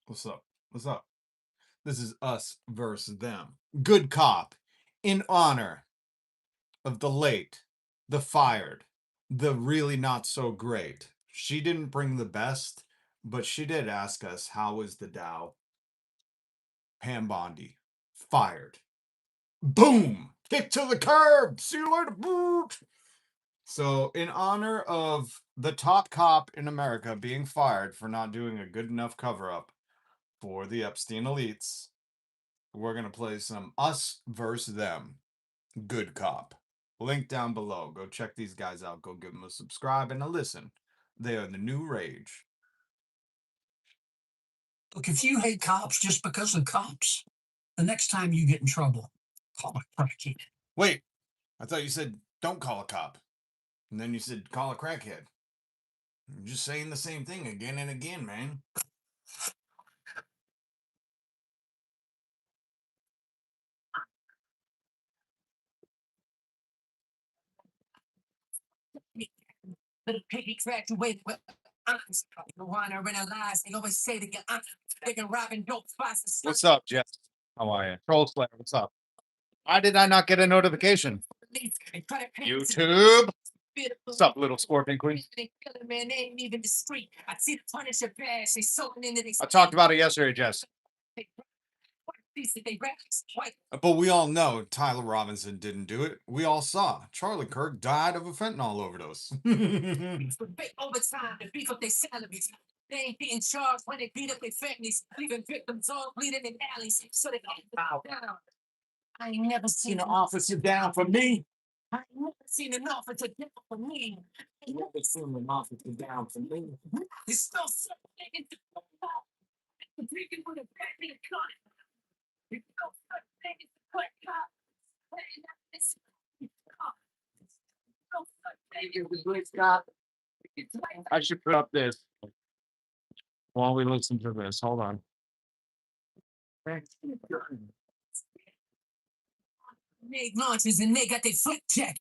What's up? What's up? This is us versus them. Good cop, in honor of the late, the fired, the really not so great. She didn't bring the best, but she did ask us how was the Dow. Pam Bondi, fired. Boom! Kick to the curb. See you later. Boot. So, in honor of the top cop in America being fired for not doing a good enough cover up for the Epstein elites, we're going to play some us versus them. Good cop. Link down below. Go check these guys out. Go give them a subscribe and a listen. They are the new rage. Look, if you hate cops just because of cops, the next time you get in trouble, call a crackhead. Wait, I thought you said don't call a cop. And then you said call a crackhead. You're just saying the same thing again and again, man. Little piggy graduated with honors. The one or lies, they always say to get honest. They can rob and dope spots. What's up, Jeff? How are you? Troll Slayer, what's up? Why did I not get a notification? YouTube. What's up, little scorpion queen? Man, they ain't even discreet. I see the furniture bash. They soaking into these. I talked about it yesterday, Jess. But we all know Tyler Robinson didn't do it. We all saw Charlie Kirk died of a fentanyl overdose. Overtime to beef up their salaries. They ain't getting charged when they beat up their families, leaving victims all bleeding in alleys. So they get down. I ain't never seen an officer down for me. I ain't never seen an officer down for me. I ain't never seen an officer down for me. It's still something to go out. The drinking with a bad thing cut. It's still something to cut cop. I should put up this while we listen to this. Hold on. Made launches and they got their flip check.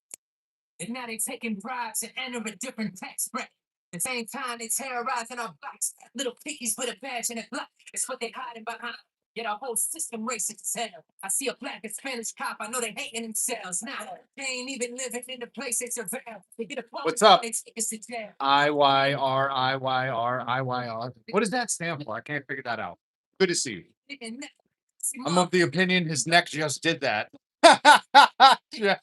And now they taking bribes and enter a different tax bracket. At the same time, they terrorizing our blocks. Little piggies with a badge and a block. It's what they hiding behind. Yet our whole system racist as hell. I see a black and Spanish cop. I know they hating themselves. Now they ain't even living in the place they surveil. They get a phone. What's up? They take us to jail. IYR, IYR, IYR. What does that stand for? I can't figure that out. Good to see you. I'm of the opinion his neck just did that. Yeah.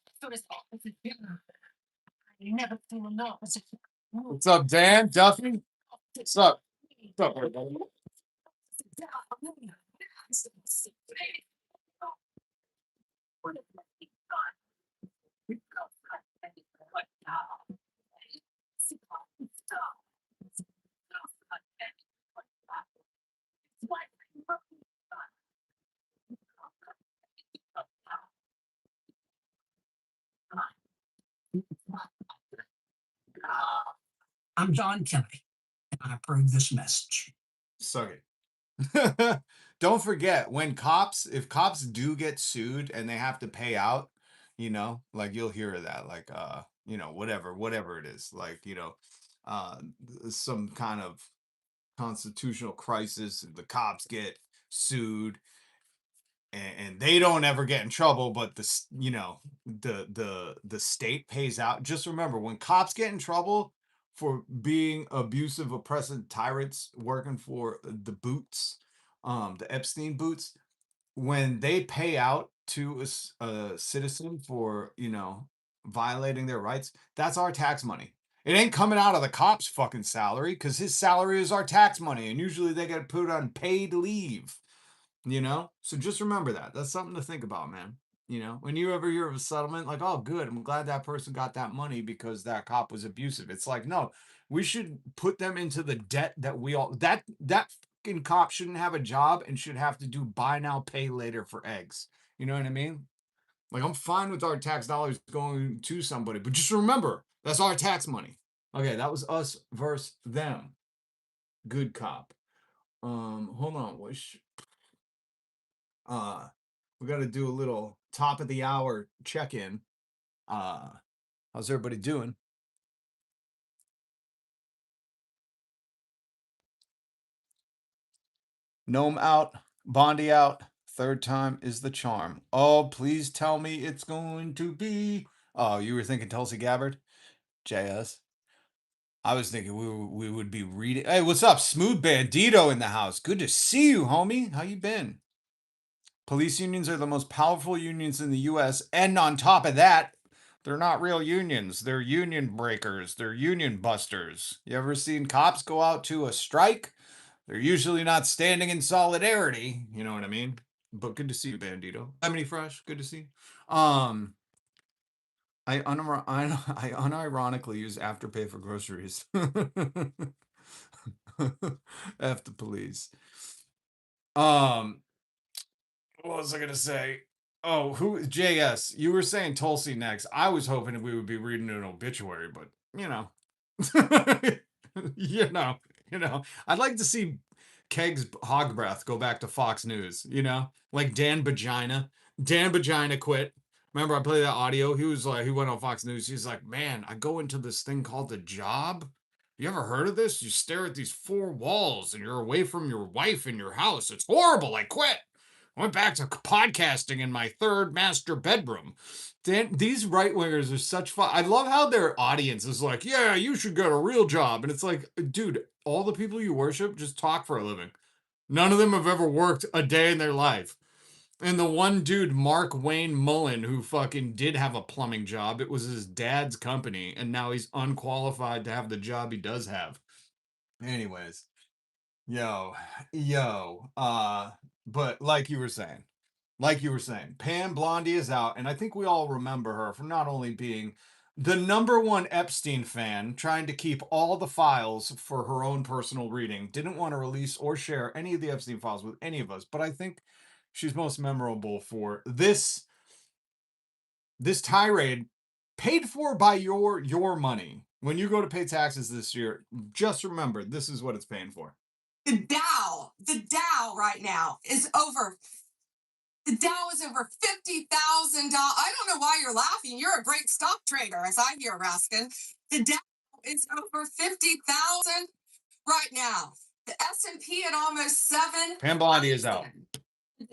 Never seen an officer. What's up, Dan? Duffy? What's up? What's up, everybody? I'm John Kelly, and I approve this message. Suck it. Don't forget if cops do get sued and they have to pay out, like you'll hear of that, like whatever it is, like, uh some kind of constitutional crisis, the cops get sued and they don't ever get in trouble, but the state pays out. Just remember, when cops get in trouble for being abusive, oppressive tyrants working for the boots, the Epstein boots, when they pay out to a citizen for violating their rights, that's our tax money. It ain't coming out of the cop's fucking salary, because his salary is our tax money, and usually they get put on paid leave. So just remember that. That's something to think about, man. When you ever hear of a settlement, like, oh, good, I'm glad that person got that money because that cop was abusive. It's like, no, we should put them into the debt that we all that fucking cop shouldn't have a job and should have to do buy now, pay later for eggs. You know what I mean? Like, I'm fine with our tax dollars going to somebody, but just remember, that's our tax money. Okay, that was us versus them. Good cop. Hold on. We got to do a little top of the hour check-in. How's everybody doing? Gnome out, Bondi out. Third time is the charm. Oh, please tell me it's going to be. Oh, you were thinking Tulsi Gabbard? JS. I was thinking we would be reading. Hey, what's up? Smooth Bandito in the house. Good to see you, homie. How you been? Police unions are the most powerful unions in the US. And on top of that, they're not real unions. They're union breakers. They're union busters. You ever seen cops go out to a strike? They're usually not standing in solidarity. You know what I mean? But good to see you, Bandito. Lemony Fresh, good to see you. I unironically use Afterpay for groceries. F the police. Um, what was I gonna say? Oh, who JS? You were saying Tulsi next. I was hoping we would be reading an obituary, but you know, you know, I'd like to see Keg's hog breath go back to Fox News. Like Dan Vagina. Dan Vagina quit. Remember, I played that audio. He was like, he went on Fox News. He's like, man, I go into this thing called the job. You ever heard of this? You stare at these four walls and you're away from your wife and your house. It's horrible. I quit. I went back to podcasting in my third master bedroom. These right wingers are such fun. I love how their audience is like, yeah, you should get a real job. And it's like, dude, all the people you worship just talk for a living. None of them have ever worked a day in their life. And the one dude, Mark Wayne Mullen, who fucking did have a plumbing job, it was his dad's company, and now he's unqualified to have the job he does have. Anyways, yo, but like you were saying, Pam Blondie is out, and I think we all remember her for not only being the number one Epstein fan, trying to keep all the files for her own personal reading, didn't want to release or share any of the Epstein files with any of us, but I think she's most memorable for this tirade paid for by your money. When you go to pay taxes this year, just remember this is what it's paying for. The Dow right now is over. The Dow is over $50,000. I don't know why you're laughing. You're a great stock trader, as I hear, Raskin. The Dow is over 50,000 right now. The S&P at almost 7. Pam Bondi is out.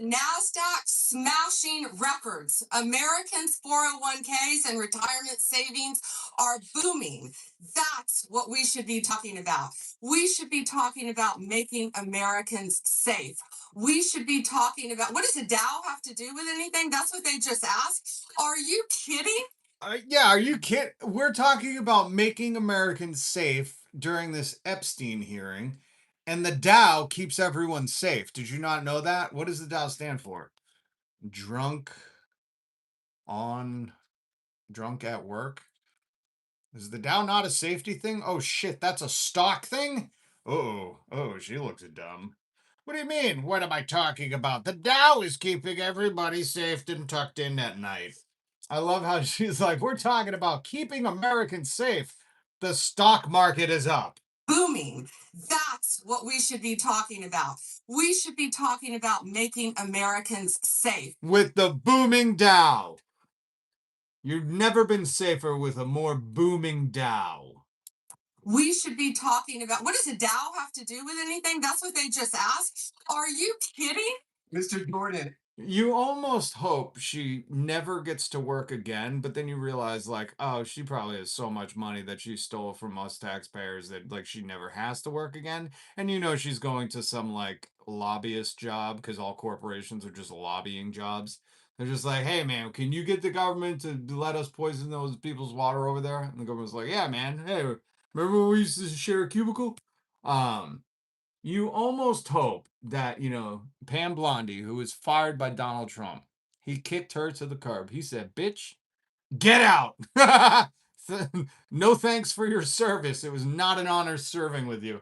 NASDAQ smashing records. Americans' 401ks and retirement savings are booming. That's what we should be talking about. We should be talking about making Americans safe. We should be talking about, what does the Dow have to do with anything? That's what they just asked. Are you kidding? Yeah, are you kidding? We're talking about making Americans safe during this Epstein hearing, and the Dow keeps everyone safe. Did you not know that? What does the Dow stand for? Drunk on drunk at work? Is the Dow not a safety thing? Oh shit, that's a stock thing? Oh, she looks dumb. What do you mean? What am I talking about? The Dow is keeping everybody safe and tucked in at night. I love how she's like, we're talking about keeping Americans safe. The stock market is up. Booming. That's what we should be talking about. We should be talking about making Americans safe. With the booming Dow. You've never been safer with a more booming Dow. We should be talking about, what does the Dow have to do with anything? That's what they just asked. Are you kidding? Mr. Jordan. You almost hope she never gets to work again, but then you realize, like, oh, she probably has so much money that she stole from us taxpayers that, like, she never has to work again. And she's going to some, like, lobbyist job because all corporations are just lobbying jobs. They're just like, hey, man, can you get the government to let us poison those people's water over there? And the government's like, yeah, man. Hey, remember when we used to share a cubicle? You almost hope that, Pam Blondie, who was fired by Donald Trump, he kicked her to the curb. He said, bitch, get out. No thanks for your service. It was not an honor serving with you.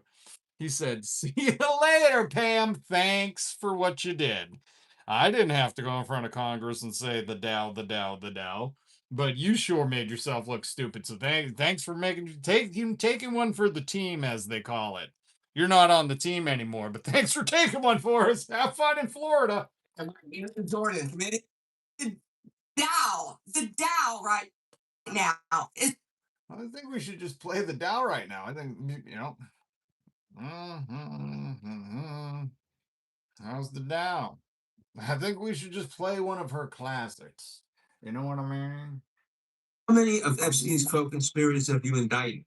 He said, see you later, Pam. Thanks for what you did. I didn't have to go in front of Congress and say the Dow, the Dow, the Dow. But you sure made yourself look stupid. So thanks for taking one for the team, as they call it. You're not on the team anymore, but thanks for taking one for us. Have fun in Florida. Jordan, the Dow right now is. I think we should just play the Dow right now. I think. How's the Dow? I think we should just play one of her classics. You know what I mean? How many of Epstein's co-conspirators have you indicted?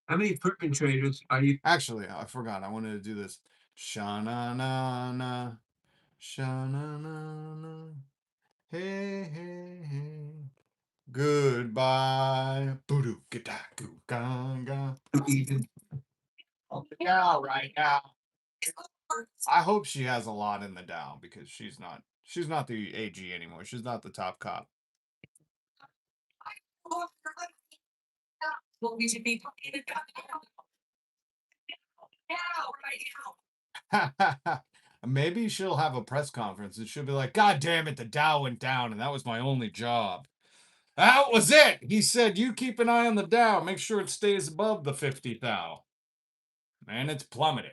How many perpetrators are you? Actually, I forgot. I wanted to do this. Sha na na na. Sha na na na. Hey, hey, hey. Goodbye. Boo-doo, get-da-goo, gong. Even Now, right now. I hope she has a lot in the Dow because she's not the AG anymore. She's not the top cop. we should be Maybe she'll have a press conference and she'll be like, God damn it, the Dow went down and that was my only job. That was it. He said, you keep an eye on the Dow. Make sure it stays above the 50 thou. And it's plummeting.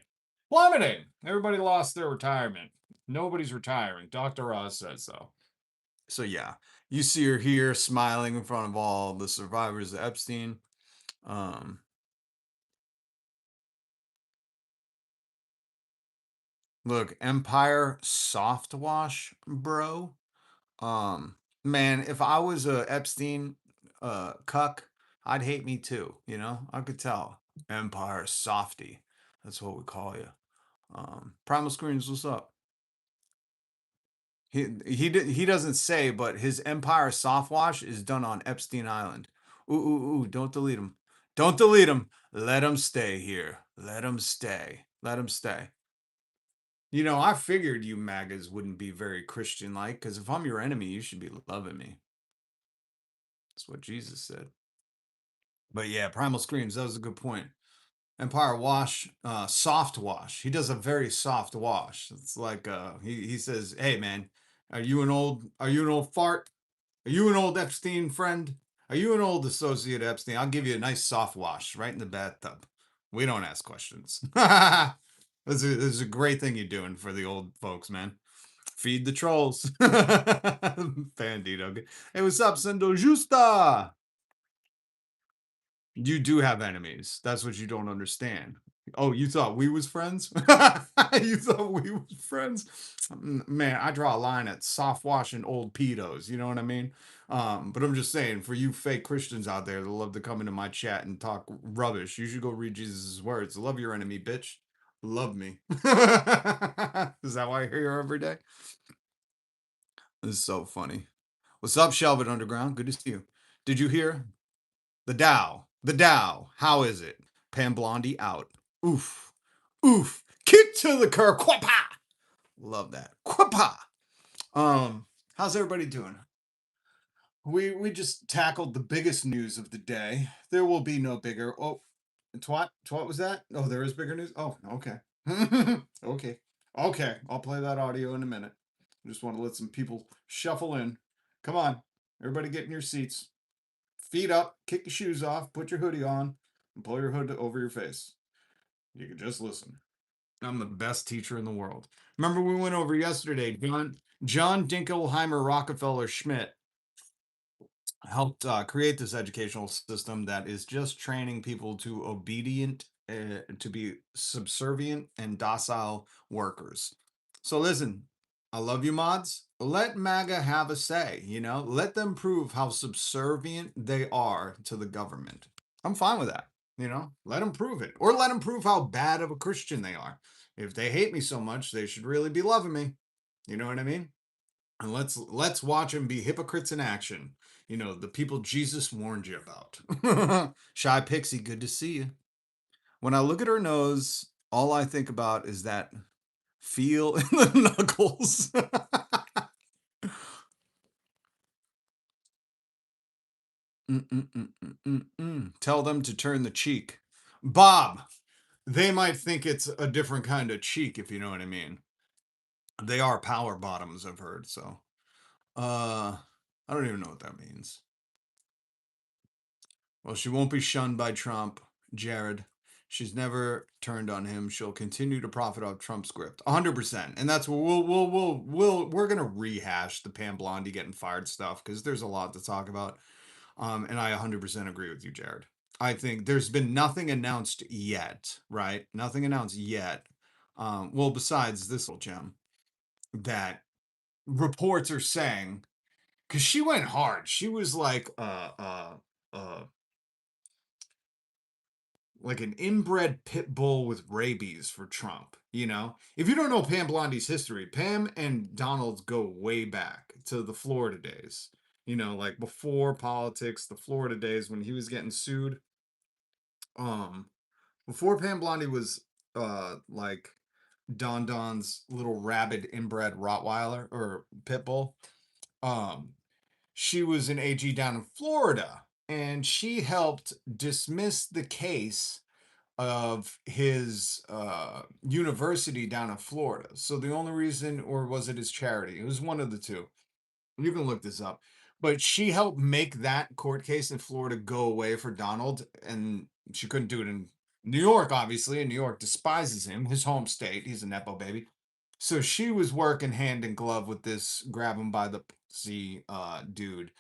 Plummeting. Everybody lost their retirement. Nobody's retiring. Dr. Oz says so. So yeah, you see her here smiling in front of all the survivors of Epstein. Um, Look, Empire soft wash, bro. Man, if I was a Epstein cuck, I'd hate me too, you know? I could tell. Empire softy. That's what we call you. Primal Screens, what's up? He doesn't say, but his Empire soft wash is done on Epstein Island. Ooh, ooh, ooh, don't delete him. Don't delete him. Let him stay here. Let him stay. Let him stay. You know, I figured you MAGAs wouldn't be very Christian like, because if I'm your enemy, you should be loving me. That's what Jesus said. But yeah, Primal Screams, that was a good point. Empire Wash, soft wash. He does a very soft wash. It's like he says, hey man, are you an old fart? Are you an old Epstein friend? Are you an old associate Epstein? I'll give you a nice soft wash right in the bathtub. We don't ask questions. This is a great thing you're doing for the old folks, man. Feed the trolls. Bandito. Hey, what's up, Sendo Justa? You do have enemies. That's what you don't understand. Oh, you thought we was friends? You thought we was friends? Man, I draw a line at soft washing old pedos. You know what I mean? But I'm just saying, for you fake Christians out there that love to come into my chat and talk rubbish, you should go read Jesus' words. Love your enemy, bitch. Love me. Is that why I hear you every day? This is so funny. What's up, Shelvin Underground? Good to see you. Did you hear? The Dow. The Dow. How is it? Pam Bondi out. Oof. Oof. Kick to the curb. Quapa. Love that. Quapa. How's everybody doing? We just tackled the biggest news of the day. There will be no bigger. Oh, twat was that? Oh, there is bigger news. Oh, okay. Okay. Okay. I'll play that audio in a minute. I just want to let some people shuffle in. Come on. Everybody get in your seats. Feet up, kick your shoes off, put your hoodie on, and pull your hood over your face. You can just listen. I'm the best teacher in the world. Remember we went over yesterday, John Dinkelheimer Rockefeller Schmidt helped create this educational system that is just training people to be subservient and docile workers. So listen, I love you, mods. Let MAGA have a say. You know, let them prove how subservient they are to the government. I'm fine with that. You know, let them prove it, or let them prove how bad of a Christian they are. If they hate me so much, they should really be loving me. You know what I mean? And let's watch them be hypocrites in action. You know, the people Jesus warned you about. Shy Pixie, good to see you. When I look at her nose, all I think about is that feel in the knuckles. Tell them to turn the cheek. Bob, they might think it's a different kind of cheek, if you know what I mean. They are power bottoms, I've heard, so. I don't even know what that means. Well, she won't be shunned by Trump, Jared. She's never turned on him. She'll continue to profit off Trump's script, 100%. And that's what we're gonna rehash the Pam Bondi getting fired stuff because there's a lot to talk about. And I 100% agree with you, Jared. I think there's been nothing announced yet, right? Nothing announced yet. Well, besides this little gem. that reports are saying, because she went hard. She was like an inbred pit bull with rabies for Trump. You know, if you don't know Pam Blondie's history, Pam and Donald go way back to the Florida days. You know, like before politics, the Florida days when he was getting sued. Um, Before Pam Blondie was like Don Don's little rabid inbred Rottweiler or pit bull. Um, she was an AG down in Florida, and she helped dismiss the case of his university down in Florida. So the only reason, or was it his charity? It was one of the two. You can look this up. But she helped make that court case in Florida go away for Donald, and she couldn't do it in New York, obviously. And New York despises him, his home state. He's a Nepo baby. So she was working hand in glove with this grab him by the pussy dude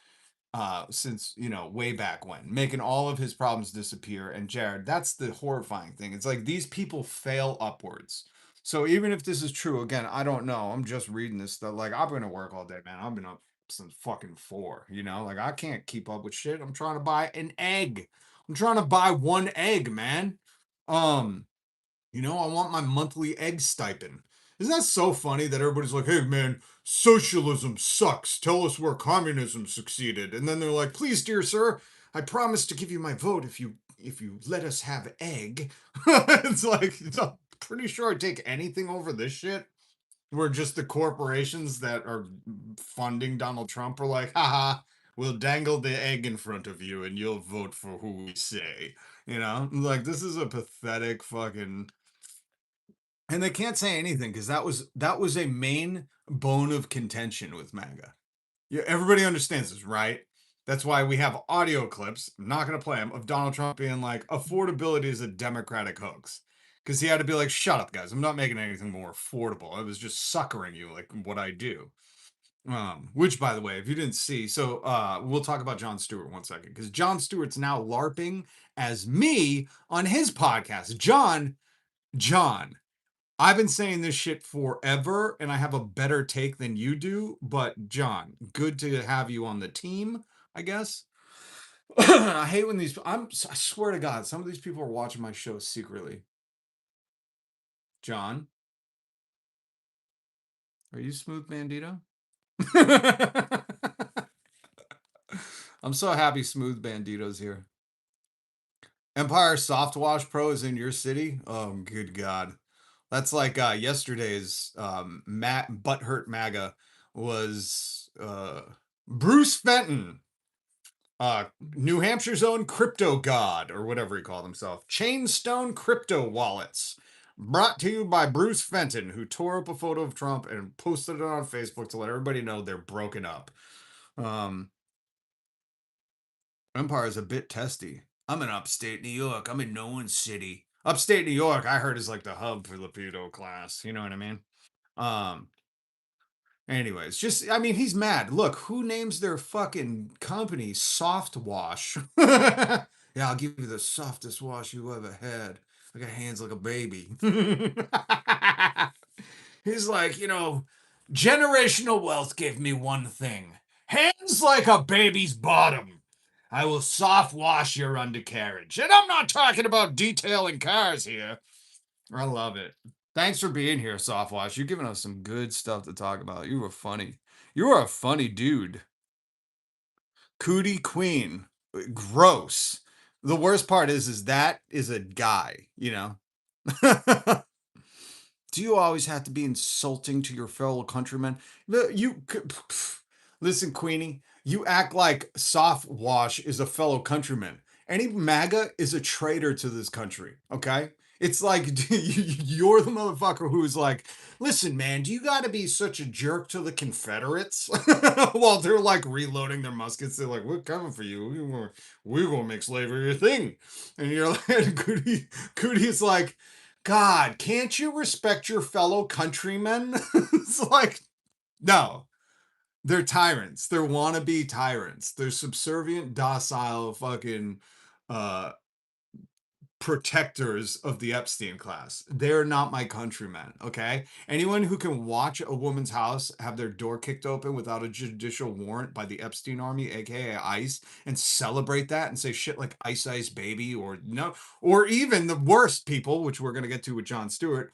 since way back when, making all of his problems disappear. And Jared, that's the horrifying thing. It's like these people fail upwards. So even if this is true, again, I don't know. I'm just reading this stuff. Like I've been to work all day, man. I've been up since fucking 4. Like I can't keep up with shit. I'm trying to buy an egg. I'm trying to buy one egg, man. Um, I want my monthly egg stipend. Isn't that so funny that everybody's like, hey, man, socialism sucks. Tell us where communism succeeded. And then they're like, please, dear sir, I promise to give you my vote if you let us have egg. It's like, I'm pretty sure I'd take anything over this shit. Where just the corporations that are funding Donald Trump are like, haha, we'll dangle the egg in front of you and you'll vote for who we say. Like this is a pathetic fucking, and they can't say anything because that was a main bone of contention with MAGA. Yeah, everybody understands this, right? That's why we have audio clips. I'm not gonna play them of Donald Trump being like, affordability is a Democratic hoax. Because he had to be like, shut up, guys. I'm not making anything more affordable. I was just suckering you like what I do. Which by the way, if you didn't see, so we'll talk about Jon Stewart 1 second. Because Jon Stewart's now LARPing as me on his podcast. John, I've been saying this shit forever, and I have a better take than you do. But John, good to have you on the team, I guess. I hate when I swear to God, some of these people are watching my show secretly. John, are you Smooth Bandito? I'm so happy Smooth Bandito's here. Empire Soft Wash Pro is in your city? Oh, good God. That's like yesterday's Butthurt MAGA was Bruce Fenton, New Hampshire's own crypto god, or whatever he called himself. Chainstone Crypto Wallets. Brought to you by Bruce Fenton, who tore up a photo of Trump and posted it on Facebook to let everybody know they're broken up. Um, Empire is a bit testy. I'm in upstate New York. I'm in no one's city. Upstate New York, I heard, is like the hub for the pedo class. You know what I mean? Um, Anyways, just I mean, he's mad. Look, who names their fucking company Soft Wash? Yeah, I'll give you the softest wash you ever had. I got hands like a baby. He's like, generational wealth gave me one thing. Hands like a baby's bottom. I will soft wash your undercarriage. And I'm not talking about detailing cars here. I love it. Thanks for being here, Softwash. You're giving us some good stuff to talk about. You were funny. You were a funny dude. Cootie Queen. Gross. The worst part is that is a guy. Do you always have to be insulting to your fellow countrymen? Listen, Queenie, you act like Soft Wash is a fellow countryman. Any MAGA is a traitor to this country, okay? It's like you're the motherfucker who's like, listen, man, do you got to be such a jerk to the Confederates while they're like reloading their muskets? They're like, we're coming for you. We're gonna make slavery a thing, and you're like, Cootie's like, God, can't you respect your fellow countrymen? It's like, no, they're tyrants. They're wannabe tyrants. They're subservient, docile, fucking uh protectors of the Epstein class. They're not my countrymen, okay? Anyone who can watch a woman's house have their door kicked open without a judicial warrant by the Epstein army, aka ICE, and celebrate that and say shit like Ice Ice Baby or no, or even the worst people, which we're going to get to with Jon Stewart.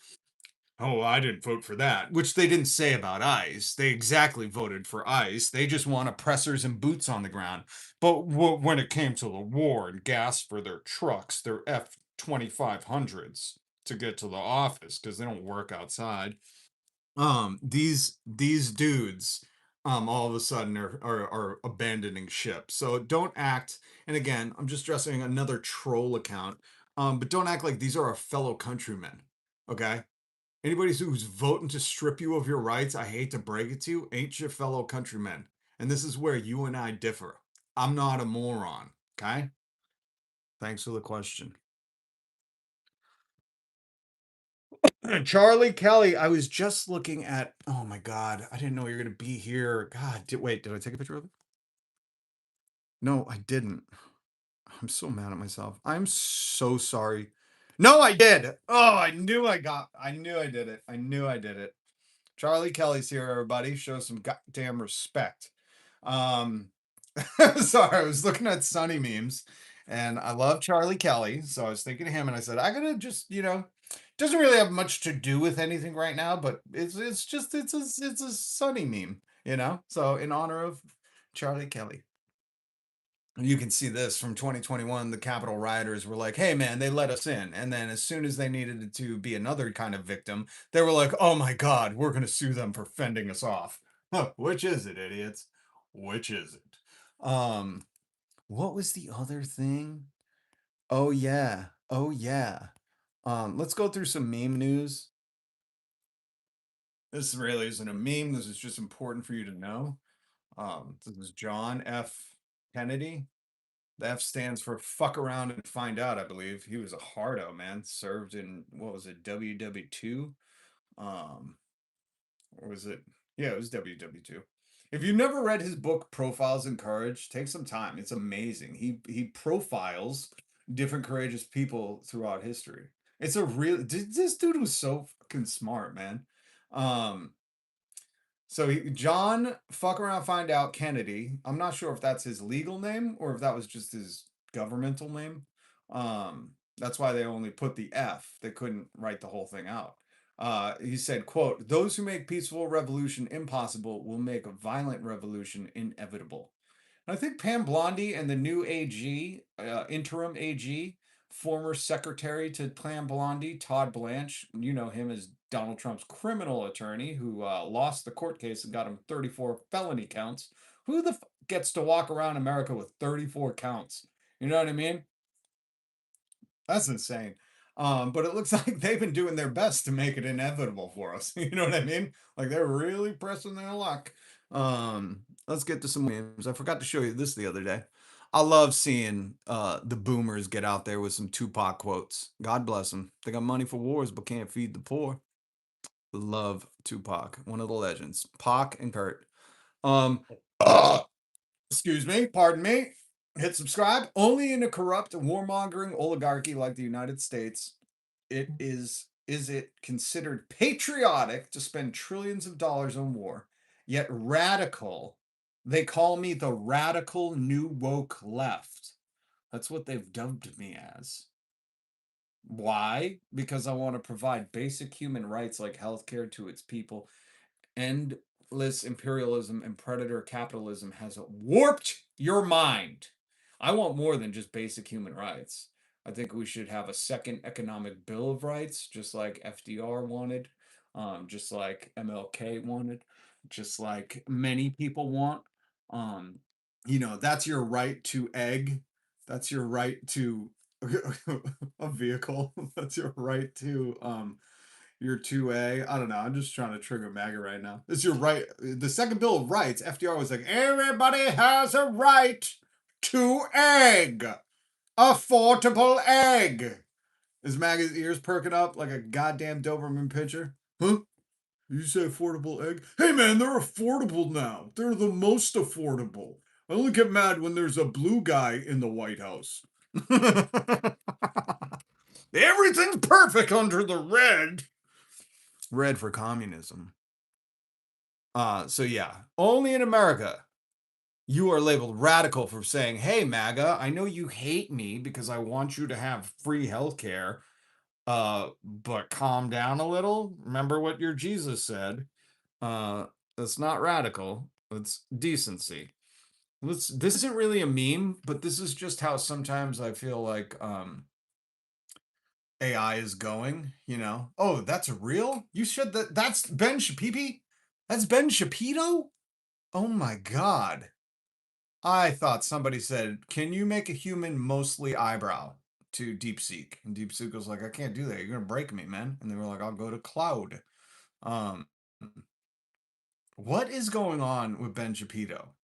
Oh, I didn't vote for that, which they didn't say about ICE. They exactly voted for ICE. They just want oppressors and boots on the ground. But when it came to the war and gas for their trucks, their F-2500s to get to the office because they don't work outside. These dudes, all of a sudden are abandoning ship. So don't act. And again, I'm just dressing another troll account. But don't act like these are our fellow countrymen. Okay. Anybody who's voting to strip you of your rights, I hate to break it to you, ain't your fellow countrymen. And this is where you and I differ. I'm not a moron. Okay. Thanks for the question. Charlie Kelly, I was just looking at, oh my God, I didn't know you were going to be here. God, wait, did I take a picture of it? No, I didn't. I'm so mad at myself. I'm so sorry. No, I did. Oh, I knew I did it. I knew I did it. Charlie Kelly's here, everybody. Show some goddamn respect. Um, sorry, I was looking at Sunny memes and I love Charlie Kelly. So I was thinking of him and I said, I gotta just, doesn't really have much to do with anything right now, but it's a Sunny meme, So in honor of Charlie Kelly. You can see this from 2021. The Capitol rioters were like, hey, man, they let us in. And then as soon as they needed it to be another kind of victim, they were like, oh my God, we're going to sue them for fending us off. Huh, which is it, idiots? Which is it? What was the other thing? Oh, yeah. Oh, yeah. Let's go through some meme news. This really isn't a meme. This is just important for you to know. This is John F. Kennedy. The F stands for fuck around and find out, I believe. He was a hardo, man. Served in, what was it, WW2? Um, or was it? Yeah, it was WW2. If you've never read his book Profiles in Courage, take some time. It's amazing. He profiles different courageous people throughout history. It's a real this dude was so fucking smart, man. Um, so John fuck around find out Kennedy. I'm not sure if that's his legal name or if that was just his governmental name. That's why they only put the F. They couldn't write the whole thing out. He said, quote, those who make peaceful revolution impossible will make a violent revolution inevitable. I think Pam Bondi and the new AG, interim AG, former secretary to Pam Bondi, Todd Blanche, you know him as Donald Trump's criminal attorney who lost the court case and got him 34 felony counts. Who the gets to walk around America with 34 counts? You know what I mean? That's insane. But it looks like they've been doing their best to make it inevitable for us. You know what I mean? Like they're really pressing their luck. Let's get to some memes. I forgot to show you this the other day. I love seeing the boomers get out there with some Tupac quotes. God bless them. They got money for wars, but can't feed the poor. Love Tupac, one of the legends. Pac and Kurt. Um, excuse me, pardon me. Hit subscribe. Only in a corrupt, warmongering oligarchy like the United States, is it considered patriotic to spend trillions of dollars on war, yet radical. They call me the radical new woke left. That's what they've dubbed me as. Why? Because I want to provide basic human rights like healthcare to its people. Endless imperialism and predator capitalism has warped your mind. I want more than just basic human rights. I think we should have a second economic bill of rights, just like FDR wanted, just like MLK wanted, just like many people want. Um, that's your right to egg. That's your right to a vehicle. That's your right to your 2A. I don't know. I'm just trying to trigger MAGA right now. It's your right. The second Bill of Rights, FDR was like, everybody has a right to egg. Affordable egg. Is MAGA's ears perking up like a goddamn Doberman pincher? Huh? You say affordable egg? Hey man, they're affordable now. They're the most affordable. I only get mad when there's a blue guy in the White House. Everything's perfect under the red. Red for communism. So yeah, only in America you are labeled radical for saying, "Hey, MAGA, I know you hate me because I want you to have free healthcare, but calm down a little. Remember what your Jesus said. Uh, that's not radical. It's decency." This isn't really a meme, but this is just how sometimes I feel like AI is going. Oh, that's real. You should that's Ben Shapipi. That's Ben Shapito. Oh my God. I thought somebody said, "Can you make a human mostly eyebrow?" to DeepSeek. And DeepSeek was like, "I can't do that. You're gonna break me, man." And they were like, "I'll go to cloud." Um, what is going on with Ben Shapiro?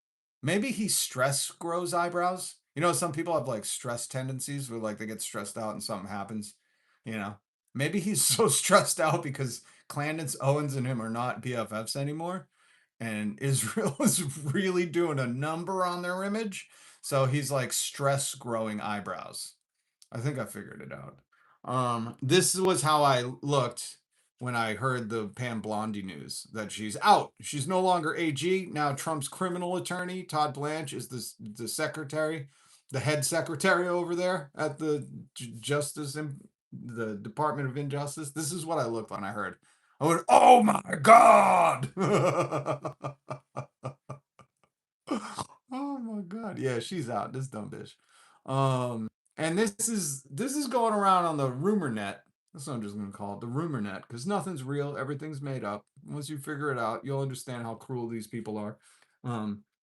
Maybe he stress grows eyebrows. Some people have like stress tendencies where like they get stressed out and something happens. You know, maybe he's so stressed out because Clarence Owens and him are not BFFs anymore, and Israel is really doing a number on their image. So he's like stress growing eyebrows. I think I figured it out. This was how I looked when I heard the Pam Bondi news that she's out. She's no longer AG. Now Trump's criminal attorney, Todd Blanche, is the secretary, the head secretary over there at the Justice and the Department of Injustice. This is what I looked when I heard. I went, "Oh my God!" Oh my God. Yeah, she's out. This dumb bitch. And this is going around on the rumor net. That's what I'm just gonna call it, the rumor net, because nothing's real, everything's made up. Once you figure it out, you'll understand how cruel these people are.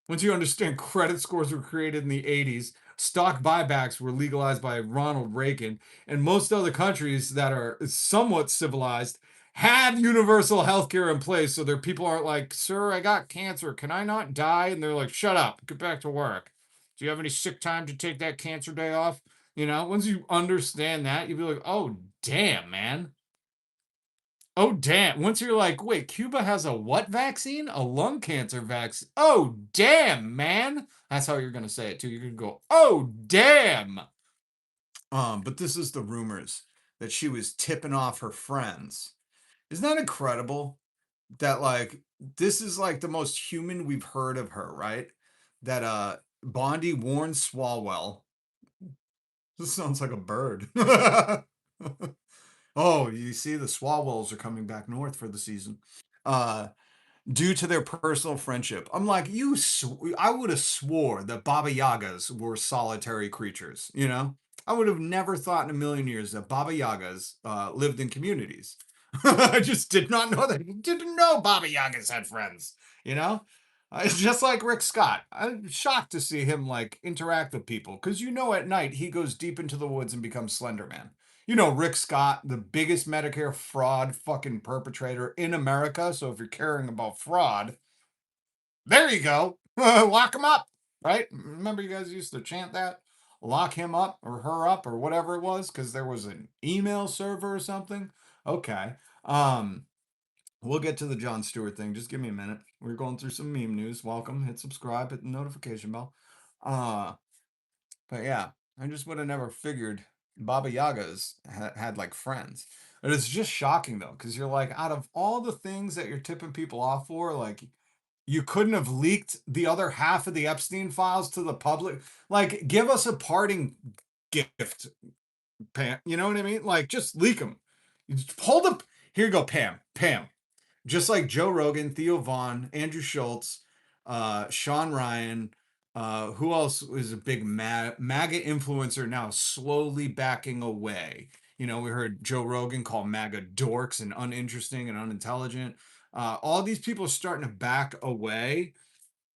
Once you understand credit scores were created in the 80s, stock buybacks were legalized by Ronald Reagan, and most other countries that are somewhat civilized have universal health care in place so their people aren't like, "Sir, I got cancer. Can I not die?" And they're like, "Shut up. Get back to work. Do you have any sick time to take that cancer day off?" Once you understand that, you'll be like, "Oh, damn, man. Oh, damn." Once you're like, "Wait, Cuba has a what vaccine? A lung cancer vaccine. Oh, damn, man." That's how you're going to say it too. You're going to go, "Oh, damn." But this is the rumors that she was tipping off her friends. Isn't that incredible? That like this is like the most human we've heard of her, right? That Bondi warned Swalwell. This sounds like a bird. Oh, you see, the Swalwells are coming back north for the season. Uh, due to their personal friendship. I'm like, I would have swore that Baba Yagas were solitary creatures. I would have never thought in a million years that Baba Yagas lived in communities. I just did not know that. Didn't know Baba Yagas had friends. You know, it's just like Rick Scott. I'm shocked to see him like interact with people because at night he goes deep into the woods and becomes Slender Man. Rick Scott, the biggest Medicare fraud fucking perpetrator in America. So if you're caring about fraud, there you go. Lock him up, right? Remember you guys used to chant that? Lock him up or her up or whatever it was because there was an email server or something. Okay. Um, we'll get to the Jon Stewart thing. Just give me a minute. We're going through some meme news. Welcome. Hit subscribe, hit the notification bell. Uh, but yeah, I just would have never figured Baba Yagas had like friends. But it's just shocking though, because you're like, out of all the things that you're tipping people off for, like you couldn't have leaked the other half of the Epstein files to the public. Like, give us a parting gift, Pam. You know what I mean? Like, just leak them. Hold up. Here you go, Pam. Pam. Just like Joe Rogan, Theo Vaughn, Andrew Schultz, Sean Ryan. Who else is a big MAGA influencer now slowly backing away? We heard Joe Rogan call MAGA dorks and uninteresting and unintelligent. All these people are starting to back away.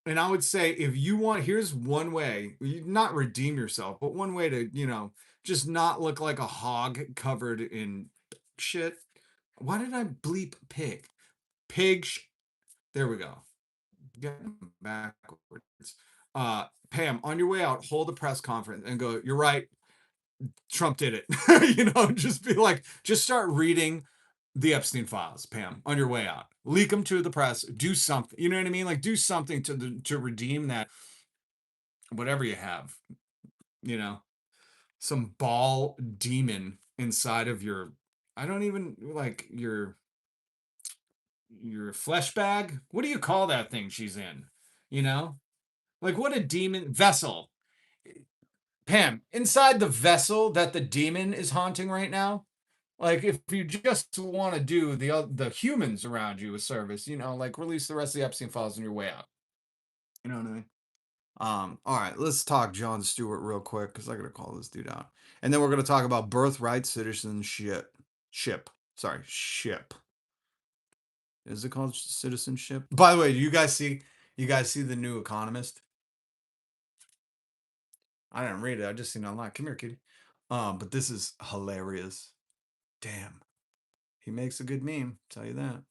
And I would say, if you want, here's one way, not redeem yourself, but one way to, just not look like a hog covered in shit. Why did I bleep pig? Pig. There we go. Getting backwards. Pam, on your way out, hold a press conference and go, "You're right. Trump did it." Just be like, just start reading the Epstein files, Pam, on your way out. Leak them to the press. Do something. You know what I mean? Like, do something to redeem that, whatever you have. You know. some ball demon inside of your, I don't even like your flesh bag. What do you call that thing she's in? You know? Like what a demon vessel. Pam, inside the vessel that the demon is haunting right now, like if you just want to do the humans around you a service, like release the rest of the Epstein files on your way out. You know what I mean? All right, let's talk Jon Stewart real quick because I gotta call this dude out. And then we're gonna talk about birthright citizenship. Sorry, ship. Is it called citizenship? By the way, you guys see the new Economist? I didn't read it. I just seen it online. Come here, kitty. But this is hilarious. Damn. He makes a good meme, tell you that.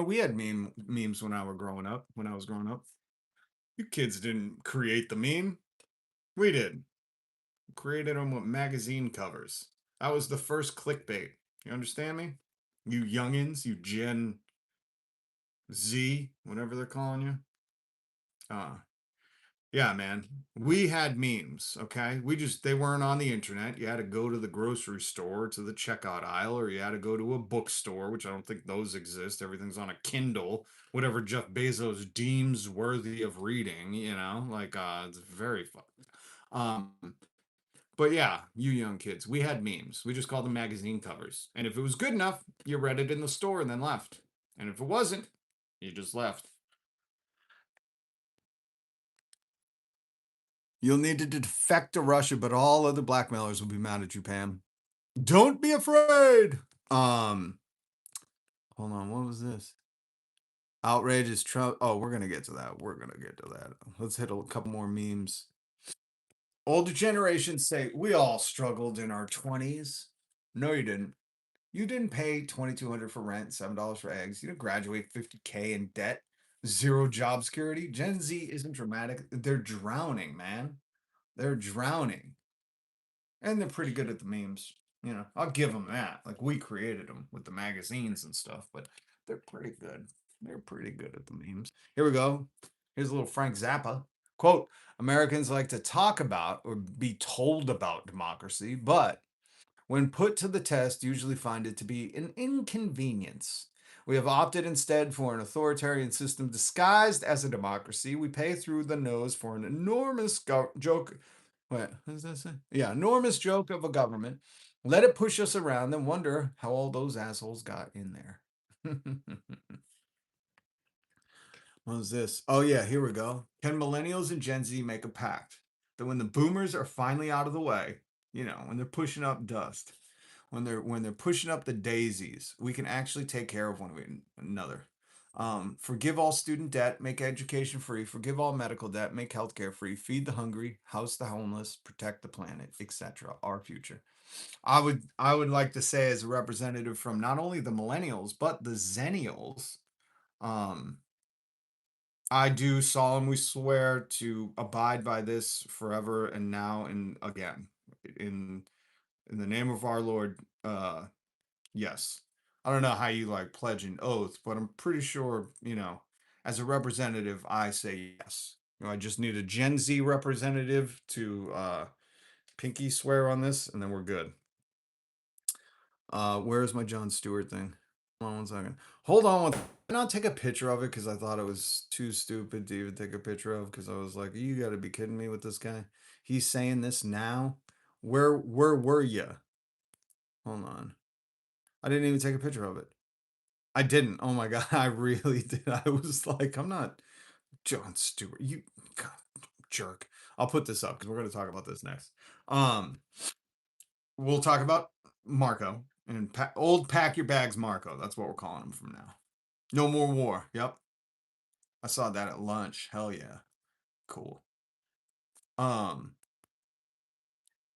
We had memes when I was growing up. You kids didn't create the meme. We did. Created them with magazine covers. That was the first clickbait. You understand me? You youngins, you Gen Z, whatever they're calling you. Uh, yeah, man. We had memes, okay? They weren't on the internet. You had to go to the grocery store to the checkout aisle, or you had to go to a bookstore, which I don't think those exist. Everything's on a Kindle, whatever Jeff Bezos deems worthy of reading, like it's very fun. Um, but yeah, you young kids, we had memes. We just called them magazine covers. And if it was good enough, you read it in the store and then left. And if it wasn't, you just left. You'll need to defect to Russia, but all other blackmailers will be mad at you, Pam. Don't be afraid. Um, Hold on, what was this? Outrageous Trump. Oh, we're gonna get to that. We're gonna get to that. Let's hit a couple more memes. Older generations say we all struggled in our 20s. No, you didn't. You didn't pay $2,200 for rent, $7 for eggs. You didn't graduate 50K in debt, zero job security. Gen Z isn't dramatic. They're drowning, man. They're drowning. And they're pretty good at the memes. I'll give them that. Like we created them with the magazines and stuff, but they're pretty good. They're pretty good at the memes. Here we go. Here's a little Frank Zappa. Quote, Americans like to talk about or be told about democracy, but when put to the test, usually find it to be an inconvenience. We have opted instead for an authoritarian system disguised as a democracy. We pay through the nose for an enormous joke. What does that say? Yeah, enormous joke of a government. Let it push us around and wonder how all those assholes got in there. What is this? Oh, yeah, here we go. Can millennials and Gen Z make a pact that when the boomers are finally out of the way, when they're pushing up dust, when they're pushing up the daisies, we can actually take care of another. Forgive all student debt, make education free, forgive all medical debt, make healthcare free, feed the hungry, house the homeless, protect the planet, etc. Our future. I would like to say as a representative from not only the millennials but the zennials, um, I do solemnly swear to abide by this forever and now and again. In in the name of our Lord, yes. I don't know how you like pledge an oath, but I'm pretty sure, as a representative, I say yes. I just need a Gen Z representative to pinky swear on this, and then we're good. Where's my Jon Stewart thing? Hold on one second. Hold on one. I not take a picture of it because I thought it was too stupid to even take a picture of because I was like, you got to be kidding me with this guy. He's saying this now. Where were you? Hold on. I didn't even take a picture of it. I didn't. Oh my god, I really did. I was like, I'm not Jon Stewart. You god, jerk. I'll put this up because we're going to talk about this next. Um, we'll talk about Marco and old pack your bags Marco. That's what we're calling him from now. No more war. Yep. I saw that at lunch. Hell yeah. Cool. Um,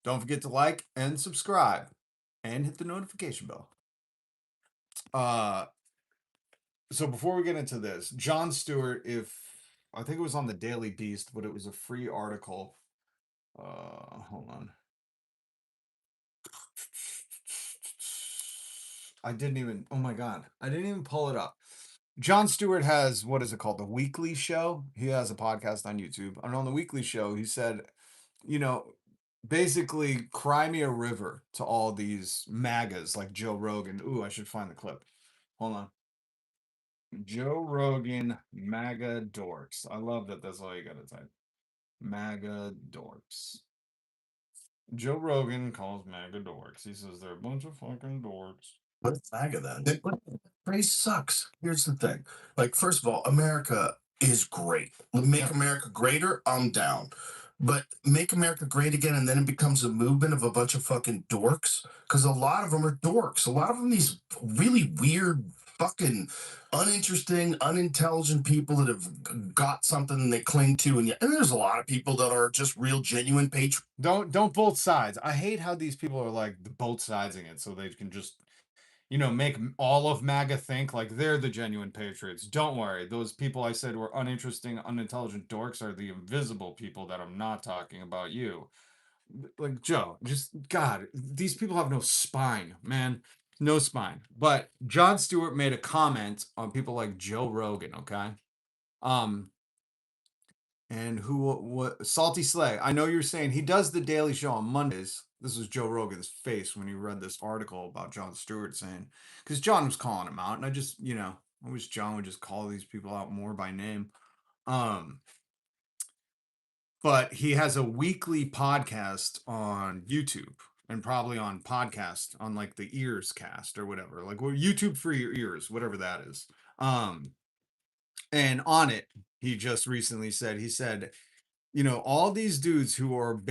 don't forget to like and subscribe and hit the notification bell. Uh so before we get into this, Jon Stewart, if I think it was on the Daily Beast, but it was a free article. Hold on. Oh my god, I didn't even pull it up. Jon Stewart has, what is it called? The Weekly Show. He has a podcast on YouTube. And on the Weekly Show, he said, you know, basically cry me a river to all these MAGAs like Joe Rogan. Ooh, I should find the clip. Hold on. Joe Rogan MAGA dorks. I love that. That's all you gotta type. MAGA dorks. Joe Rogan calls MAGA dorks. He says they're a bunch of fucking dorks. What MAGA then? What phrase sucks. Here's the thing. Like, first of all, America is great. Make Yeah. America greater, I'm down. But make America great again, and then it becomes a movement of a bunch of fucking dorks. Because a lot of them are dorks. A lot of them, these really weird, fucking uninteresting, unintelligent people that have got something they cling to, and there's a lot of people that are just real, genuine patriots. Don't both sides. I hate how these people are like the both sidesing it so they can just make all of MAGA think like they're the genuine patriots. Don't worry. Those people I said were uninteresting, unintelligent dorks are the invisible people that I'm not talking about you. Like, Joe, just God, these people have no spine, man. No spine. But Jon Stewart made a comment on people like Joe Rogan, okay? Um, and who what Salty Slay. I know you're saying he does the Daily Show on Mondays. This was Joe Rogan's face when he read this article about Jon Stewart saying, because John was calling him out, and I just, I wish John would just call these people out more by name. Um, but he has a weekly podcast on YouTube and probably on podcast on like the Ears Cast or whatever, like YouTube for your ears, whatever that is. And on it, he just recently said, all these dudes who are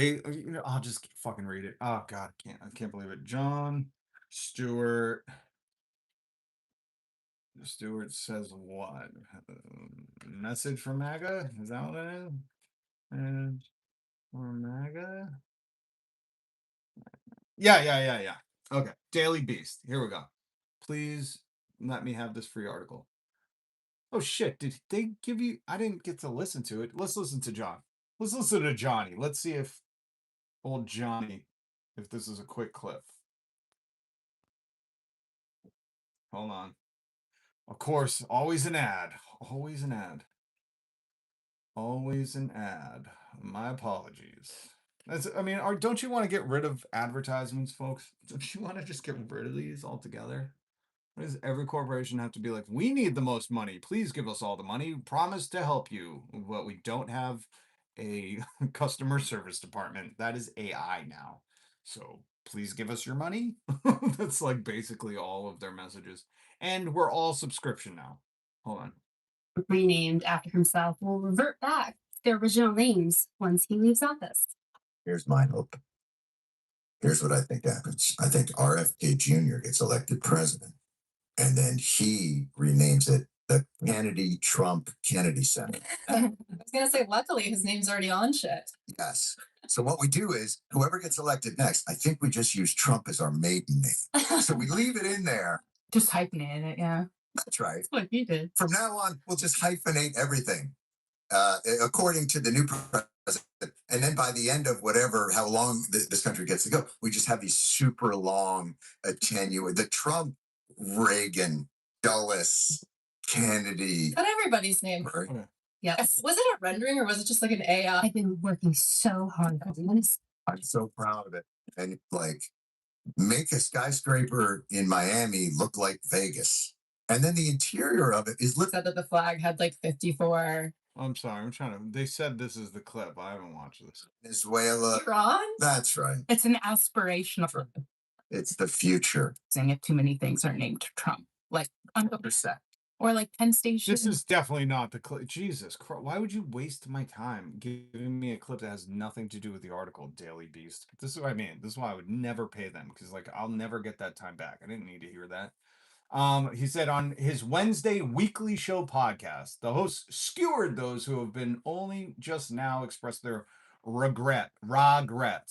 I'll just fucking read it. Oh God, I can't believe it. Jon Stewart says what? Message from MAGA? Is that what it is? And for MAGA? Yeah. Okay. Daily Beast. Here we go. Please let me have this free article. Oh shit, did they give you I didn't get to listen to it. Let's listen to John. Let's listen to Johnny. Let's see if old Johnny, if this is a quick clip. Hold on. Of course, always an ad. Always an ad. Always an ad. My apologies. Don't you want to get rid of advertisements, folks? Don't you want to just get rid of these altogether? Why does every corporation have to be like, we need the most money? Please give us all the money. Promise to help you. But we don't have a customer service department. That is AI now. So please give us your money. That's like basically all of their messages. And we're all subscription now. Hold on. Renamed after himself will revert back to their original names once he leaves office. Here's my hope. Here's what I think happens. I think RFK Jr. gets elected president, and then he renames it the Kennedy Trump Kennedy Center. I was gonna say, luckily his name's already on shit. Yes. So what we do is whoever gets elected next, I think we just use Trump as our maiden name. So we leave it in there. Just hyphenated it, yeah. That's right. That's what you did. From now on, we'll just hyphenate everything according to the new president. And then by the end of how long this country gets to go, we just have these super long, attenuated, the Trump, Reagan, Dulles, Kennedy. Got everybody's name. Right? Yes. Was it a rendering or was it just like an AI? I've been working so hard on this. I'm so proud of it. And like, make a skyscraper in Miami look like Vegas. And then the interior of it is Said that the flag had like 54. I'm sorry. I'm trying to. They said this is the clip. I haven't watched this. Venezuela. Iran? That's right. It's an aspirational. It's the future. Saying if too many things are named Trump, like 100%. Or like Penn Station. This is definitely not the clip. Jesus Christ. Why would you waste my time giving me a clip that has nothing to do with the article, Daily Beast? This is what I mean. This is why I would never pay them because, like, I'll never get that time back. I didn't need to hear that. He said on his Wednesday weekly show podcast, the host skewered those who have been only just now expressed their regrets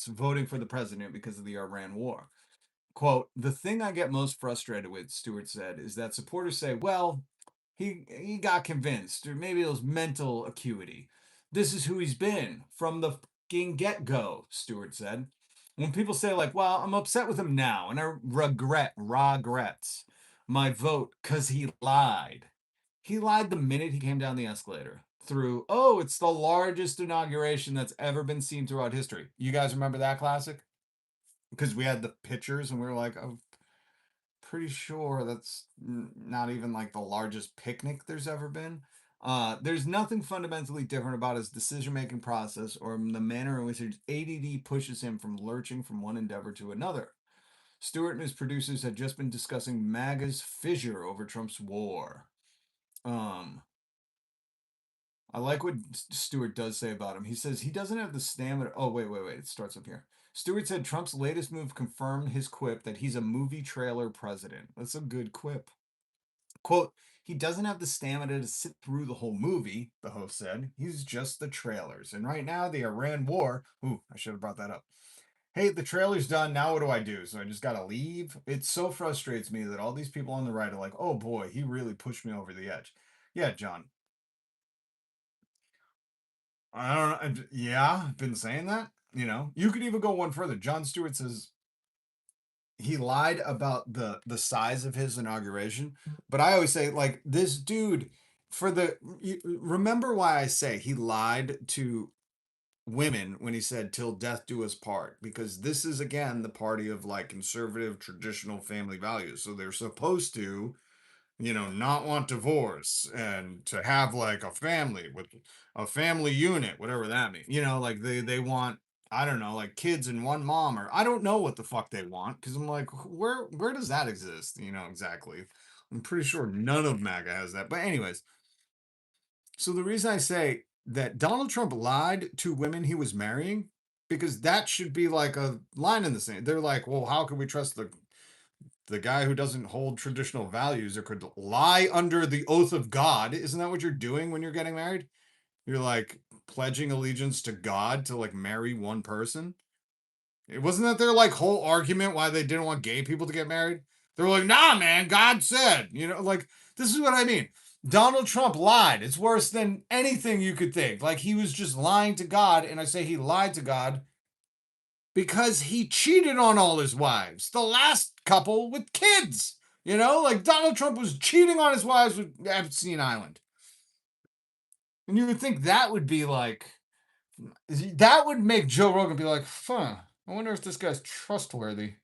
voting for the president because of the Iran war. Quote, the thing I get most frustrated with, Stewart said, is that supporters say, well, he got convinced, or maybe it was mental acuity. This is who he's been from the fucking get-go, Stewart said. When people say, like, well, I'm upset with him now, and I regrets my vote because he lied. He lied the minute he came down the escalator. through, oh, it's the largest inauguration that's ever been seen throughout history. You guys remember that classic? Because we had the pictures and we were like, oh, pretty sure that's not even like the largest picnic there's ever been. There's nothing fundamentally different about his decision-making process or the manner in which his ADD pushes him from lurching from one endeavor to another. Stewart and his producers had just been discussing MAGA's fissure over Trump's war. I like what Stewart does say about him. He says he doesn't have the stamina. Oh, wait. It starts up here. Stewart said Trump's latest move confirmed his quip that he's a movie trailer president. That's a good quip. Quote, he doesn't have the stamina to sit through the whole movie, the host said. He's just the trailers. And right now, the Iran war. Ooh, I should have brought that up. Hey, the trailer's done. Now what do I do? So I just got to leave? It so frustrates me that all these people on the right are like, oh boy, he really pushed me over the edge. Yeah, John. I don't know. Yeah, I've been saying that. You know, you could even go one further. Jon Stewart says he lied about the size of his inauguration, but I always say like this dude remember why I say he lied to women when he said till death do us part, because this is again the party of like conservative traditional family values, so they're supposed to, you know, not want divorce and to have like a family with a family unit, whatever that means. You know, like they want, I don't know, like kids and one mom, or I don't know what the fuck they want, because I'm like, where does that exist? You know, exactly. I'm pretty sure none of MAGA has that. But anyways, so the reason I say that Donald Trump lied to women he was marrying, because that should be like a line in the sand. They're like, well, how can we trust the guy who doesn't hold traditional values or could lie under the oath of God? Isn't that what you're doing when you're getting married? You're like pledging allegiance to God to like marry one person. It wasn't that their like whole argument why they didn't want gay people to get married. They were like, nah, man, God said, you know, like this is what I mean. Donald Trump lied. It's worse than anything you could think. Like he was just lying to God, and I say he lied to God because he cheated on all his wives. The last couple with kids. You know, like Donald Trump was cheating on his wives with Epstein Island. And you would think that would be like, that would make Joe Rogan be like, huh, I wonder if this guy's trustworthy.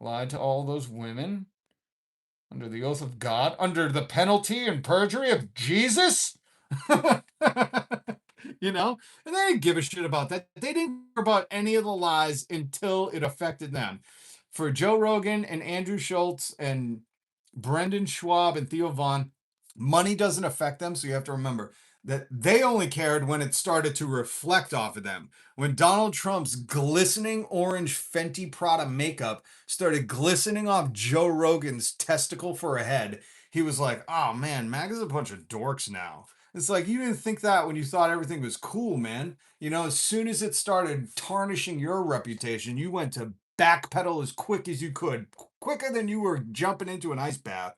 Lied to all those women under the oath of God, under the penalty and perjury of Jesus? You know? And they didn't give a shit about that. They didn't care about any of the lies until it affected them. For Joe Rogan and Andrew Schultz and Brendan Schwab and Theo Vaughn, money doesn't affect them. So you have to remember that they only cared when it started to reflect off of them. When Donald Trump's glistening orange Fenty Prada makeup started glistening off Joe Rogan's testicle for a head, he was like, oh man, MAGA's a bunch of dorks now. It's like, you didn't think that when you thought everything was cool, man. You know, as soon as it started tarnishing your reputation, you went to backpedal as quick as you could, quicker than you were jumping into an ice bath.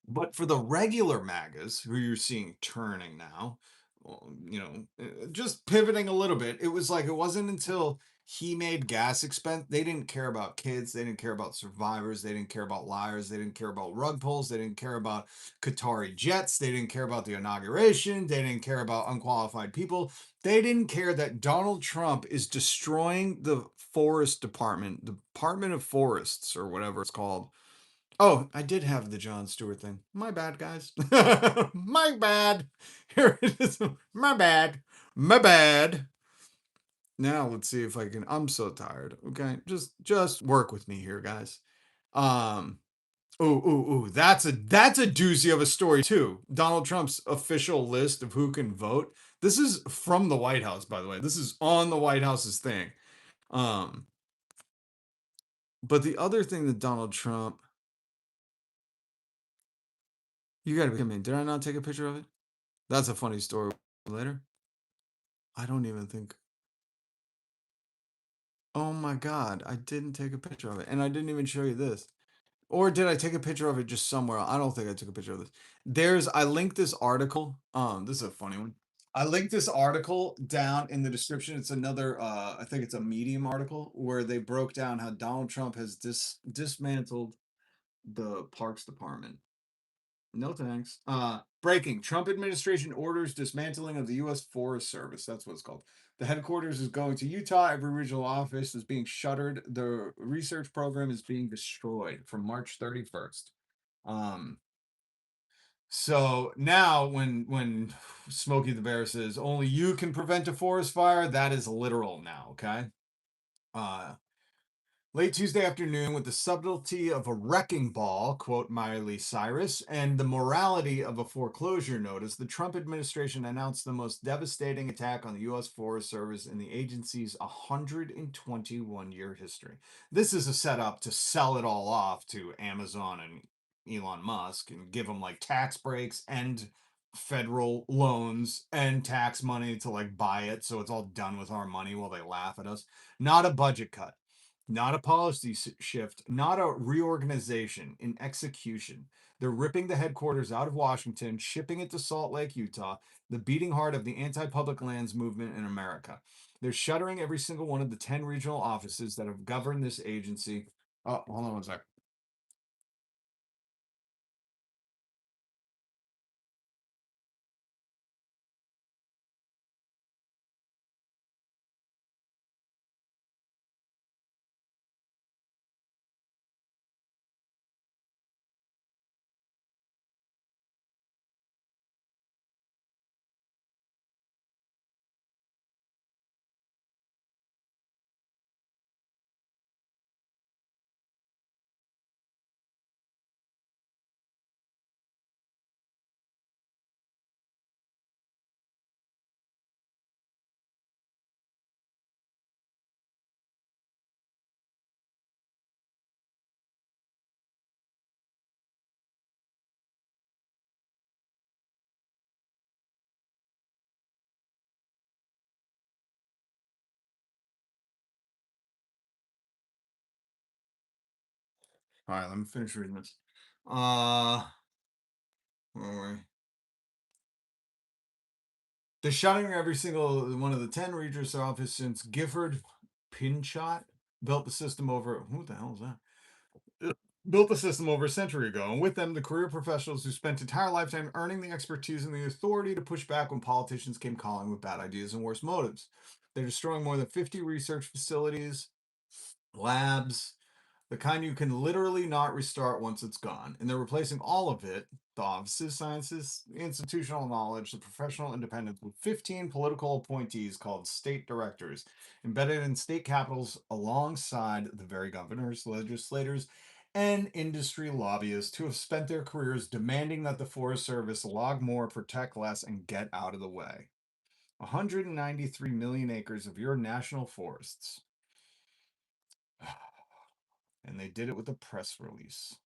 But for the regular MAGAs who you're seeing turning now, well, you know, just pivoting a little bit, it was like it wasn't until he made gas expense. They didn't care about kids. They didn't care about survivors. They didn't care about liars. They didn't care about rug pulls. They didn't care about Qatari jets. They didn't care about the inauguration. They didn't care about unqualified people. They didn't care that Donald Trump is destroying the forest department, the Department of Forests, or whatever it's called. Oh, I did have the Jon Stewart thing. My bad, guys. My bad. Here it is. My bad. My bad. Now let's see if I can. I'm so tired. Okay, just work with me here, guys. Um. Ooh. That's a doozy of a story too. Donald Trump's official list of who can vote. This is from the White House, by the way. This is on the White House's thing. Um. But the other thing that Donald Trump. You gotta be kidding me. Did I not take a picture of it? That's a funny story later. I don't even think. Oh my God, I didn't take a picture of it. And I didn't even show you this. Or did I take a picture of it just somewhere? I don't think I took a picture of this. I linked this article. This is a funny one. I linked this article down in the description. It's another, I think it's a Medium article where they broke down how Donald Trump has dismantled the Parks Department. No thanks. Breaking. Trump administration orders dismantling of the U.S. Forest Service. That's what it's called. The headquarters is going to Utah. Every regional office is being shuttered. The research program is being destroyed from March 31st. So now when Smokey the Bear says only you can prevent a forest fire, that is literal now, okay? Late Tuesday afternoon, with the subtlety of a wrecking ball, quote Miley Cyrus, and the morality of a foreclosure notice, the Trump administration announced the most devastating attack on the U.S. Forest Service in the agency's 121-year history. This is a setup to sell it all off to Amazon and Elon Musk and give them like tax breaks and federal loans and tax money to like buy it, so it's all done with our money while they laugh at us. Not a budget cut. Not a policy shift, not a reorganization, in execution. They're ripping the headquarters out of Washington, shipping it to Salt Lake, Utah, the beating heart of the anti public lands movement in America. They're shuttering every single one of the 10 regional offices that have governed this agency. Oh, hold on one sec. All right, let me finish reading this. Where were we? The shutting of every single one of the 10 Regis office since Gifford Pinchot built the system over. Who the hell is that? Built the system over a century ago, and with them, the career professionals who spent entire lifetime earning the expertise and the authority to push back when politicians came calling with bad ideas and worse motives. They're destroying more than 50 research facilities, labs, the kind you can literally not restart once it's gone. And they're replacing all of it, the offices, sciences, institutional knowledge, the professional independence, with 15 political appointees called state directors, embedded in state capitals alongside the very governors, legislators, and industry lobbyists who have spent their careers demanding that the Forest Service log more, protect less, and get out of the way. 193 million acres of your national forests. And they did it with a press release.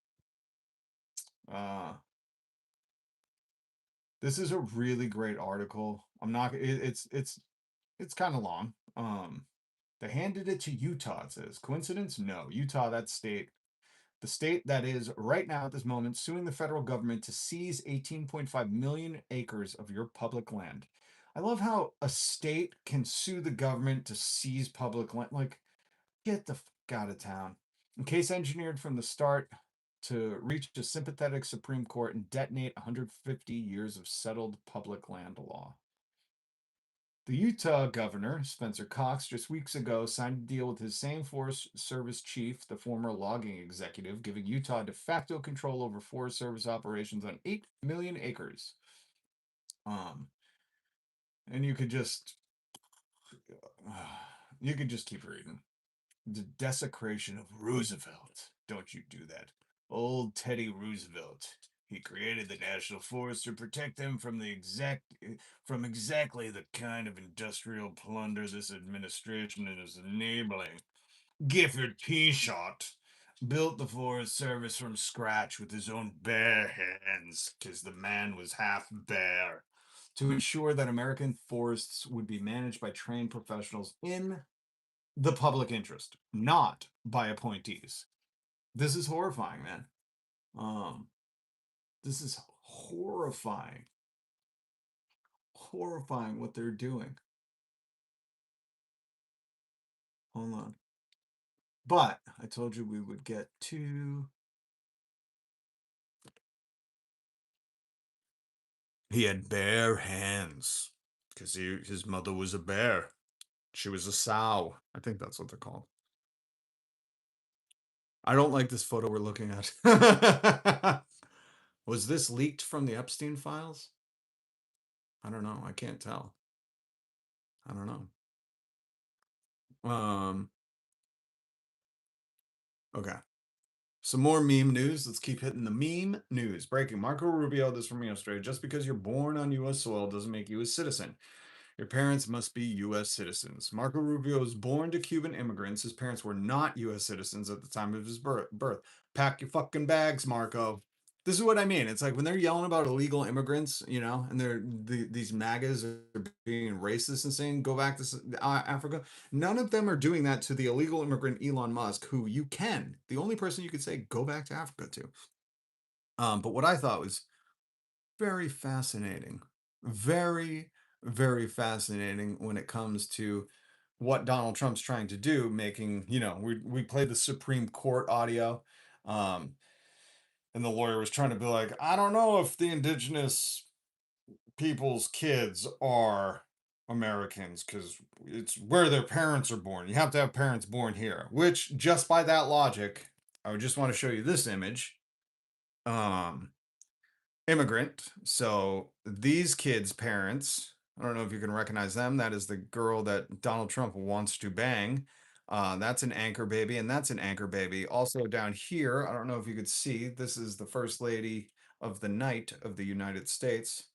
This is a really great article. I'm not. It's kind of long. They handed it to Utah. It says coincidence? No. Utah, that state, the state that is right now at this moment suing the federal government to seize 18.5 million acres of your public land. I love how a state can sue the government to seize public land. Like, get the fuck out of town. In case engineered from the start to reach a sympathetic Supreme Court and detonate 150 years of settled public land law. The Utah governor, Spencer Cox, just weeks ago signed a deal with his same Forest Service chief, the former logging executive, giving Utah de facto control over Forest Service operations on 8 million acres. And you could just keep reading. The desecration of Roosevelt. Don't you do that. Old Teddy Roosevelt. He created the National Forest to protect them from exactly the kind of industrial plunder this administration is enabling. Gifford Pinchot built the Forest Service from scratch with his own bare hands, because the man was half bear, to ensure that American forests would be managed by trained professionals in the public interest, not by appointees. This is horrifying, man. This is horrifying. Horrifying what they're doing. Hold on. But I told you we would get to He had bare hands because his mother was a bear. She was a sow. I think that's what they're called. I don't like this photo we're looking at. Was this leaked from the Epstein files? I don't know. I can't tell. I don't know. Okay. Some more meme news. Let's keep hitting the meme news. Breaking. Marco Rubio, this from yesterday. Just because you're born on U.S. soil doesn't make you a citizen. Your parents must be U.S. citizens. Marco Rubio was born to Cuban immigrants. His parents were not U.S. citizens at the time of his birth. Pack your fucking bags, Marco. This is what I mean. It's like when they're yelling about illegal immigrants, you know, and these MAGAs are being racist and saying go back to Africa. None of them are doing that to the illegal immigrant Elon Musk, who you can. The only person you could say go back to Africa to. But what I thought was very fascinating, very, very fascinating when it comes to what Donald Trump's trying to do, making, you know, we played the Supreme Court audio. Um, and the lawyer was trying to be like, I don't know if the indigenous people's kids are Americans because it's where their parents are born. You have to have parents born here, which just by that logic, I would just want to show you this image. Immigrant. So these kids' parents, I don't know if you can recognize them. That is the girl that Donald Trump wants to bang. That's an anchor baby, and that's an anchor baby. Also down here, I don't know if you could see, this is the First Lady of the Night of the United States.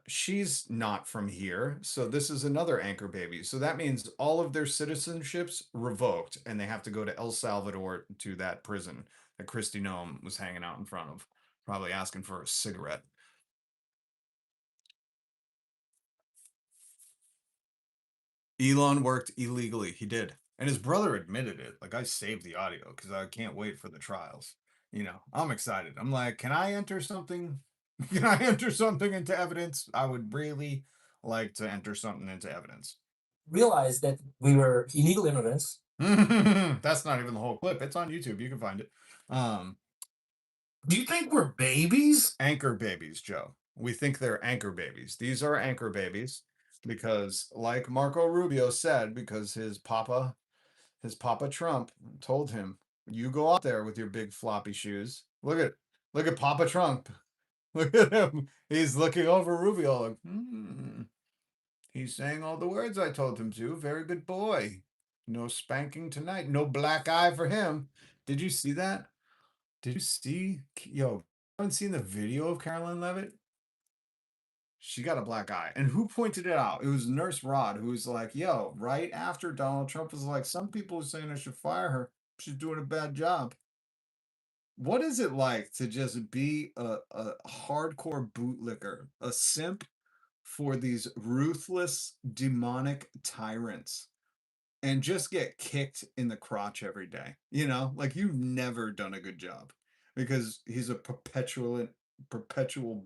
She's not from here, so this is another anchor baby. So that means all of their citizenships revoked, and they have to go to El Salvador to that prison that Kristi Noem was hanging out in front of, probably asking for a cigarette. Elon worked illegally. He did. And his brother admitted it. Like, I saved the audio because I can't wait for the trials. You know, I'm excited. I'm like, can I enter something? Can I enter something into evidence? I would really like to enter something into evidence. Realized that we were illegal immigrants. That's not even the whole clip. It's on YouTube. You can find it. Do you think we're babies? Anchor babies, Joe. We think they're anchor babies. These are anchor babies because, like Marco Rubio said, because his papa Trump told him, "You go out there with your big floppy shoes." Look at Papa Trump. Look at him. He's looking over Rubio like, he's saying all the words I told him to. Very good boy. No spanking tonight. No black eye for him. Did you see that? Did you see? Yo, haven't seen the video of Carolyn Levitt? She got a black eye. And who pointed it out? It was Nurse Rod, who was like, yo, right after Donald Trump was like, some people are saying I should fire her. She's doing a bad job. What is it like to just be a hardcore bootlicker, a simp for these ruthless, demonic tyrants, and just get kicked in the crotch every day? You know, like you've never done a good job because he's a perpetual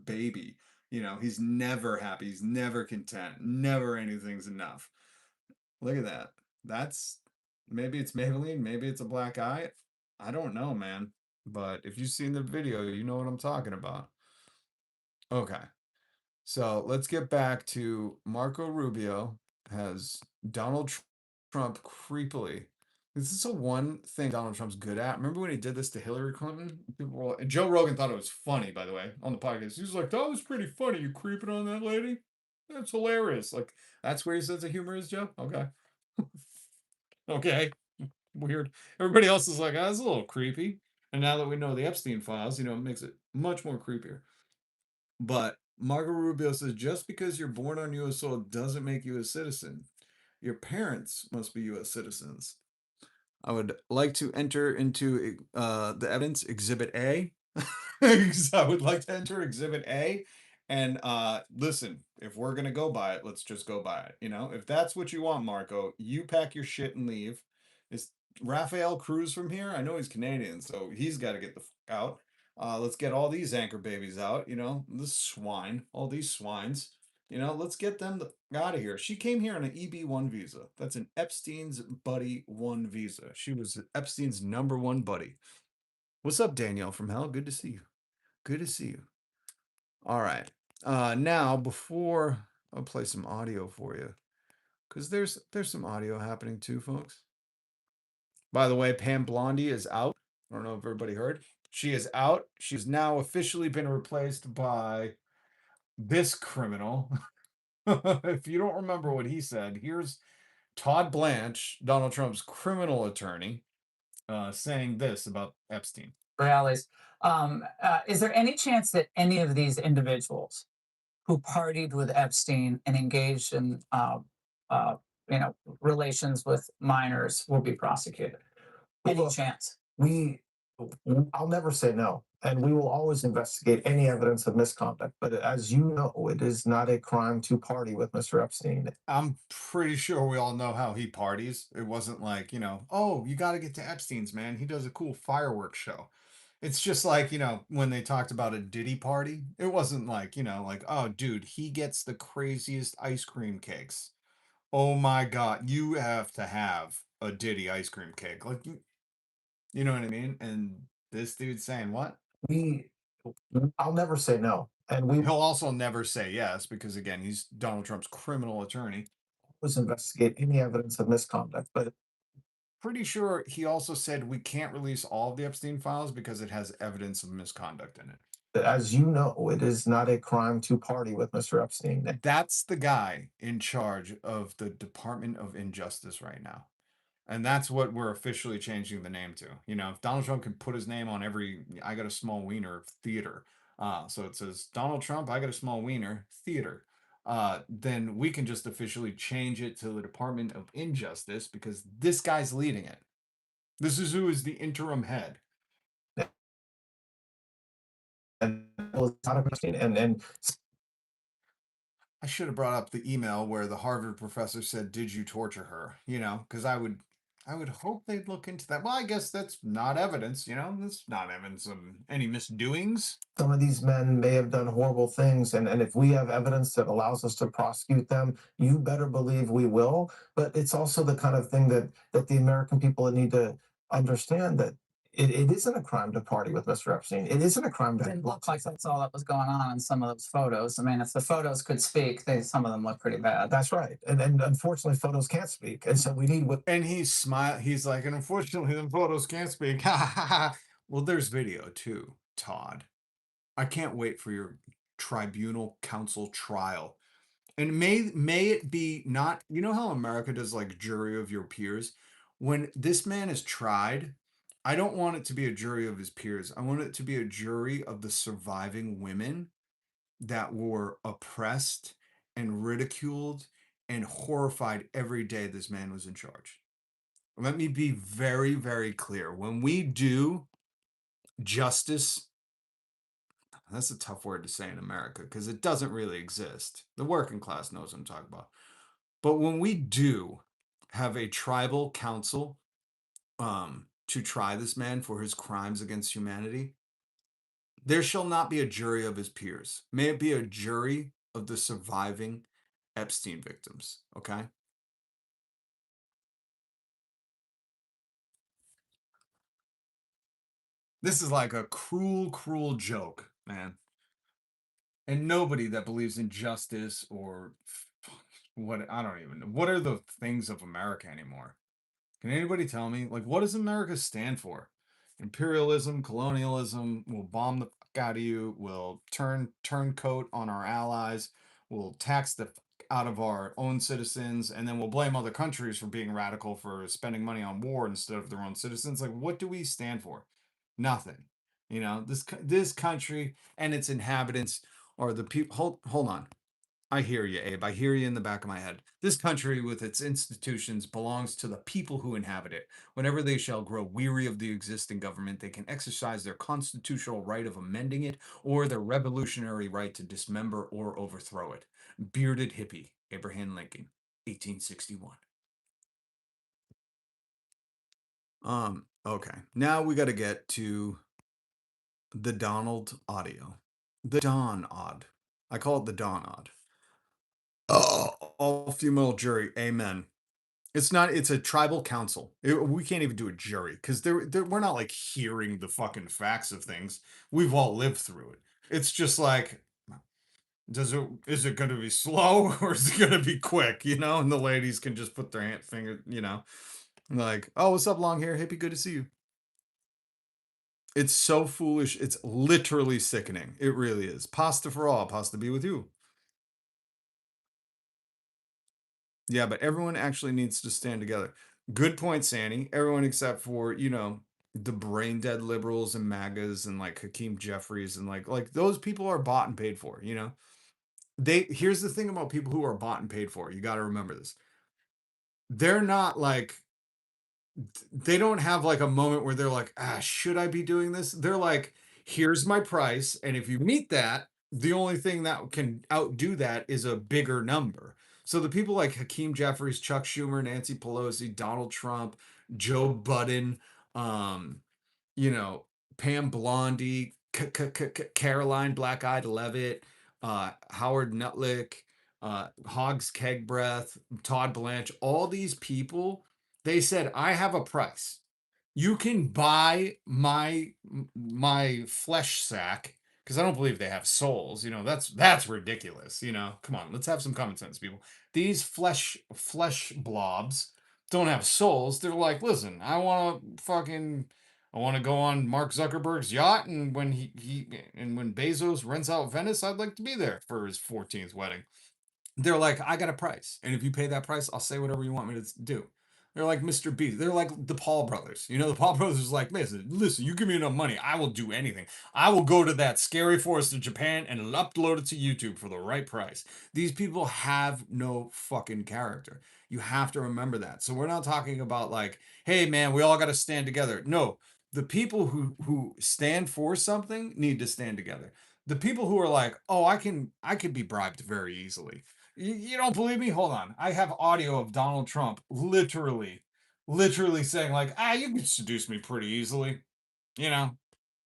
baby. You know, he's never happy, he's never content, never anything's enough. Look at that. That's maybe it's Maybelline, maybe it's a black eye. I don't know, man. But if you've seen the video, you know what I'm talking about. Okay. So let's get back to Marco Rubio has Donald Trump creepily. This is the one thing Donald Trump's good at. Remember when he did this to Hillary Clinton? Joe Rogan thought it was funny, by the way, on the podcast. He was like, that was pretty funny. You creeping on that lady? That's hilarious. Like, that's where his sense of humor is, Joe? Okay. Okay. Weird. Everybody else is like, that's a little creepy. And now that we know the Epstein files, you know, it makes it much more creepier. But Marco Rubio says just because you're born on U.S. soil doesn't make you a citizen. Your parents must be U.S. citizens. I would like to enter into the evidence, Exhibit A. I would like to enter Exhibit A. And listen, if we're going to go by it, let's just go by it. You know, if that's what you want, Marco, you pack your shit and leave. Is Rafael Cruz from here? I know he's Canadian, so he's got to get the fuck out. Let's get all these anchor babies out, you know, this swine, all these swines, you know, let's get them out of here. She came here on an EB1 visa. That's an Epstein's buddy 1 visa. She was Epstein's #1 buddy. What's up, Danielle from hell? Good to see you. Good to see you. All right. Now, before I'll play some audio for you, because there's some audio happening too, folks. By the way, Pam Bondi is out. I don't know if everybody heard. She is out. She's now officially been replaced by this criminal. If you don't remember what he said, here's Todd Blanche, Donald Trump's criminal attorney, saying this about Epstein. Rallies. Is there any chance that any of these individuals who partied with Epstein and engaged in, uh, relations with minors will be prosecuted? Any chance? I'll never say no, and we will always investigate any evidence of misconduct. But as you know, it is not a crime to party with Mr. Epstein. I'm pretty sure we all know how he parties. It wasn't like, oh, you got to get to Epstein's, man. He does a cool fireworks show. It's just like, when they talked about a Diddy party, it wasn't like, like, oh, dude, he gets the craziest ice cream cakes. Oh my God, you have to have a Diddy ice cream cake. Like, you know what I mean? And this dude's saying what? I'll never say no, and we He'll also never say yes because, again, he's Donald Trump's criminal attorney. always investigate any evidence of misconduct. But Pretty sure he also said we can't release all of the Epstein files because it has evidence of misconduct in it. as you know, it is not a crime to party with Mr. Epstein. That's the guy in charge of the Department of Injustice right now. And that's what we're officially changing the name to. If Donald Trump can put his name on every I got a small wiener theater. So it says Donald Trump, I got a small wiener theater. Then we can just officially change it to the Department of Injustice because this guy's leading it. This is who is the interim head. And and I should have brought up the email where the Harvard professor said, "Did you torture her?" Because I would hope they'd look into that. Well, I guess that's not evidence. That's not evidence of any misdoings. some of these men may have done horrible things, and if we have evidence that allows us to prosecute them, you better believe we will. But it's also the kind of thing that the American people need to understand that it isn't a crime to party with Mr. Epstein. It isn't a crime It to didn't look like that's all that was going on in some of those photos. I mean, if the photos could speak, some of them look pretty bad. That's right. And unfortunately photos can't speak. And so we need what And he's like, and unfortunately, the photos can't speak. Well, there's video too, Todd. I can't wait for your tribunal council trial. And may it be not, how America does like jury of your peers? When this man is tried, I don't want it to be a jury of his peers. I want it to be a jury of the surviving women that were oppressed and ridiculed and horrified every day this man was in charge. Let me be very, very clear. When we do justice, that's a tough word to say in America because it doesn't really exist. The working class knows what I'm talking about. But when we do have a tribal council to try this man for his crimes against humanity, there shall not be a jury of his peers. May it be a jury of the surviving Epstein victims, okay? This is like a cruel, cruel joke, man. And nobody that believes in justice or what, I don't even know. What are the things of America anymore? Can anybody tell me? Like, what does America stand for? Imperialism, colonialism, we'll bomb the fuck out of you, we'll turncoat on our allies, we'll tax the fuck out of our own citizens, and then we'll blame other countries for being radical for spending money on war instead of their own citizens. Like, what do we stand for? Nothing. This country and its inhabitants are the people. Hold on. I hear you, Abe. I hear you in the back of my head. This country with its institutions belongs to the people who inhabit it. Whenever they shall grow weary of the existing government, they can exercise their constitutional right of amending it or their revolutionary right to dismember or overthrow it. Bearded hippie, Abraham Lincoln, 1861. Okay. Now we got to get to the Donald audio. The Don odd. I call it the Don odd. All female jury, amen. It's a tribal council. We can't even do a jury because we're not like hearing the fucking facts of things. We've all lived through it. It's just like is it going to be slow or is it going to be quick? And the ladies can just put their finger, like, oh, what's up, long hair hippie? Good to see you. It's so foolish. It's literally sickening. It really is. Pasta for all. Pasta be with you. Yeah, but everyone actually needs to stand together. Good point, Sandy. Everyone except for, the brain dead liberals and MAGAs and like Hakeem Jeffries and like those people are bought and paid for. Here's the thing about people who are bought and paid for. You got to remember this. They're not like they don't have like a moment where they're like, should I be doing this? They're like, here's my price. And if you meet that, the only thing that can outdo that is a bigger number. So the people like Hakeem Jeffries, Chuck Schumer, Nancy Pelosi, Donald Trump, Joe Budden, um, you know, Pam Bondi, Caroline Black Eyed Levitt, Howard Nutlick, Hogs Keg Breath, Todd Blanche, all these people, they said, I have a price. You can buy my flesh sack because I don't believe they have souls. That's ridiculous. Come on, let's have some common sense, people. These flesh blobs don't have souls. They're like, listen, I want to go on Mark Zuckerberg's yacht, and when when Bezos rents out Venice, I'd like to be there for his 14th wedding. They're like, I got a price, and if you pay that price, I'll say whatever you want me to do. They're like Mr. B. They're like the Paul brothers. The Paul brothers is like, listen, you give me enough money, I will do anything. I will go to that scary forest of Japan and upload it to YouTube for the right price. These people have no fucking character. You have to remember that. So we're not talking about like, hey man, we all got to stand together. No, the people who stand for something need to stand together. The people who are like, oh, I can be bribed very easily. You don't believe me? Hold on. I have audio of Donald Trump literally saying like, you can seduce me pretty easily. You know,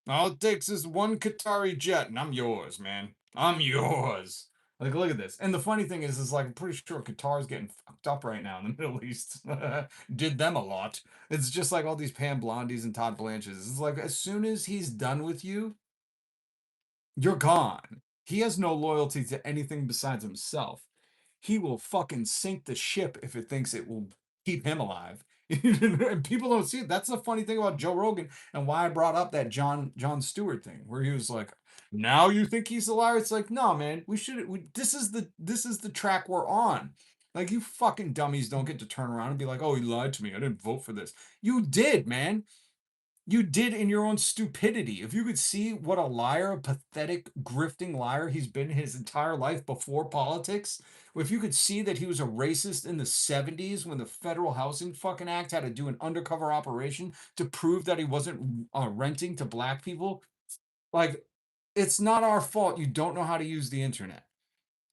all it takes is one Qatari jet and I'm yours, man. I'm yours. Like, look at this. And the funny thing is like, I'm pretty sure Qatar's getting fucked up right now in the Middle East. Did them a lot. It's just like all these Pam Blondies and Todd Blanches. It's like, as soon as he's done with you, you're gone. He has no loyalty to anything besides himself. He will fucking sink the ship if it thinks it will keep him alive. And people don't see it. That's the funny thing about Joe Rogan and why I brought up that Jon Stewart thing, where he was like, "Now you think he's a liar?" It's like, no, man. This is the track we're on. Like, you fucking dummies don't get to turn around and be like, "Oh, he lied to me. I didn't vote for this." You did, man. You did in your own stupidity. If you could see what a liar, a pathetic, grifting liar he's been his entire life before politics, if you could see that he was a racist in the 70s when the Federal Housing fucking Act had to do an undercover operation to prove that he wasn't renting to black people, like, it's not our fault you don't know how to use the internet.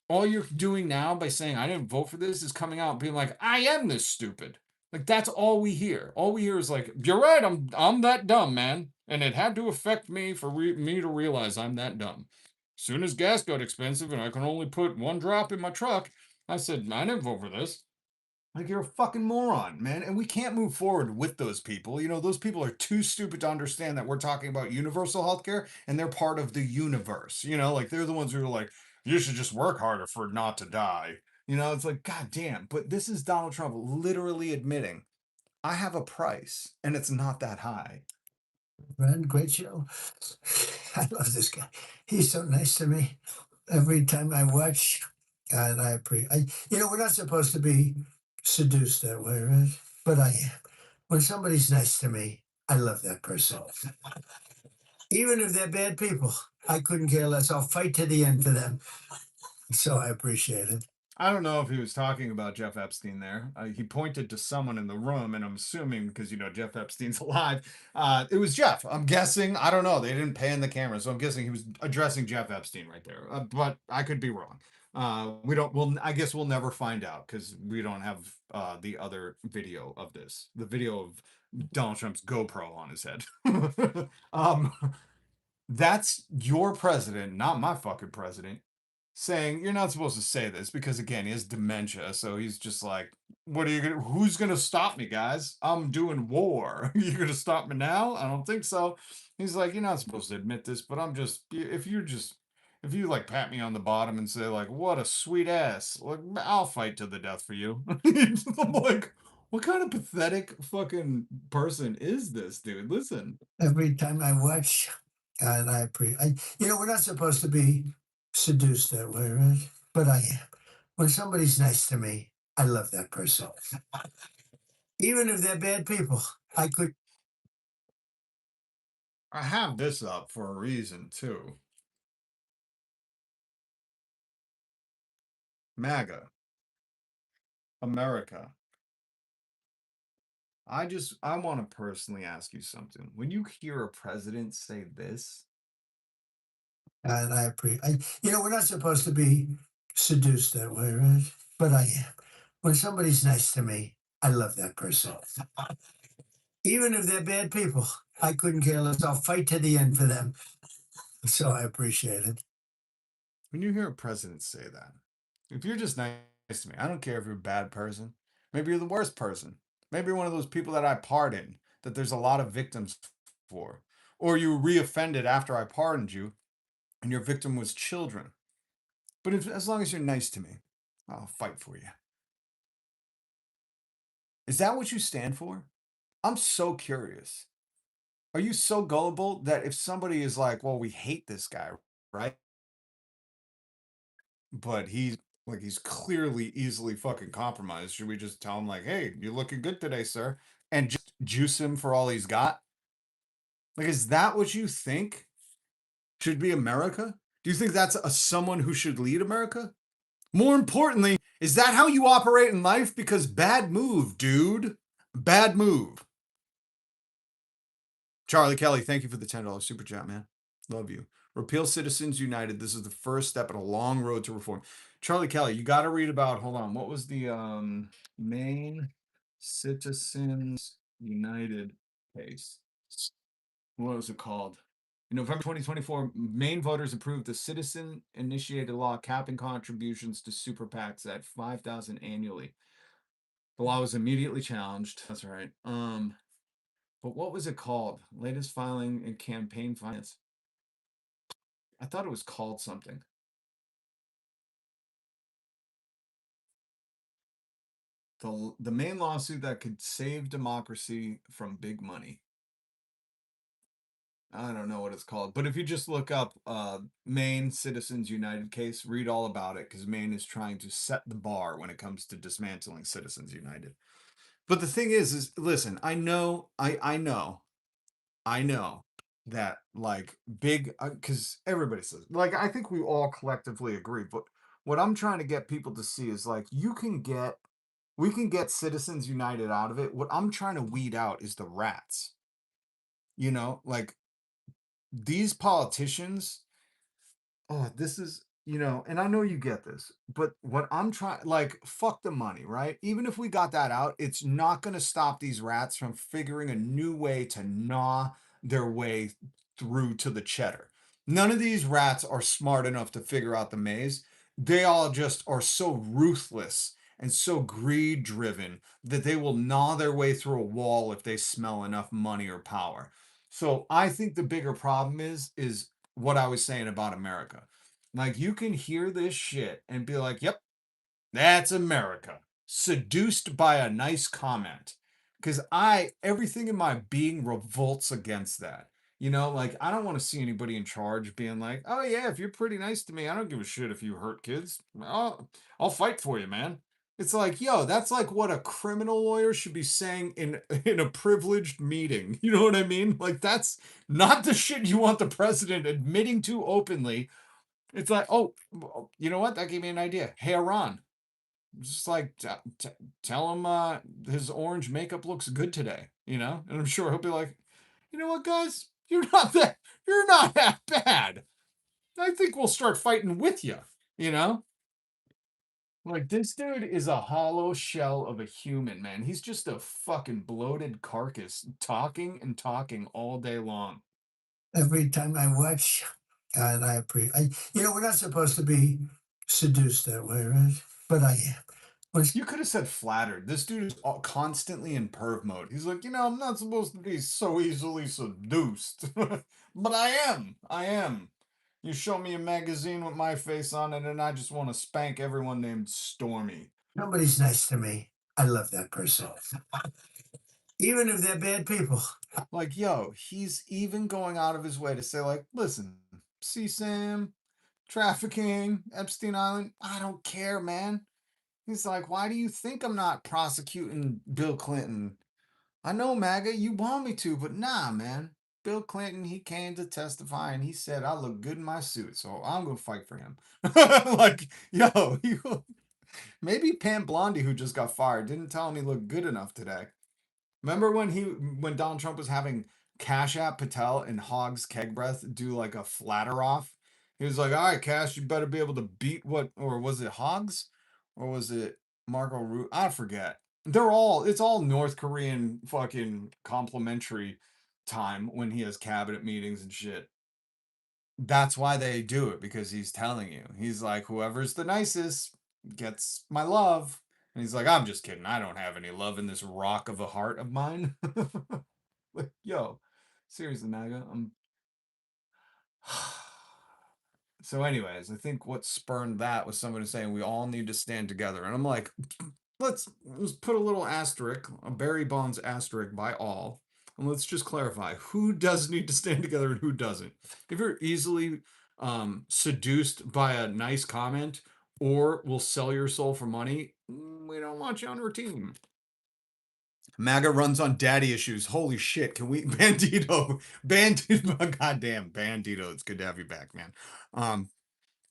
All you're doing now by saying I didn't vote for this is coming out and being like, I am this stupid. Like, that's all we hear. All we hear is like, you're right, I'm that dumb, man. And it had to affect me for me to realize I'm that dumb. Soon as gas got expensive and I can only put one drop in my truck, I said, I didn't vote for this. Like, you're a fucking moron, man. And we can't move forward with those people. Those people are too stupid to understand that we're talking about universal healthcare and they're part of the universe. Like, they're the ones who are like, you should just work harder for not to die. It's like, God damn. But this is Donald Trump literally admitting, I have a price and it's not that high. Ren, great show. I love this guy. He's so nice to me. Every time I watch, and I appreciate. We're not supposed to be seduced that way, right? But I am. When somebody's nice to me, I love that person. Even if they're bad people, I couldn't care less. I'll fight to the end for them. So I appreciate it. I don't know if he was talking about Jeff Epstein there. He pointed to someone in the room, and I'm assuming because Jeff Epstein's alive, it was Jeff. I'm guessing. I don't know. They didn't pan the camera, so I'm guessing he was addressing Jeff Epstein right there. But I could be wrong. We don't. Well, I guess we'll never find out because we don't have the other video of this. The video of Donald Trump's GoPro on his head. That's your president, not my fucking president, saying you're not supposed to say this because again he has dementia, so he's just like, who's gonna stop me, guys? I'm doing war. You're gonna stop me now? I don't think so. He's like, you're not supposed to admit this, but if you like pat me on the bottom and say like, "What a sweet ass," like I'll fight to the death for you. I'm like, what kind of pathetic fucking person is this, dude? Listen. Every time I watch, and we're not supposed to be seduced that way, right? But I am. When somebody's nice to me, I love that person. Even if they're bad people, I could. I have this up for a reason too. MAGA, America. I want to personally ask you something. When you hear a president say this, And we're not supposed to be seduced that way, right? But I am. When somebody's nice to me, I love that person. Even if they're bad people, I couldn't care less. I'll fight to the end for them. So I appreciate it. when you hear a president say that, if you're just nice to me, I don't care if you're a bad person. Maybe you're the worst person. Maybe you're one of those people that I pardon, that there's a lot of victims for. Or you reoffended after I pardoned you, and your victim was children. But as long as you're nice to me, I'll fight for you. Is that what you stand for? I'm so curious. Are you so gullible that if somebody is like, well, we hate this guy, right? But he's clearly easily fucking compromised. Should we just tell him like, hey, you're looking good today, sir? And just juice him for all he's got? Like, is that what you think should be America? Do you think that's someone who should lead America? More importantly, is that how you operate in life? Because bad move, dude. Bad move. Charlie Kelly, thank you for the $10 super chat, man. Love you. Repeal Citizens United. This is the first step in a long road to reform. Charlie Kelly, you got to read about, hold on, what was the Maine Citizens United case? What was it called? In November 2024, Maine voters approved the citizen-initiated law capping contributions to super PACs at $5,000 annually. The law was immediately challenged. That's right. But what was it called? Latest filing in campaign finance. I thought it was called something. The main lawsuit that could save democracy from big money. I don't know what it's called, but if you just look up Maine Citizens United case, read all about it because Maine is trying to set the bar when it comes to dismantling Citizens United. But the thing is listen, I know that like big because everybody says like I think we all collectively agree, but what I'm trying to get people to see is like we can get Citizens United out of it. What I'm trying to weed out is the rats. Like these politicians, oh, this is, and I know you get this, but what I'm trying, like, fuck the money, right? Even if we got that out, it's not going to stop these rats from figuring a new way to gnaw their way through to the cheddar. None of these rats are smart enough to figure out the maze. They all just are so ruthless and so greed driven that they will gnaw their way through a wall if they smell enough money or power. So I think the bigger problem is what I was saying about America. Like you can hear this shit and be like, "Yep, that's America." Seduced by a nice comment. Cuz everything in my being revolts against that. Like I don't want to see anybody in charge being like, "Oh yeah, if you're pretty nice to me, I don't give a shit if you hurt kids. I'll fight for you, man." It's like, yo, that's like what a criminal lawyer should be saying in a privileged meeting. You know what I mean? Like that's not the shit you want the president admitting to openly. It's like, oh, you know what? That gave me an idea. Hey, Iran, just like tell him his orange makeup looks good today. And I'm sure he'll be like, you know what, guys, you're not that bad. I think we'll start fighting with you. You know. Like this dude is a hollow shell of a human, man. He's just a fucking bloated carcass talking and talking all day long. Every time I watch, and we're not supposed to be seduced that way, right? But I am. You could have said flattered. This dude is constantly in perv mode. He's like, I'm not supposed to be so easily seduced, but I am. I am. You show me a magazine with my face on it, and I just want to spank everyone named Stormy. Nobody's nice to me. I love that person. Even if they're bad people. Like, yo, he's even going out of his way to say, like, listen, CSAM, trafficking, Epstein Island, I don't care, man. He's like, why do you think I'm not prosecuting Bill Clinton? I know, MAGA, you want me to, but nah, man. Bill Clinton, he came to testify and he said I look good in my suit, so I'm gonna fight for him. Like, yo, maybe Pam Bondi, who just got fired, didn't tell him he looked good enough today. Remember when Donald Trump was having Cash App Patel and Hogs Keg Breath do like a flatter off? He was like, all right, Cash, you better be able to beat what, or was it Hogs? Or was it Marco Root? I forget. It's all North Korean fucking complimentary time when he has cabinet meetings and shit. That's why they do it, because he's telling you. He's like, whoever's the nicest gets my love. And he's like, I'm just kidding. I don't have any love in this rock of a heart of mine. Like, yo, seriously, MAGA. So, anyways, I think what spurned that was somebody saying we all need to stand together. And I'm like, let's put a little asterisk, a Barry Bonds asterisk by all. And let's just clarify who does need to stand together and who doesn't. If you're easily seduced by a nice comment or will sell your soul for money, we don't want you on our team. MAGA runs on daddy issues. Holy shit. Can we Bandito, goddamn Bandito. It's good to have you back, man.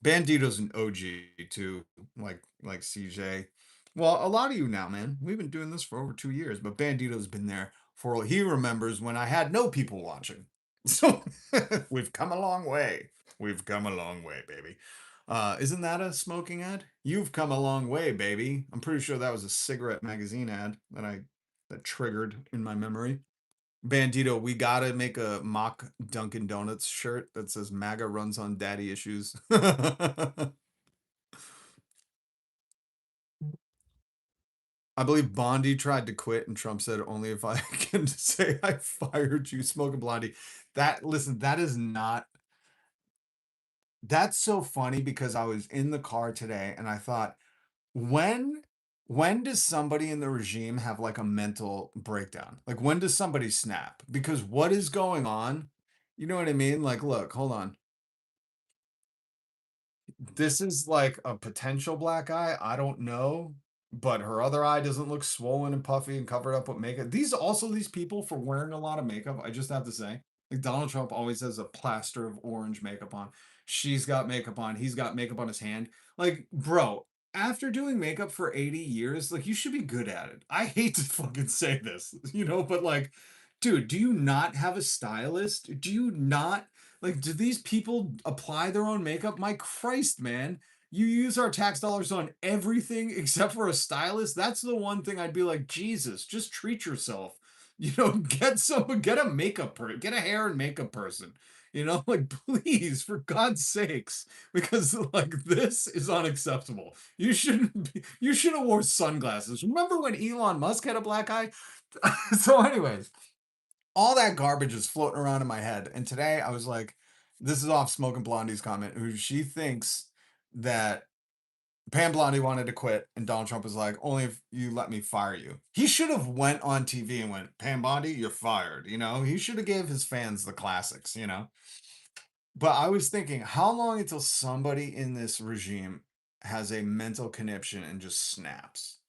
Bandito's an OG too, like CJ. Well, a lot of you now, man. We've been doing this for over 2 years, but Bandito's been there for he remembers when I had no people watching. So we've come a long way. We've come a long way, baby. Isn't that a smoking ad? You've come a long way, baby. I'm pretty sure that was a cigarette magazine ad that triggered in my memory. Bandito, we gotta make a mock Dunkin' Donuts shirt that says MAGA runs on daddy issues. I believe Bondi tried to quit and Trump said only if I can say I fired you, smoking blondie. Listen, that's so funny because I was in the car today and I thought, when when does somebody in the regime have like a mental breakdown? Like when does somebody snap? Because what is going on? You know what I mean? Like, look, hold on. This is like a potential black eye. I don't know, but her other eye doesn't look swollen and puffy and covered up with makeup. These people for wearing a lot of makeup, I just have to say. Like Donald Trump always has a plaster of orange makeup on. She's got makeup on. He's got makeup on his hand. Like, bro, after doing makeup for 80 years, like you should be good at it. I hate to fucking say this, but like, dude, do you not have a stylist? Do you not like, do these people apply their own makeup? My Christ, man. You use our tax dollars on everything except for a stylist. That's the one thing I'd be like, Jesus, just treat yourself. Get a makeup person, get a hair and makeup person. Like please, for God's sakes, because like this is unacceptable. You should have wore sunglasses. Remember when Elon Musk had a black eye? So, anyways, all that garbage is floating around in my head. And today I was like, this is off Smoking Blondie's comment, who she thinks that Pam Blondie wanted to quit, and Donald Trump was like, only if you let me fire you. He should have went on TV and went, Pam Bondi, you're fired. He should have gave his fans the classics. But I was thinking, how long until somebody in this regime has a mental conniption and just snaps?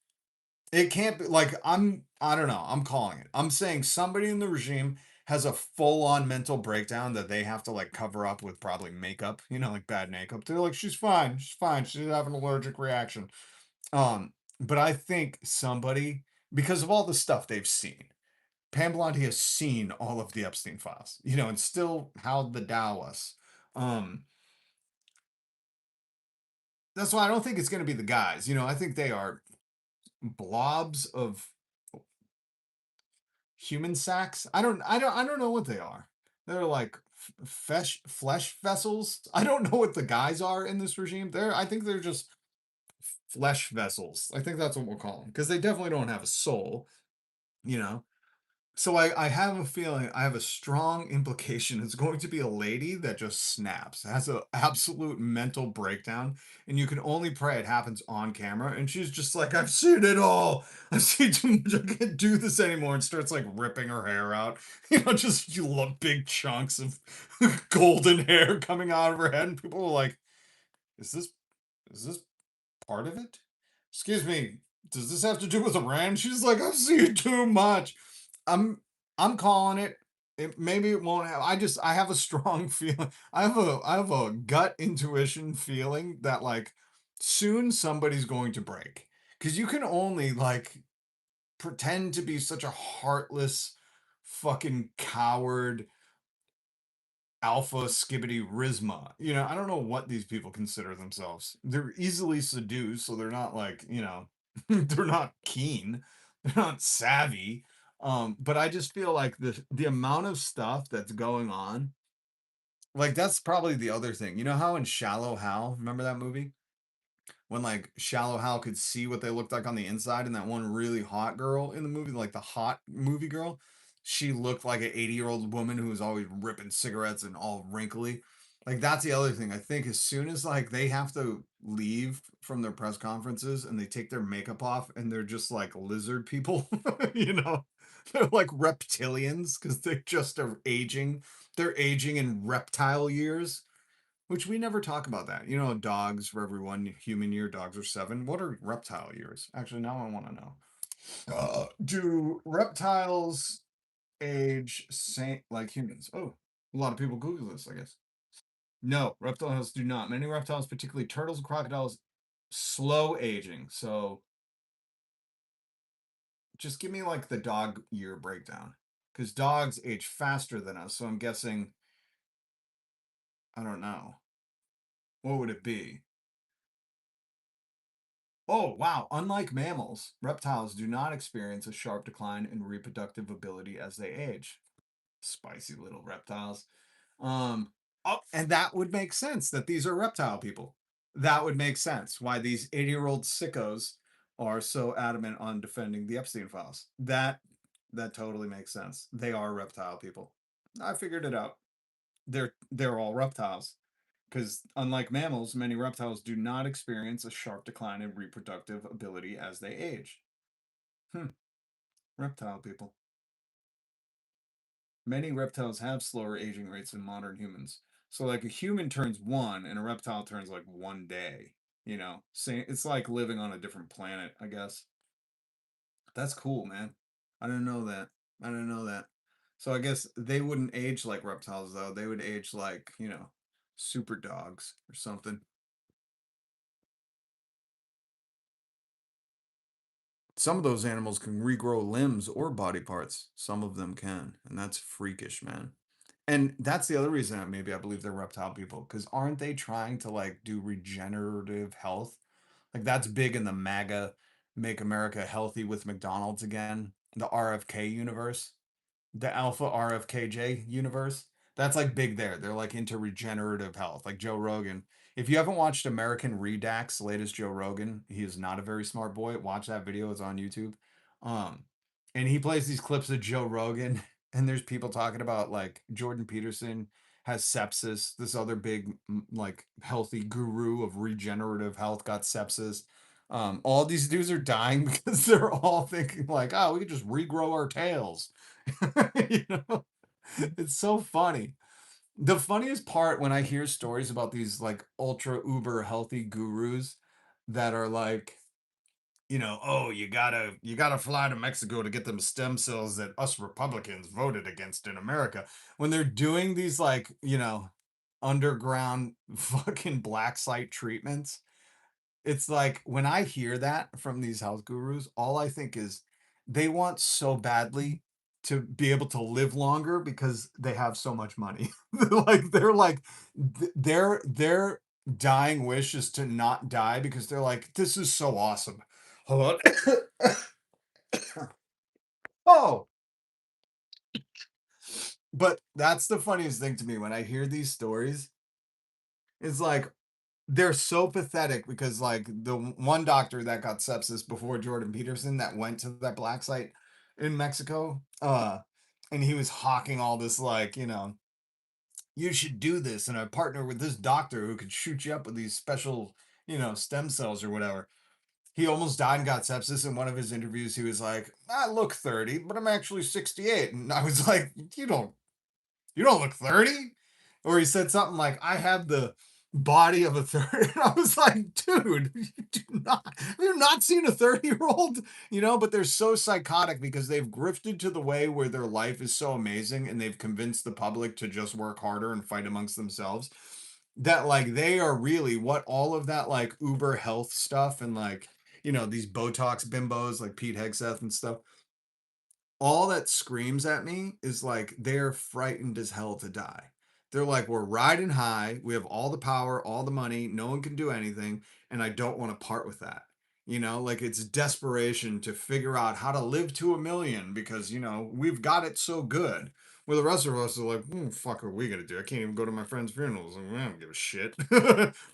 It can't be like I don't know. I'm calling it. I'm saying somebody in the regime has a full-on mental breakdown that they have to like cover up with probably makeup, like bad makeup. They're like, she's fine, she's fine, she didn't have an allergic reaction. But I think somebody, because of all the stuff they've seen, Pam Bondi has seen all of the Epstein files, and still howled the Dow us. That's why I don't think it's gonna be the guys. I think they are blobs of human sacks. I don't know what they are. They're like flesh vessels. I don't know what the guys are in this regime. I think they're just flesh vessels. I think that's what we'll call them because they definitely don't have a soul. You know. So I have a feeling, I have a strong implication it's going to be a lady that just snaps, has an absolute mental breakdown, and you can only pray it happens on camera. And she's just like, I've seen it all. I've seen too much. I can't do this anymore. And starts like ripping her hair out. Just you love big chunks of golden hair coming out of her head. And people are like, is this part of it? Excuse me, does this have to do with Iran? She's like, I've seen too much. I'm I'm calling it. Maybe it won't have. I have a strong feeling. I have a gut intuition feeling that like soon somebody's going to break. Because you can only like pretend to be such a heartless fucking coward alpha skibbity risma. I don't know what these people consider themselves. They're easily seduced, so they're not like, they're not keen, they're not savvy. But I just feel like the amount of stuff that's going on, like that's probably the other thing. You know how in Shallow Hal, remember that movie? When like Shallow Hal could see what they looked like on the inside, and that one really hot girl in the movie, like the hot movie girl, she looked like an 80-year-old woman who was always ripping cigarettes and all wrinkly. Like that's the other thing. I think as soon as like they have to leave from their press conferences and they take their makeup off and they're just like lizard people, you know, they're like reptilians because they just are aging. They're aging in reptile years, which we never talk about that. Dogs for every 1 human year, dogs are 7. What are reptile years? Actually, now I want to know. Do reptiles age same like humans? Oh, a lot of people Google this, I guess. No, reptiles do not. Many reptiles, particularly turtles and crocodiles, slow aging. So just give me like the dog year breakdown. Because dogs age faster than us. So I'm guessing, I don't know. What would it be? Oh, wow. Unlike mammals, reptiles do not experience a sharp decline in reproductive ability as they age. Spicy little reptiles. Um, oh, and that would make sense that these are reptile people. That would make sense why these 80-year-old sickos are so adamant on defending the Epstein files. That totally makes sense. They are reptile people. I figured it out. They're all reptiles. Because unlike mammals, many reptiles do not experience a sharp decline in reproductive ability as they age. Hmm, reptile people. Many reptiles have slower aging rates than modern humans. So, like, a human turns 1 and a reptile turns like 1 day. It's like living on a different planet, I guess. That's cool, man. I didn't know that. I didn't know that. So, I guess they wouldn't age like reptiles, though. They would age like, super dogs or something. Some of those animals can regrow limbs or body parts. Some of them can, and that's freakish, man. And that's the other reason that maybe I believe they're reptile people, because aren't they trying to like do regenerative health? Like that's big in the MAGA, Make America Healthy with McDonald's again, the RFK universe, the Alpha RFKJ universe. That's like big there. They're like into regenerative health, like Joe Rogan. If you haven't watched American Redact's latest Joe Rogan, he is not a very smart boy. Watch that video; it's on YouTube. Um, and he plays these clips of Joe Rogan, and there's people talking about like Jordan Peterson has sepsis. This other big like healthy guru of regenerative health got sepsis. All these dudes are dying because they're all thinking like, oh, we could just regrow our tails. you know, it's so funny. The funniest part when I hear stories about these like ultra uber healthy gurus that are like, oh, you gotta fly to Mexico to get them stem cells that us Republicans voted against in America. When they're doing these like, underground fucking black site treatments, it's like when I hear that from these health gurus, all I think is they want so badly to be able to live longer because they have so much money. Their dying wish is to not die because they're like, this is so awesome. Hold on. Oh, but that's the funniest thing to me when I hear these stories. It's like they're so pathetic because like the one doctor that got sepsis before Jordan Peterson that went to that black site, in Mexico. And he was hawking all this, like, you should do this, and I partner with this doctor who could shoot you up with these special, stem cells or whatever. He almost died and got sepsis. In one of his interviews, he was like, I look 30, but I'm actually 68. And I was like, you don't look 30. Or he said something like, I have the body of a 30. And I was like, dude, you've not seen a 30-year-old, but they're so psychotic because they've grifted to the way where their life is so amazing and they've convinced the public to just work harder and fight amongst themselves, that like they are really what all of that like uber health stuff and like, these Botox bimbos like Pete Hegseth and stuff, all that screams at me is like they're frightened as hell to die. They're like, we're riding high, we have all the power, all the money, no one can do anything, and I don't want to part with that. Like it's desperation to figure out how to live to 1 million because, we've got it so good. Where the rest of us are like, fuck are we gonna do? I can't even go to my friend's funerals. Like, I don't give a shit.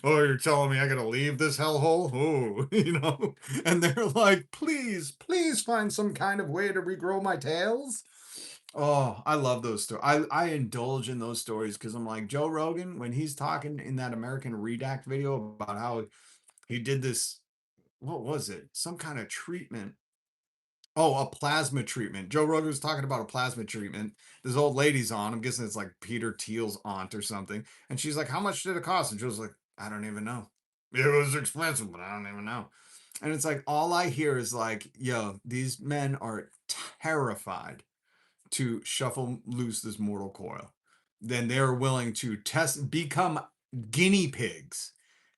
Oh, you're telling me I gotta leave this hellhole? Oh, And they're like, please, please find some kind of way to regrow my tails. Oh, I love those stories. I indulge in those stories because I'm like, Joe Rogan, when he's talking in that American Redact video about how he did this, what was it? Some kind of treatment. Oh, a plasma treatment. Joe Rogan was talking about a plasma treatment. This old lady's on. I'm guessing it's like Peter Thiel's aunt or something. And she's like, how much did it cost? And Joe's like, I don't even know. It was expensive, but I don't even know. And it's like, all I hear is like, yo, these men are terrified to shuffle loose this mortal coil. Then they're willing to become guinea pigs.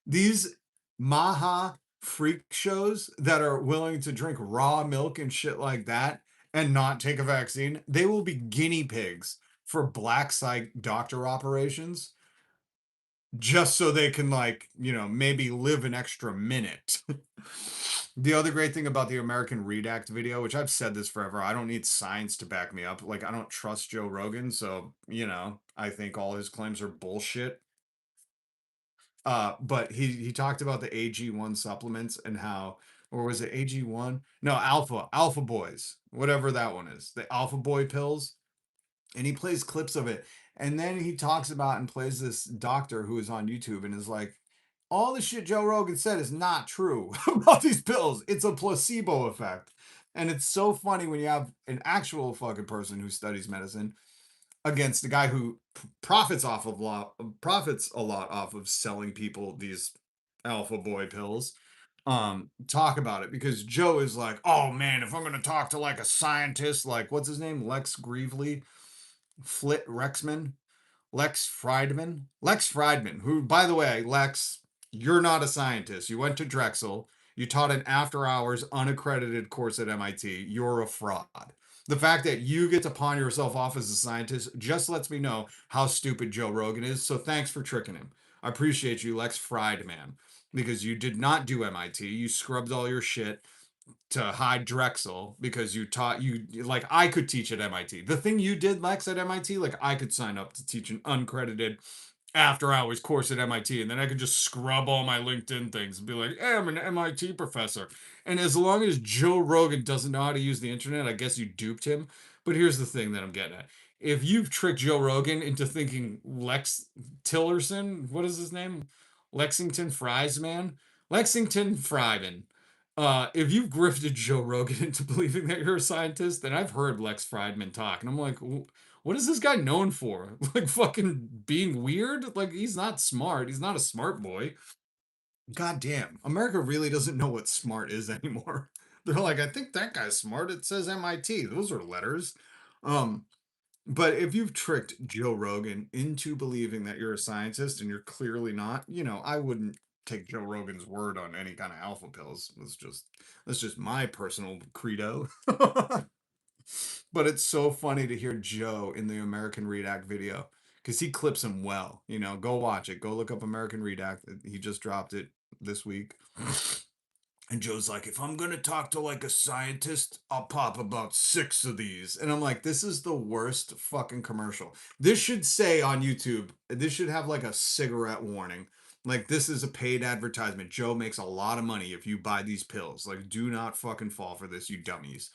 These Maha freak shows that are willing to drink raw milk and shit like that and not take a vaccine, they will be guinea pigs for black psych doctor operations just so they can like, maybe live an extra minute. The other great thing about the American Redact video, which I've said this forever, I don't need science to back me up. Like I don't trust Joe Rogan, so, I think all his claims are bullshit. But he talked about the AG1 supplements and how, or was it AG1? No, Alpha Boys, whatever that one is. The Alpha Boy pills, and he plays clips of it. And then he talks about and plays this doctor who is on YouTube and is like, all the shit Joe Rogan said is not true about these pills. It's a placebo effect. And it's so funny when you have an actual fucking person who studies medicine against the guy who profits a lot off of selling people these alpha boy pills. Talk about it because Joe is like, oh man, if I'm gonna talk to like a scientist, like what's his name, Lex Grievely, Flit Rexman, Lex Friedman, who, by the way, Lex, you're not a scientist. You went to Drexel. You taught an after hours unaccredited course at MIT. You're a fraud. The fact that you get to pawn yourself off as a scientist just lets me know how stupid Joe Rogan is. So thanks for tricking him. I appreciate you, Lex Friedman, because you did not do MIT. You scrubbed all your shit to hide Drexel because you taught you like I could teach at MIT. The thing you did, Lex, at MIT, like I could sign up to teach an uncredited after hours course at MIT, and then I could just scrub all my LinkedIn things and be like, hey, I'm an MIT professor. And as long as Joe Rogan doesn't know how to use the internet, I guess you duped him. But here's the thing that I'm getting at. If you've tricked Joe Rogan into thinking Lex Tillerson, what is his name? Lexington Fries, man? Lexington Fryman. If you've grifted Joe Rogan into believing that you're a scientist, then I've heard Lex Friedman talk, and I'm like, what is this guy known for? Like fucking being weird? Like he's not smart. He's not a smart boy. God damn, America really doesn't know what smart is anymore. They're like, I think that guy's smart. It says MIT. Those are letters. Um, but if you've tricked Joe Rogan into believing that you're a scientist and you're clearly not, I wouldn't take Joe Rogan's word on any kind of alpha pills. That's just my personal credo. But it's so funny to hear Joe in the American Redact video because he clips him well. Go watch it. Go look up American Redact. He just dropped it this week. And Joe's like, if I'm going to talk to like a scientist, I'll pop about 6 of these. And I'm like, this is the worst fucking commercial. This should say on YouTube, this should have like a cigarette warning. Like, this is a paid advertisement. Joe makes a lot of money if you buy these pills. Like, do not fucking fall for this, you dummies.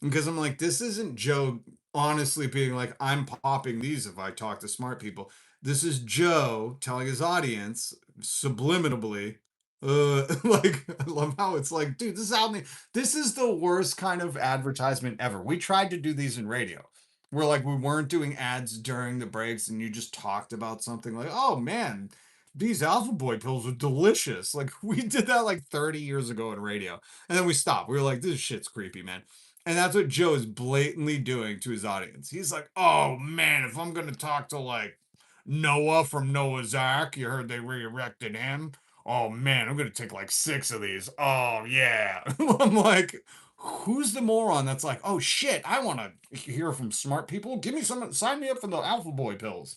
Because I'm like, this isn't Joe honestly being like, I'm popping these if I talk to smart people. This is Joe telling his audience subliminally, like, I love how it's like, dude, this is the worst kind of advertisement ever. We tried to do these in radio. Where like we weren't doing ads during the breaks and you just talked about something like, oh man, these Alpha Boy pills are delicious. Like we did that like 30 years ago in radio. And then we stopped. We were like, this shit's creepy, man. And that's what Joe is blatantly doing to his audience. He's like, oh man, if I'm gonna talk to like Noah from Noah's Ark, you heard they re-erected him. Oh man, I'm gonna take like 6 of these. Oh yeah. I'm like, who's the moron that's like, oh shit, I wanna hear from smart people? Give me some, sign me up for the Alpha Boy pills.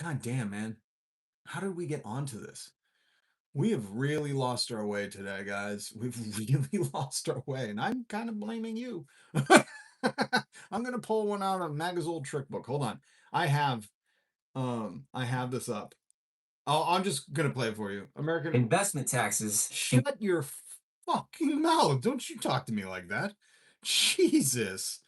God damn, man. How did we get onto this? We have really lost our way today, guys. We've really lost our way, and I'm kind of blaming you. I'm gonna pull one out of Mag's old trick book. Hold on. I have this up. I'm just gonna play it for you. American Investment taxes. Shut your fucking mouth. Don't you talk to me like that. Jesus.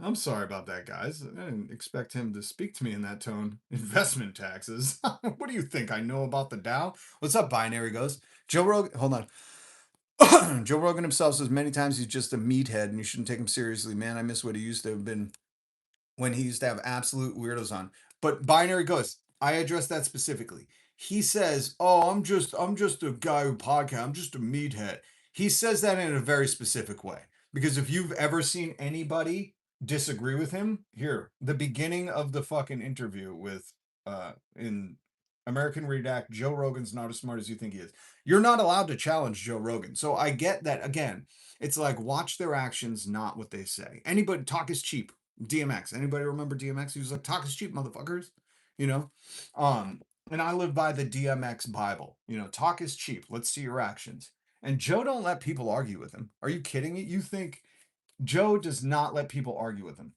I'm sorry about that, guys. I didn't expect him to speak to me in that tone. Investment taxes. What do you think? I know about the Dow? What's up, Binary Ghost? Joe Rogan, hold on. Joe Rogan himself says many times he's just a meathead and you shouldn't take him seriously. Man, I miss what he used to have been when he used to have absolute weirdos on. But Binary Ghost, I address that specifically. He says, "Oh, I'm just a guy who podcast. I'm just a meathead." He says that in a very specific way because if you've ever seen anybody disagree with him, here, the beginning of the fucking interview with in American Redact, Joe Rogan's not as smart as you think he is. You're not allowed to challenge Joe Rogan. So I get that again. It's like watch their actions, not what they say. Anybody talk is cheap. DMX. Anybody remember DMX? He was like, talk is cheap, motherfuckers. You know? And I live by the DMX Bible. You know, talk is cheap. Let's see your actions. And Joe don't let people argue with him. Are you kidding me? You think Joe does not let people argue with him?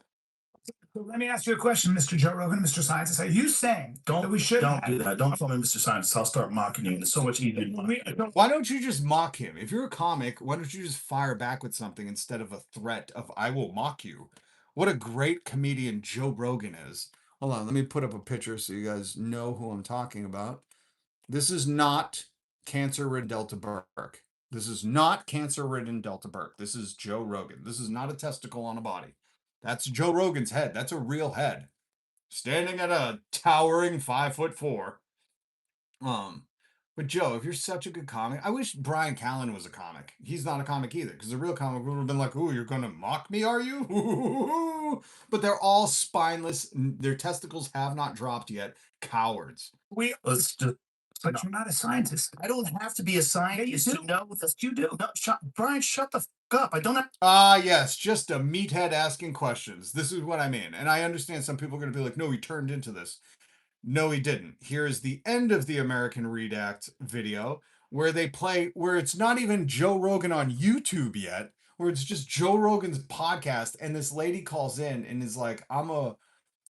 So let me ask you a question, Mr. Joe Rogan, Mr. Scientist. Are you saying that we should Don't do that. Don't call me Mr. Scientist. I'll start mocking you. It's so much easier to mock you. Why don't you just mock him? If you're a comic, why don't you just fire back with something instead of a threat of I will mock you? What a great comedian Joe Rogan is. Hold on, let me put up a picture so you guys know who I'm talking about. This is not cancer-ridden Delta Burke. This is not cancer-ridden Delta Burke. This is Joe Rogan. This is not a testicle on a body. That's Joe Rogan's head. That's a real head. Standing at a towering 5'4". But Joe, if you're such a good comic, I wish Brian Callen was a comic. He's not a comic either, because the real comic would have been like, "Ooh, you're gonna mock me, are you?" But they're all spineless. Their testicles have not dropped yet. Cowards. Let's just. But you're not a scientist. I don't have to be a scientist to know what this. You do. No, Brian, shut the fuck up. I don't have. Ah, yes, just a meathead asking questions. This is what I mean. And I understand some people are going to be like, no, he turned into this. No, he didn't. Here is the end of the American Redact video where they play, where it's not even Joe Rogan on YouTube yet, where it's just Joe Rogan's podcast. And this lady calls in and is like, I'm a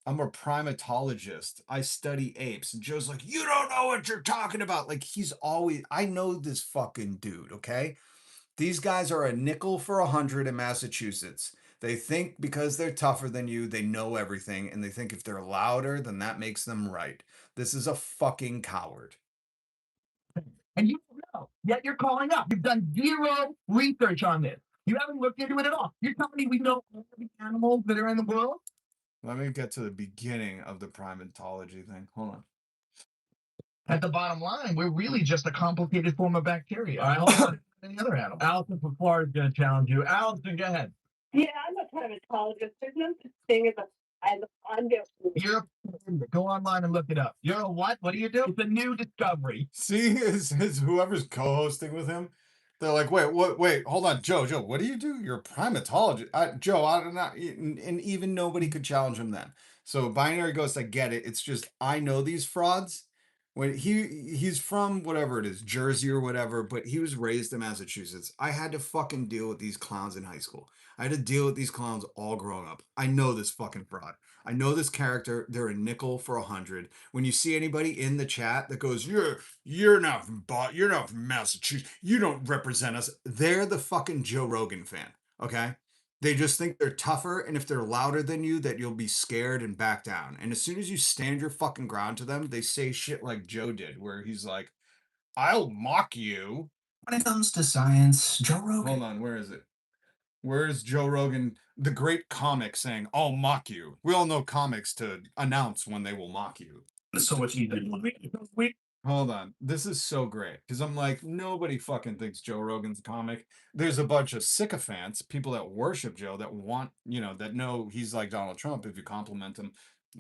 primatologist. I study apes. And Joe's like, you don't know what you're talking about. Like he's always, I know this fucking dude, okay? These guys are a nickel for 100 in Massachusetts. They think because they're tougher than you, they know everything, and they think if they're louder, then that makes them right. This is a fucking coward. And you don't know. Yet you're calling up. You've done zero research on this. You haven't looked into it at all. You're telling me we know all the animals that are in the world? Let me get to the beginning of the primatology thing. Hold on. At the bottom line, we're really just a complicated form of bacteria. All right, hold on. Any other animal? Allison from Florida is going to challenge you. Allison, go ahead. Yeah, I'm a primatologist. There's no such thing as I'm just. You're go online and look it up. You're a what? What do you do? It's a new discovery. See, his whoever's co-hosting with him, they're like, wait, hold on, Joe, what do you do? You're a primatologist. Joe, I don't know, and even nobody could challenge him then. So Binary Ghost, I get it. It's just I know these frauds. When he's from whatever it is, Jersey or whatever, but he was raised in Massachusetts. I had to fucking deal with these clowns in high school. I had to deal with these clowns all growing up. I know this fucking fraud. I know this character. They're a nickel for 100. When you see anybody in the chat that goes, you're not from Massachusetts. You don't represent us. They're the fucking Joe Rogan fan. Okay. They just think they're tougher, and if they're louder than you, that you'll be scared and back down. And as soon as you stand your fucking ground to them, they say shit like Joe did, where he's like, "I'll mock you." When it comes to science, Joe Rogan. Hold on, where is it? Where's Joe Rogan, the great comic, saying, "I'll mock you"? We all know comics to announce when they will mock you. It's so much easier. Hold on. This is so great because I'm like, nobody fucking thinks Joe Rogan's a comic. There's a bunch of sycophants, people that worship Joe that want, that know he's like Donald Trump. If you compliment him,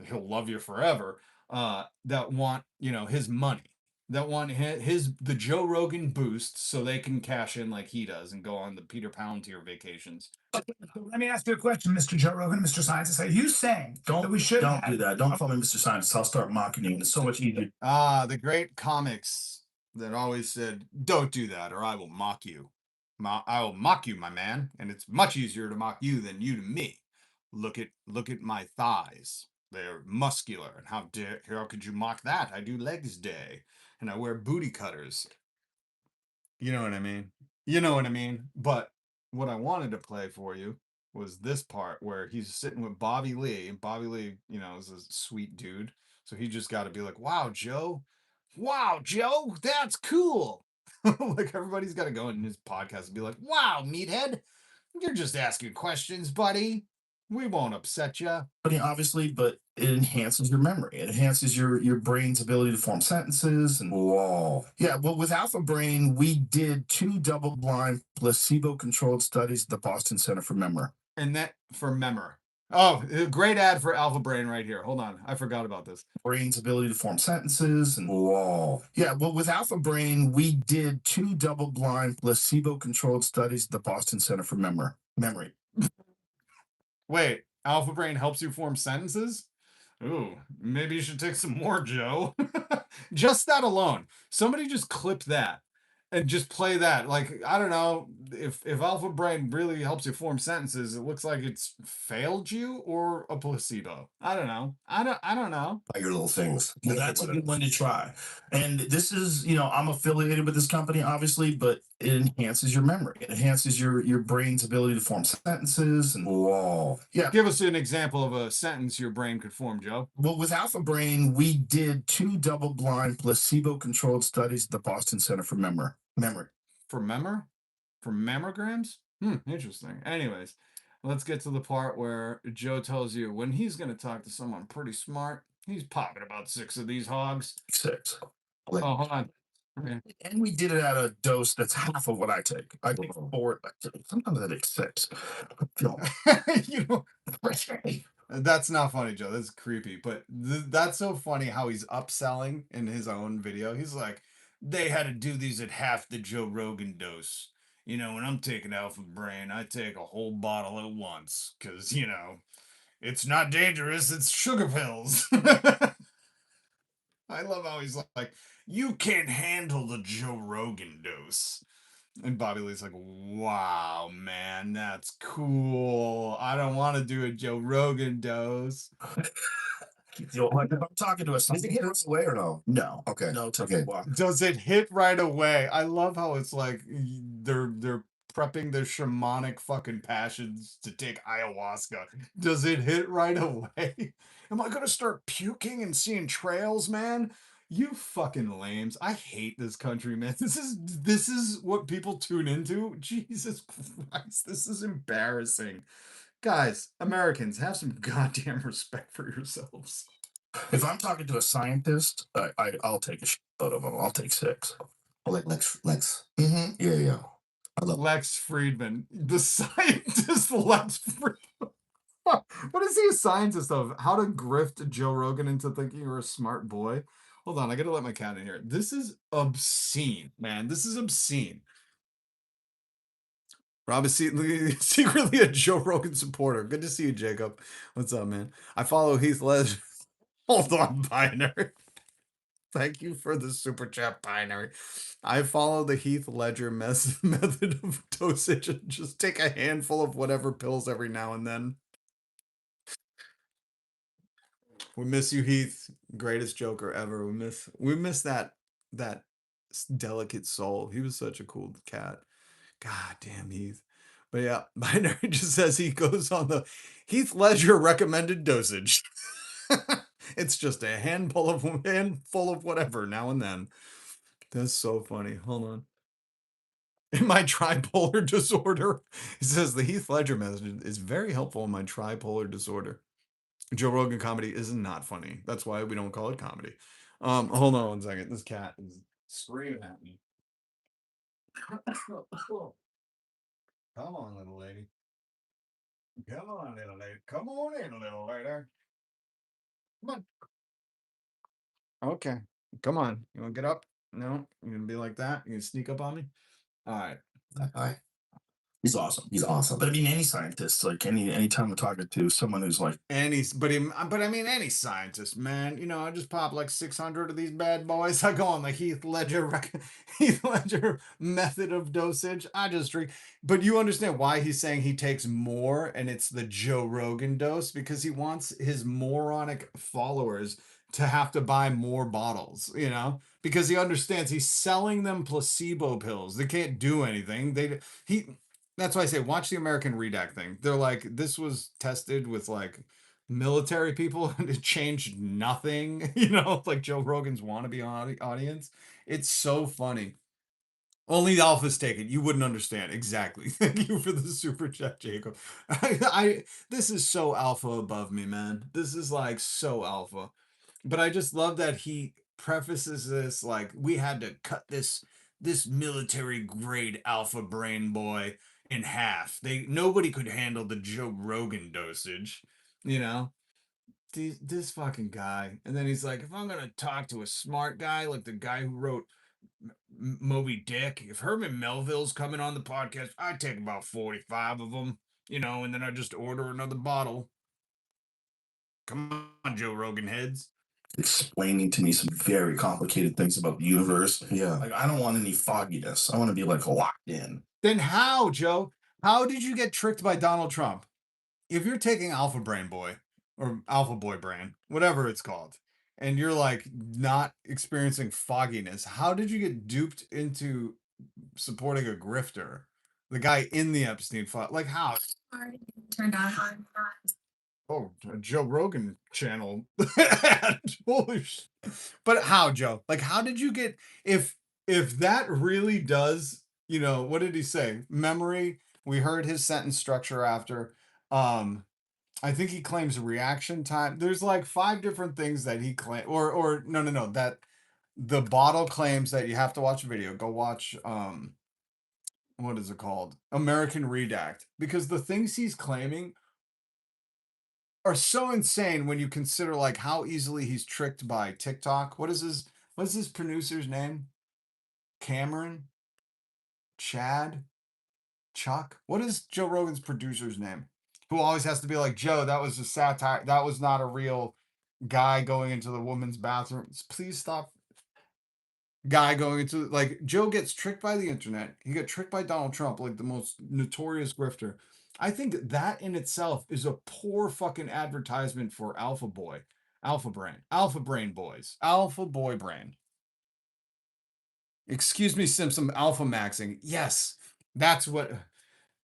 he'll love you forever. That want, his money, that want the Joe Rogan boost so they can cash in like he does and go on the Peter Palantir vacations. Let me ask you a question, Mr. Joe Rogan, Mr. Scientist. Are you saying that we should Don't do that. Don't call me Mr. Scientist. I'll start mocking you. And it's so much easier. The great comics that always said, "Don't do that, or I will mock you. I will mock you, my man, and it's much easier to mock you than you to me. Look at my thighs; they're muscular, and how could you mock that? I do legs day, and I wear booty cutters. You know what I mean? You know what I mean? But what I wanted to play for you was this part where he's sitting with Bobby Lee, and Bobby Lee, is a sweet dude. So he just got to be like, "Wow, Joe. Wow, Joe, that's cool." Like everybody's got to go in his podcast and be like, "Wow, meathead, you're just asking questions, buddy. We won't upset you." Obviously, but it enhances your memory. It enhances your brain's ability to form sentences. And whoa, yeah. Well, with Alpha Brain, we did 2 double-blind, placebo-controlled studies at the Boston Center for Memory. And that for memory. Oh, a great ad for Alpha Brain right here. Hold on, I forgot about this. Brain's ability to form sentences. And whoa, yeah. Well, with Alpha Brain, we did 2 double-blind, placebo-controlled studies at the Boston Center for Memory. Wait, Alpha Brain helps you form sentences? Ooh, maybe you should take some more, Joe. Just that alone. Somebody just clip that and just play that. Like, I don't know, if Alpha Brain really helps you form sentences, it looks like it's failed you or a placebo. I don't know. I don't know. Your little things. Well, that's a good one to try. And this is, I'm affiliated with this company, obviously, but it enhances your memory. It enhances your brain's ability to form sentences. And whoa, yeah. Give us an example of a sentence your brain could form, Joe. Well, with Alpha Brain, we did 2 double-blind, placebo-controlled studies at the Boston Center for Memory. For mammograms? Interesting. Anyways, let's get to the part where Joe tells you when he's going to talk to someone pretty smart, he's popping about 6 of these hogs. 6. Oh, hold on. Okay. And we did it at a dose that's half of what I take. I take 4. Sometimes I take 6. That's not funny, Joe. That's creepy. But that's so funny how he's upselling in his own video. He's like, they had to do these at half the Joe Rogan dose. When I'm taking Alpha Brain, I take a whole bottle at once because, it's not dangerous. It's sugar pills. I love how he's like, you can't handle the Joe Rogan dose. And Bobby Lee's like, wow, man, that's cool. I don't want to do a Joe Rogan dose. Like if I'm talking to us, does it hit right away or no? No. Okay. No, it's okay. Does it hit right away? I love how it's like they're prepping their shamanic fucking passions to take ayahuasca. Does it hit right away? Am I gonna start puking and seeing trails, man? You fucking lames. I hate this country, man. This is what people tune into. Jesus Christ, this is embarrassing. Guys, Americans, have some goddamn respect for yourselves. If I'm talking to a scientist, I'll take a shitload of them. I'll take 6. Like Lex. Mm-hmm. Yeah. I love Lex Friedman, the scientist. Lex Friedman. What is he a scientist of? How to grift Joe Rogan into thinking you're a smart boy? Hold on, I gotta let my cat in here. This is obscene, man. This is obscene. Rob is secretly a Joe Rogan supporter. Good to see you, Jacob. What's up, man? I follow Heath Ledger. Hold on, Binary. Thank you for the super chat, Binary. I follow the Heath Ledger method of dosage and just take a handful of whatever pills every now and then. We miss you, Heath. Greatest Joker ever. We miss that delicate soul. He was such a cool cat. God damn, Heath. But yeah, Binary just says he goes on the Heath Ledger recommended dosage. It's just a handful of whatever now and then. That's so funny. Hold on. In my tripolar disorder, he says the Heath Ledger message is very helpful in my tripolar disorder. Joe Rogan comedy is not funny. That's why we don't call it comedy. Hold on one second. This cat is screaming at me. Come on, little lady. Come on, little lady. Come on in, little lady. Come on. Okay. Come on. You want to get up? No? You gonna be like that? You gonna sneak up on me? All right. That guy. He's awesome. He's awesome. But I mean, any scientist, like anytime I'm talking to someone who's like, But I mean, any scientist, man. You know, I just pop like 600 of these bad boys. I go on the Heath Ledger Heath Ledger method of dosage. I just drink. But you understand why he's saying he takes more, and it's the Joe Rogan dose, because he wants his moronic followers to have to buy more bottles. You know, because he understands he's selling them placebo pills. They can't do anything. That's why I say watch the American Redact thing. They're like, this was tested with like military people and it changed nothing. You know, like Joe Rogan's wannabe audience. It's so funny. Only the alphas take it. You wouldn't understand. Exactly. Thank you for the super chat, Jacob. This is so alpha above me, man. This is like so alpha. But I just love that he prefaces this like we had to cut this military grade alpha brain boy in half. Nobody could handle the Joe Rogan dosage, you know. This fucking guy, and then he's like, if I'm gonna talk to a smart guy like the guy who wrote Moby Dick, if Herman Melville's coming on the podcast, I take about 45 of them, you know, and then I just order another bottle. Come on, Joe Rogan heads. explaining to me some very complicated things about the universe. Yeah. Like, I don't want any fogginess. I want to be like locked in. Then how, Joe? How did you get tricked by Donald Trump? If you're taking Alpha Brain Boy or Alpha Boy Brain, whatever it's called, and you're like not experiencing fogginess, how did you get duped into supporting a grifter? The guy in the Epstein file. Like how? Turned on. Oh, a Joe Rogan channel. Holy sh- But how, Joe? Like, how did you get if that really does, you know, what did he say? Memory. We heard his sentence structure after. I think he claims reaction time. There's like 5 different things that he claim or no, that the bottle claims that you have to watch a video. Go watch what is it called? American Redact. Because the things he's claiming are so insane when you consider like how easily he's tricked by TikTok. What's his producer's name? Cameron? Chad? Chuck? What is Joe Rogan's producer's name? Who always has to be like, Joe, that was a satire. That was not a real guy going into the woman's bathroom. Please stop. Guy going into like Joe gets tricked by the internet. He got tricked by Donald Trump, like the most notorious grifter. I think that in itself is a poor fucking advertisement for Alpha Boy, Alpha Brain, Alpha Brain Boys, Alpha Boy Brain. Excuse me, Simpson, Alpha Maxing. Yes, that's what.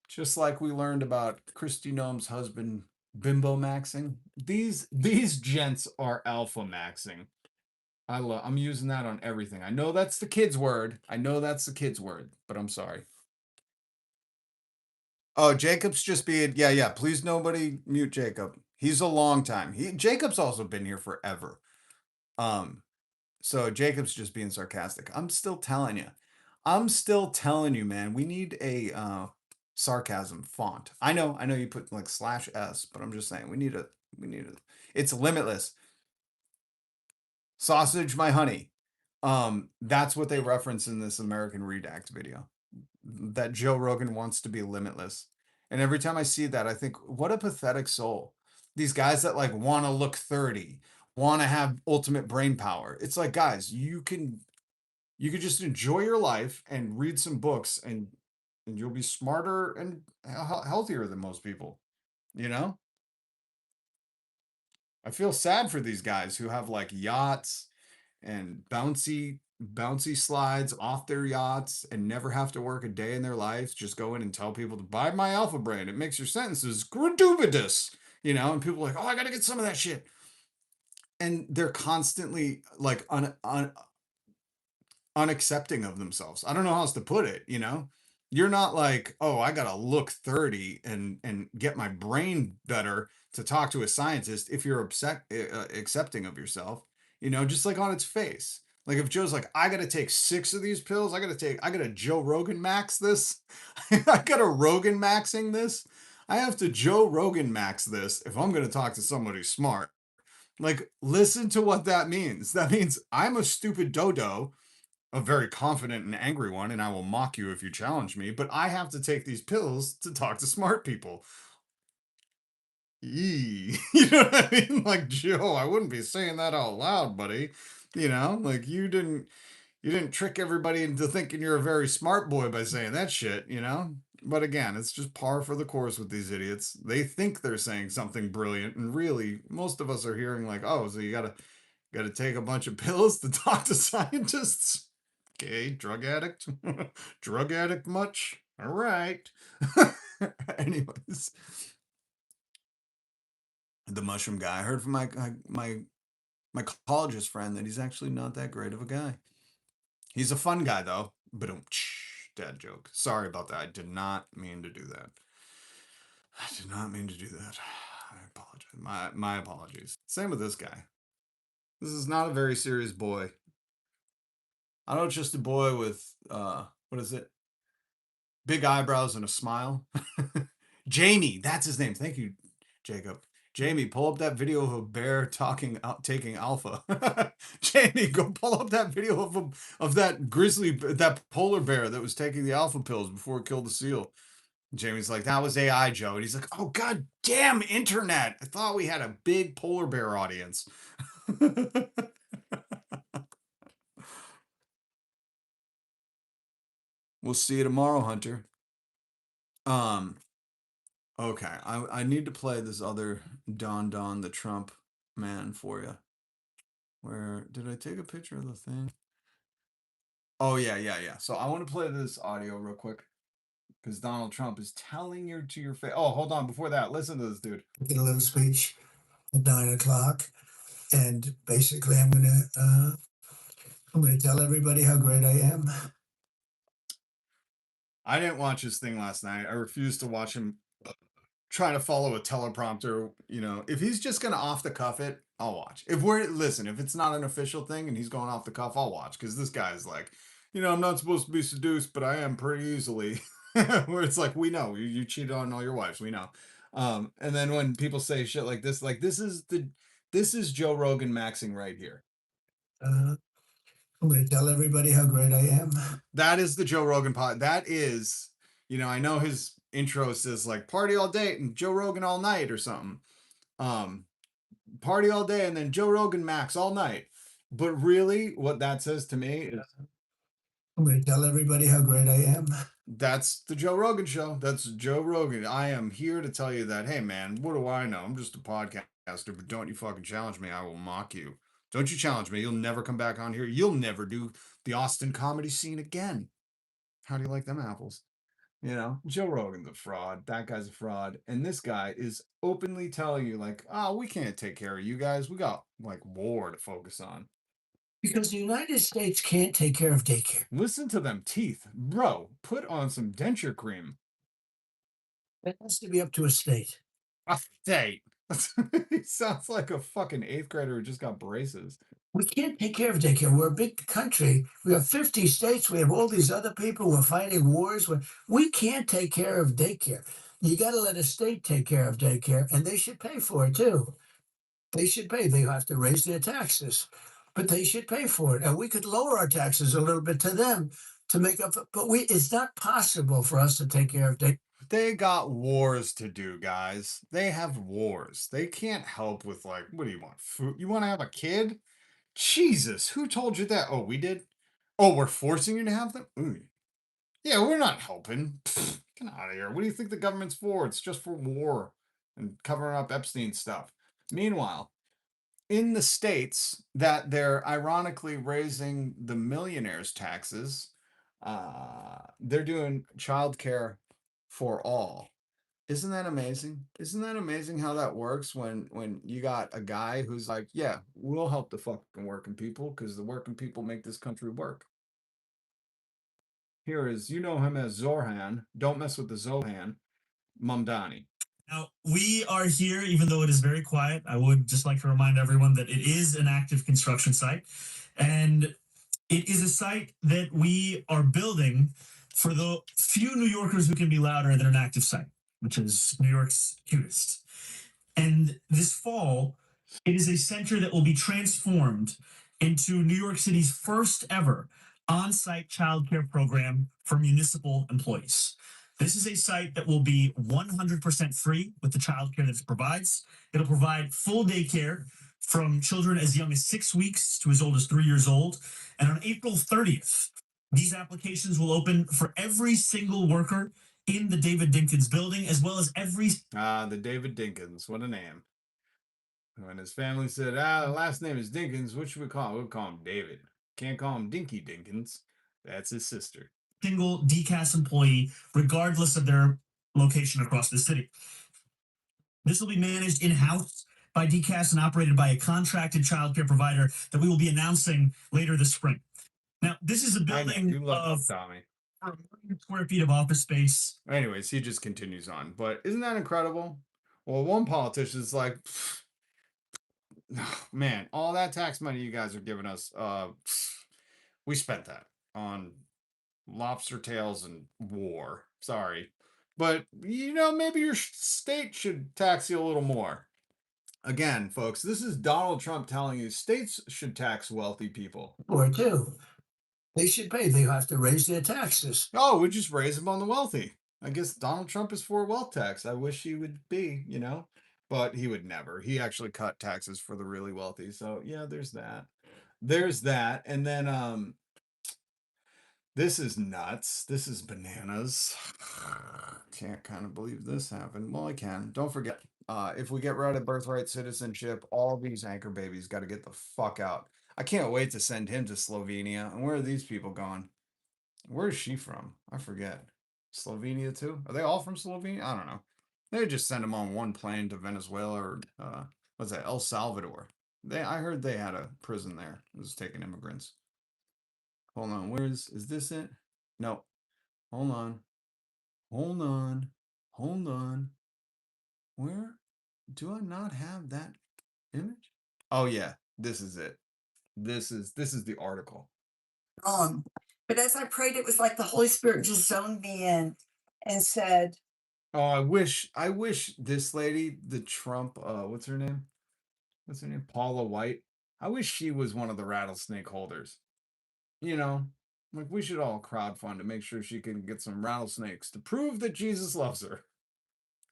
Just like we learned about Christy Noem's husband, Bimbo Maxing. These gents are Alpha Maxing. I'm using that on everything. I know that's the kid's word. But I'm sorry. Oh, Jacob's just being yeah. Please nobody mute Jacob. He's a long time. Jacob's also been here forever. So Jacob's just being sarcastic. I'm still telling you, man. We need a sarcasm font. I know you put like /s, but I'm just saying we need a it's limitless. Sausage my honey. That's what they reference in this American Redact video. That Joe Rogan wants to be limitless. And every time I see that, I think, what a pathetic soul. These guys that like want to look 30, want to have ultimate brain power. It's like, guys, you could just enjoy your life and read some books and you'll be smarter and healthier than most people, you know? I feel sad for these guys who have like yachts and bouncy bouncy slides off their yachts and never have to work a day in their lives, just go in and tell people to buy my alpha brand. It makes your sentences gratuitous, you know, and people are like, oh, I got to get some of that shit. And they're constantly like unaccepting of themselves. I don't know how else to put it, you know? You're not like, oh, I gotta look 30 and get my brain better to talk to a scientist if you're accepting of yourself, you know, just like on its face. Like if Joe's like, I gotta take 6 of these pills, I gotta Joe Rogan max this. I gotta Rogan maxing this. I have to Joe Rogan max this if I'm gonna talk to somebody smart. Like, listen to what that means. That means I'm a stupid dodo, a very confident and angry one, and I will mock you if you challenge me, but I have to take these pills to talk to smart people. Eee. You know what I mean? Like, Joe, I wouldn't be saying that out loud, buddy. You know, like you didn't trick everybody into thinking you're a very smart boy by saying that shit, you know? But again, it's just par for the course with these idiots. They think they're saying something brilliant, and really, most of us are hearing like, oh, so you gotta take a bunch of pills to talk to scientists. Okay, drug addict. Drug addict much? All right. Anyways, the mushroom guy. I heard from my college's friend that he's actually not that great of a guy. He's a fun guy though. But dad joke. Sorry about that. I did not mean to do that. I did not mean to do that. I apologize. My apologies. Same with this guy. This is not a very serious boy. I know it's just a boy with what is it? Big eyebrows and a smile. Jamie, that's his name. Thank you, Jacob. Jamie, pull up that video of a bear taking alpha. Jamie, go pull up that video of that polar bear that was taking the alpha pills before it killed the seal. Jamie's like, that was AI, Joe. And he's like, oh, god damn internet. I thought we had a big polar bear audience. We'll see you tomorrow, Hunter. Okay, I need to play this other Don the Trump man for you. Where did I take a picture of the thing? Oh yeah. So I want to play this audio real quick because Donald Trump is telling you to your face. Oh, hold on. Before that, listen to this dude. Get a little speech at 9 o'clock, and basically, I'm gonna tell everybody how great I am. I didn't watch his thing last night. I refused to watch him trying to follow a teleprompter. You know, if he's just gonna off the cuff it, I'll watch. If it's not an official thing and he's going off the cuff, I'll watch because this guy's like, you know, I'm not supposed to be seduced, but I am pretty easily. Where it's like, we know you cheated on all your wives, we know. And then when people say shit like this is Joe Rogan maxing right here. I'm gonna tell everybody how great I am. That is the Joe Rogan pod. That is, you know, I know his intro says like party all day and Joe Rogan all night or something. Party all day and then Joe Rogan max all night. But really, what that says to me is I'm gonna tell everybody how great I am. that's the Joe Rogan show. That's Joe Rogan. I am here to tell you that, hey man, what do I know? I'm just a podcaster, but don't you fucking challenge me. I will mock you. Don't you challenge me. You'll never come back on here. You'll never do the Austin comedy scene again. How do you like them apples? You know, Joe Rogan's a fraud. That guy's a fraud. And this guy is openly telling you, like, oh, we can't take care of you guys. We got like war to focus on. Because the United States can't take care of daycare. Listen to them teeth. Bro, put on some denture cream. It has to be up to a state. A state. He sounds like a fucking 8th grader who just got braces. We can't take care of daycare. We're a big country. We have 50 states. We have all these other people. We're fighting wars. We can't take care of daycare. You got to let a state take care of daycare, and they should pay for it too. They should pay. They have to raise their taxes, but they should pay for it. And we could lower our taxes a little bit to them to make up. But it's not possible for us to take care of daycare. They got wars to do, guys. They have wars. They can't help with like, what do you want? Food? You want to have a kid? Jesus, who told you that? Oh, we did? Oh, we're forcing you to have them? Ooh. Yeah, we're not helping. Pfft, get out of here. What do you think the government's for? It's just for war and covering up Epstein stuff. Meanwhile, in the states that they're ironically raising the millionaires' taxes, they're doing childcare for all. Isn't that amazing? Isn't that amazing how that works when you got a guy who's like, yeah, we'll help the fucking working people because the working people make this country work. Here is, you know him as Zorhan. Don't mess with the Zohan. Mamdani. Now, we are here, even though it is very quiet. I would just like to remind everyone that it is an active construction site. And it is a site that we are building for the few New Yorkers who can be louder than an active site, which is New York's cutest. And this fall, it is a center that will be transformed into New York City's first ever on-site childcare program for municipal employees. This is a site that will be 100% free with the childcare that it provides. It'll provide full daycare from children as young as 6 weeks to as old as 3 years old. And on April 30th, these applications will open for every single worker in the David Dinkins building, as well as every... the David Dinkins. What a name. When his family said, the last name is Dinkins, what should we call him? We'll call him David. Can't call him Dinky Dinkins. That's his sister. Single DCAS employee, regardless of their location across the city. This will be managed in-house by DCAS and operated by a contracted childcare provider that we will be announcing later this spring. Now, this is a building of Tommy. 1 million square feet of office space. Anyways, he just continues on. But isn't that incredible? Well, one politician's like, man, all that tax money you guys are giving us, we spent that on lobster tails and war. Sorry. But, maybe your state should tax you a little more. Again, folks, this is Donald Trump telling you states should tax wealthy people. Or too. They should pay. They have to raise their taxes. Oh, we just raise them on the wealthy. I guess Donald Trump is for a wealth tax. I wish he would be, but he would never. He actually cut taxes for the really wealthy. So yeah, there's that. There's that. And then this is nuts. This is bananas. Can't kind of believe this happened. Well, I can. Don't forget, if we get rid of birthright citizenship, all these anchor babies got to get the fuck out. I can't wait to send him to Slovenia. And where are these people going? Where is she from? I forget. Slovenia too? Are they all from Slovenia? I don't know. They just send them on one plane to Venezuela or what's that? El Salvador. I heard they had a prison there. It was taking immigrants. Hold on. Is this it? No. Hold on. Hold on. Hold on. Where do I not have that image? Oh yeah, this is it. This is the article. But as I prayed, it was like the Holy Spirit just zoned me in and said, Oh, I wish this lady, the Trump, what's her name? Paula White. I wish she was one of the rattlesnake holders. Like we should all crowdfund to make sure she can get some rattlesnakes to prove that Jesus loves her.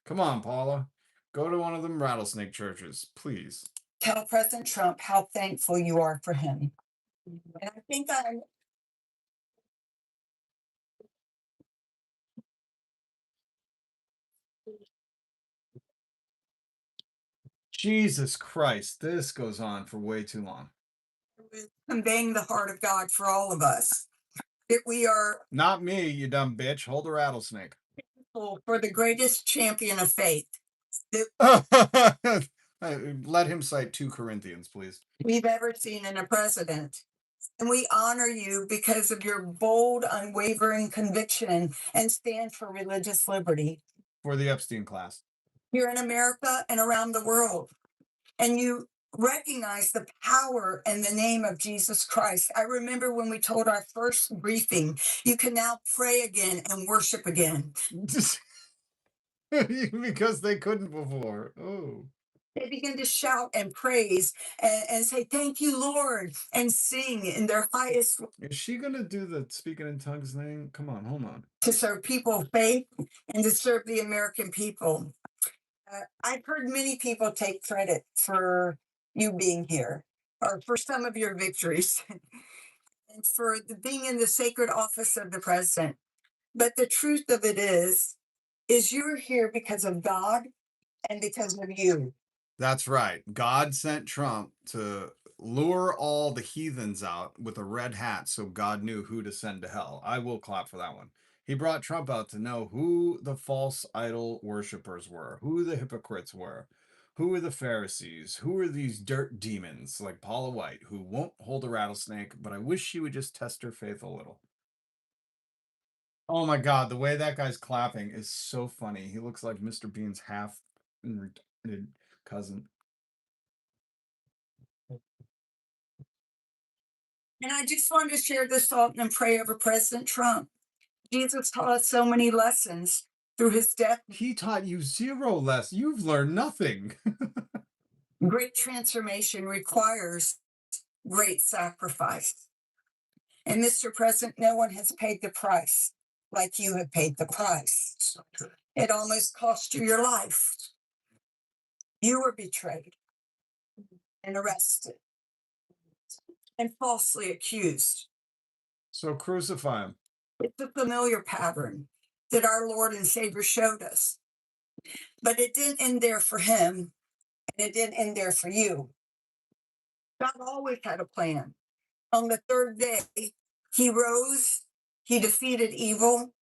Come on, Paula. Go to one of them rattlesnake churches, please. tell President Trump how thankful you are for him. And I think I'm Jesus Christ, this goes on for way too long. conveying the heart of God for all of us. That we are Not me, you dumb bitch. Hold a rattlesnake. thankful for the greatest champion of faith Let him cite 2 Corinthians, please. we've ever seen in a president. And we honor you because of your bold, unwavering conviction and stand for religious liberty For the Epstein class. here in America and around the world. And you recognize the power and the name of Jesus Christ. I remember when we told our first briefing, you can now pray again and worship again. Because they couldn't before. Oh. They begin to shout and praise and say, thank you, Lord, and sing in their highest Is she going to do the speaking in tongues thing? Come on, hold on. to serve people of faith and to serve the American people. I've heard many people take credit for you being here or for some of your victories and for being in the sacred office of the president. But the truth of it is you're here because of God and because of you. That's right. God sent Trump to lure all the heathens out with a red hat so God knew who to send to hell. I will clap for that one. He brought Trump out to know who the false idol worshippers were, who the hypocrites were, who are the Pharisees, who are these dirt demons like Paula White, who won't hold a rattlesnake, but I wish she would just test her faith a little. Oh my God, the way that guy's clapping is so funny. He looks like Mr. Bean's half retarded cousin. And I just wanted to share this thought and pray over President Trump. Jesus taught us so many lessons through his death. He taught you 0 less. You've learned nothing. Great transformation requires great sacrifice. And Mr. President, no one has paid the price like you have paid the price. It almost cost you your life. You were betrayed and arrested and falsely accused. So crucify him. It's a familiar pattern that our Lord and Savior showed us. But it didn't end there for him, and it didn't end there for you. God always had a plan. On the third day, he rose, he defeated evil,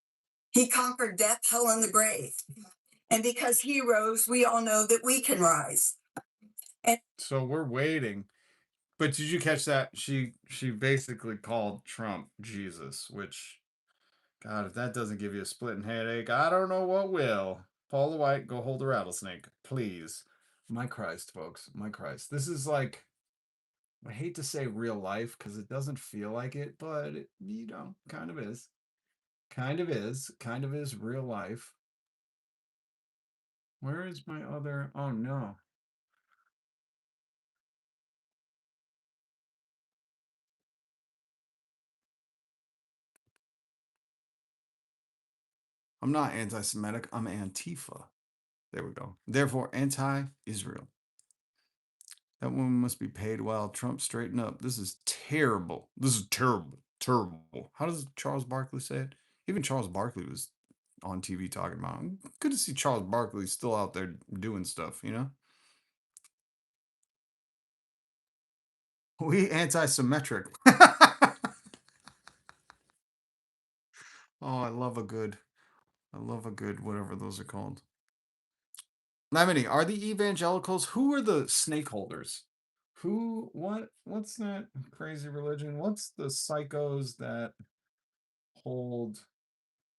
he conquered death, hell, and the grave. And because he rose, we all know that we can rise. And so we're waiting. But did you catch that? She basically called Trump Jesus, which, God, if that doesn't give you a splitting headache, I don't know what will. Paula White, go hold a rattlesnake, please. My Christ, folks, my Christ. This is like, I hate to say real life because it doesn't feel like it, but it, kind of is. Kind of is real life. Where is my other? Oh no. I'm not anti-Semitic. I'm Antifa. There we go. Therefore, anti-Israel. That woman must be paid well. Trump, straighten up. This is terrible. This is terrible. Terrible. How does Charles Barkley say it? Even Charles Barkley was on TV talking about it. Good to see Charles Barkley still out there doing stuff, you know? We anti-symmetric. Oh, I love a good whatever those are called. Lemony, are the evangelicals, who are the snake holders? What's that crazy religion? What's the psychos that hold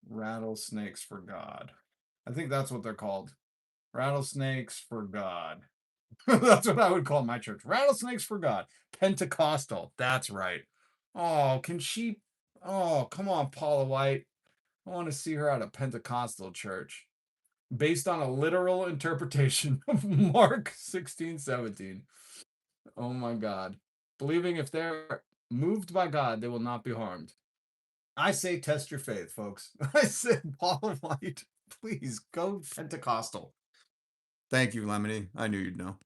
rattlesnakes for God? I think that's what they're called. Rattlesnakes for God. That's what I would call my church. Rattlesnakes for God. Pentecostal. That's right. Oh, can she? Oh, come on, Paula White. I want to see her at a Pentecostal church based on a literal interpretation of Mark 16:17. Oh my God. Believing if they're moved by God, they will not be harmed. I say test your faith, folks. I said Paula White, please go Pentecostal. Thank you, Lemony. I knew you'd know.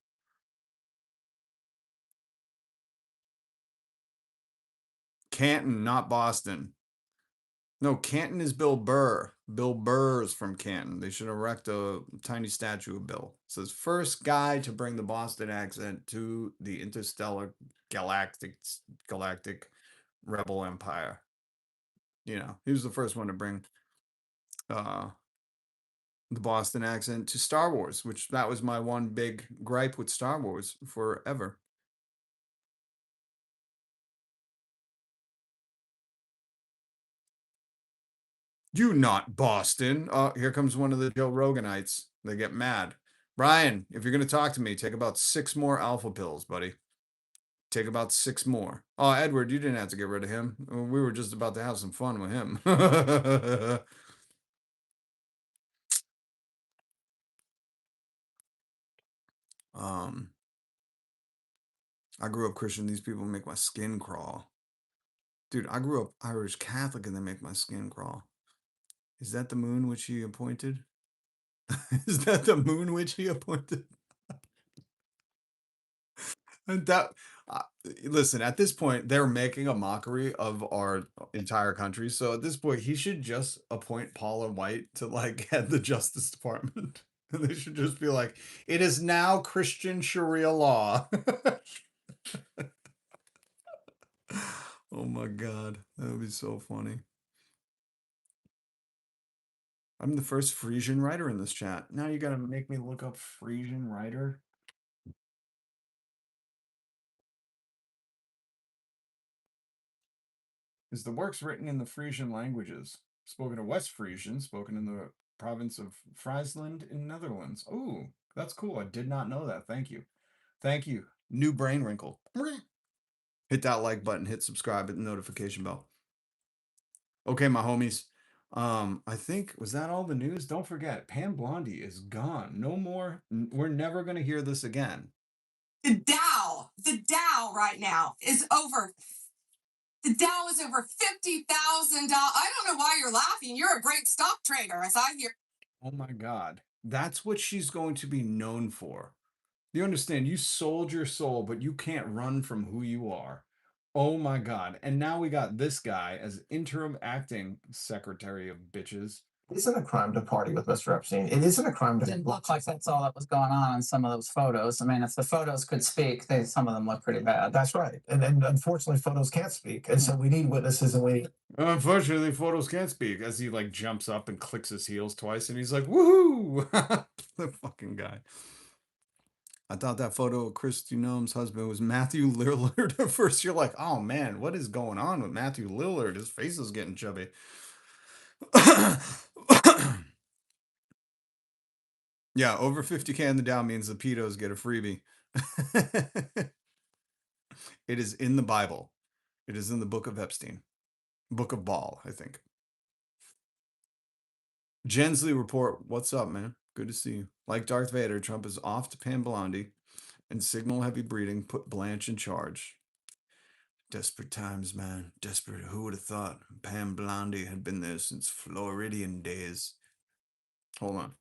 Canton, not Boston. No, Canton is Bill Burr. Bill Burr's from Canton. They should erect a tiny statue of Bill. It says first guy to bring the Boston accent to the interstellar galactic rebel empire. You know, he was the first one to bring the Boston accent to Star Wars, which that was my one big gripe with Star Wars forever. You not Boston. Oh, here comes one of the Joe Roganites. They get mad. Brian, if you're going to talk to me, take about 6 more alpha pills, buddy. Take about 6 more. Oh, Edward, you didn't have to get rid of him. We were just about to have some fun with him. I grew up Christian. These people make my skin crawl. Dude, I grew up Irish Catholic and they make my skin crawl. Is that the moon which he appointed? Is that the moon which he appointed? And that, listen, at this point, they're making a mockery of our entire country. So at this point, he should just appoint Paula White to like head the Justice Department. They should just be like, it is now Christian Sharia law. Oh my God. That would be so funny. I'm the first Frisian writer in this chat. Now you gotta make me look up Frisian writer. Is the works written in the Frisian languages, spoken in West Frisian, spoken in the province of Friesland in Netherlands. Oh, that's cool. I did not know that. Thank you. Thank you. New brain wrinkle. Hit that like button, hit subscribe, hit the notification bell. Okay, my homies. I think, was that all the news? Don't forget, Pam Bondi is gone. No more. We're never going to hear this again. The Dow right now is over. The Dow is over $50,000. I don't know why you're laughing. You're a great stock trader, as I hear. Oh my God. That's what she's going to be known for. You understand, you sold your soul, but you can't run from who you are. Oh my God. And now we got this guy as interim acting secretary of bitches. It isn't a crime to party with Mr. Epstein. It isn't a crime to. Didn't look like that's all that was going on in some of those photos. I mean, if the photos could speak, some of them look pretty bad. That's right. And unfortunately, photos can't speak. And so we need witnesses and we. Unfortunately, photos can't speak, as he like jumps up and clicks his heels twice and he's like, woohoo! The fucking guy. I thought that photo of Kristi Noem's husband was Matthew Lillard. At first, you're like, oh man, what is going on with Matthew Lillard? His face is getting chubby. Yeah, over 50K in the Dow means the pedos get a freebie. It is in the Bible. It is in the book of Epstein. Book of Ball, I think. Gensley report, what's up, man? Good to see you. Like Darth Vader, Trump is off to Pam Bondi and signal heavy breeding, put Blanche in charge. Desperate times, man. Desperate. Who would have thought Pam Bondi had been there since Floridian days? Hold on.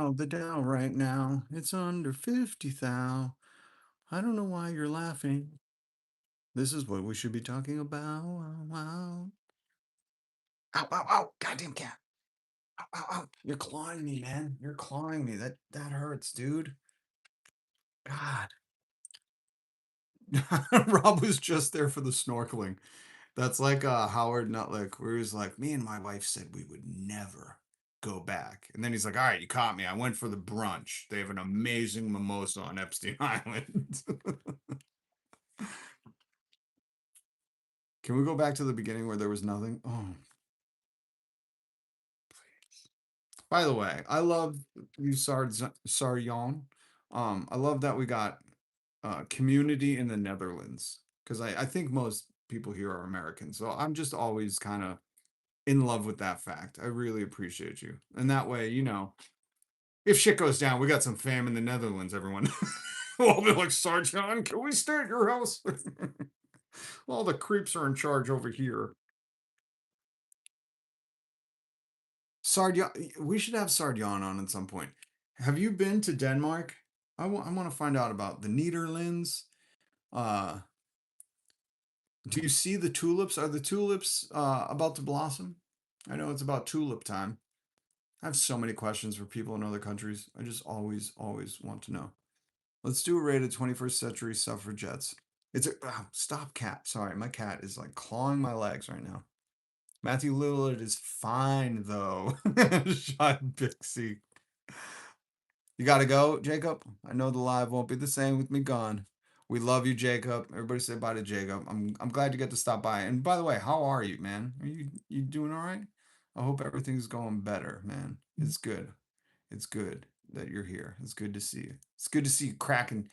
Oh, the Dow right now, it's under 50,000. I don't know why you're laughing. This is what we should be talking about. Wow. Ow, ow, ow, goddamn cat. Ow, ow, ow. You're clawing me, man. You're clawing me. That hurts, dude. God. Rob was just there for the snorkeling. That's like Howard Nutlick, where he was like, me and my wife said we would never go back. And then he's like, all right, you caught me. I went for the brunch. They have an amazing mimosa on Epstein Island. Can we go back to the beginning where there was nothing? Oh. Please. By the way, I love you, Sarjan. I love that we got community in the Netherlands, because I think most people here are Americans. So I'm just always kind of in love with that fact. I really appreciate you. And that way, you know, if shit goes down, we got some fam in the Netherlands, everyone. We'll be like, Sarjan, can we stay at your house? All the creeps are in charge over here. Sarjan, we should have Sarjan on at some point. Have you been to Denmark? I want to find out about the Netherlands. Do you see the tulips? Are the tulips about to blossom? I know it's about tulip time. I have so many questions for people in other countries. I just always want to know. Let's do a rated 21st century suffragettes. It's a stop, cat. Sorry, my cat is like clawing my legs right now. Matthew Lillard is fine though. Shot Pixie. You gotta go, Jacob. I know the live won't be the same with me gone. We love you, Jacob. Everybody say bye to Jacob. I'm glad you get to stop by. And by the way, how are you, man? Are you doing all right? I hope everything's going better, man. It's good. It's good that you're here. It's good to see you. It's good to see you cracking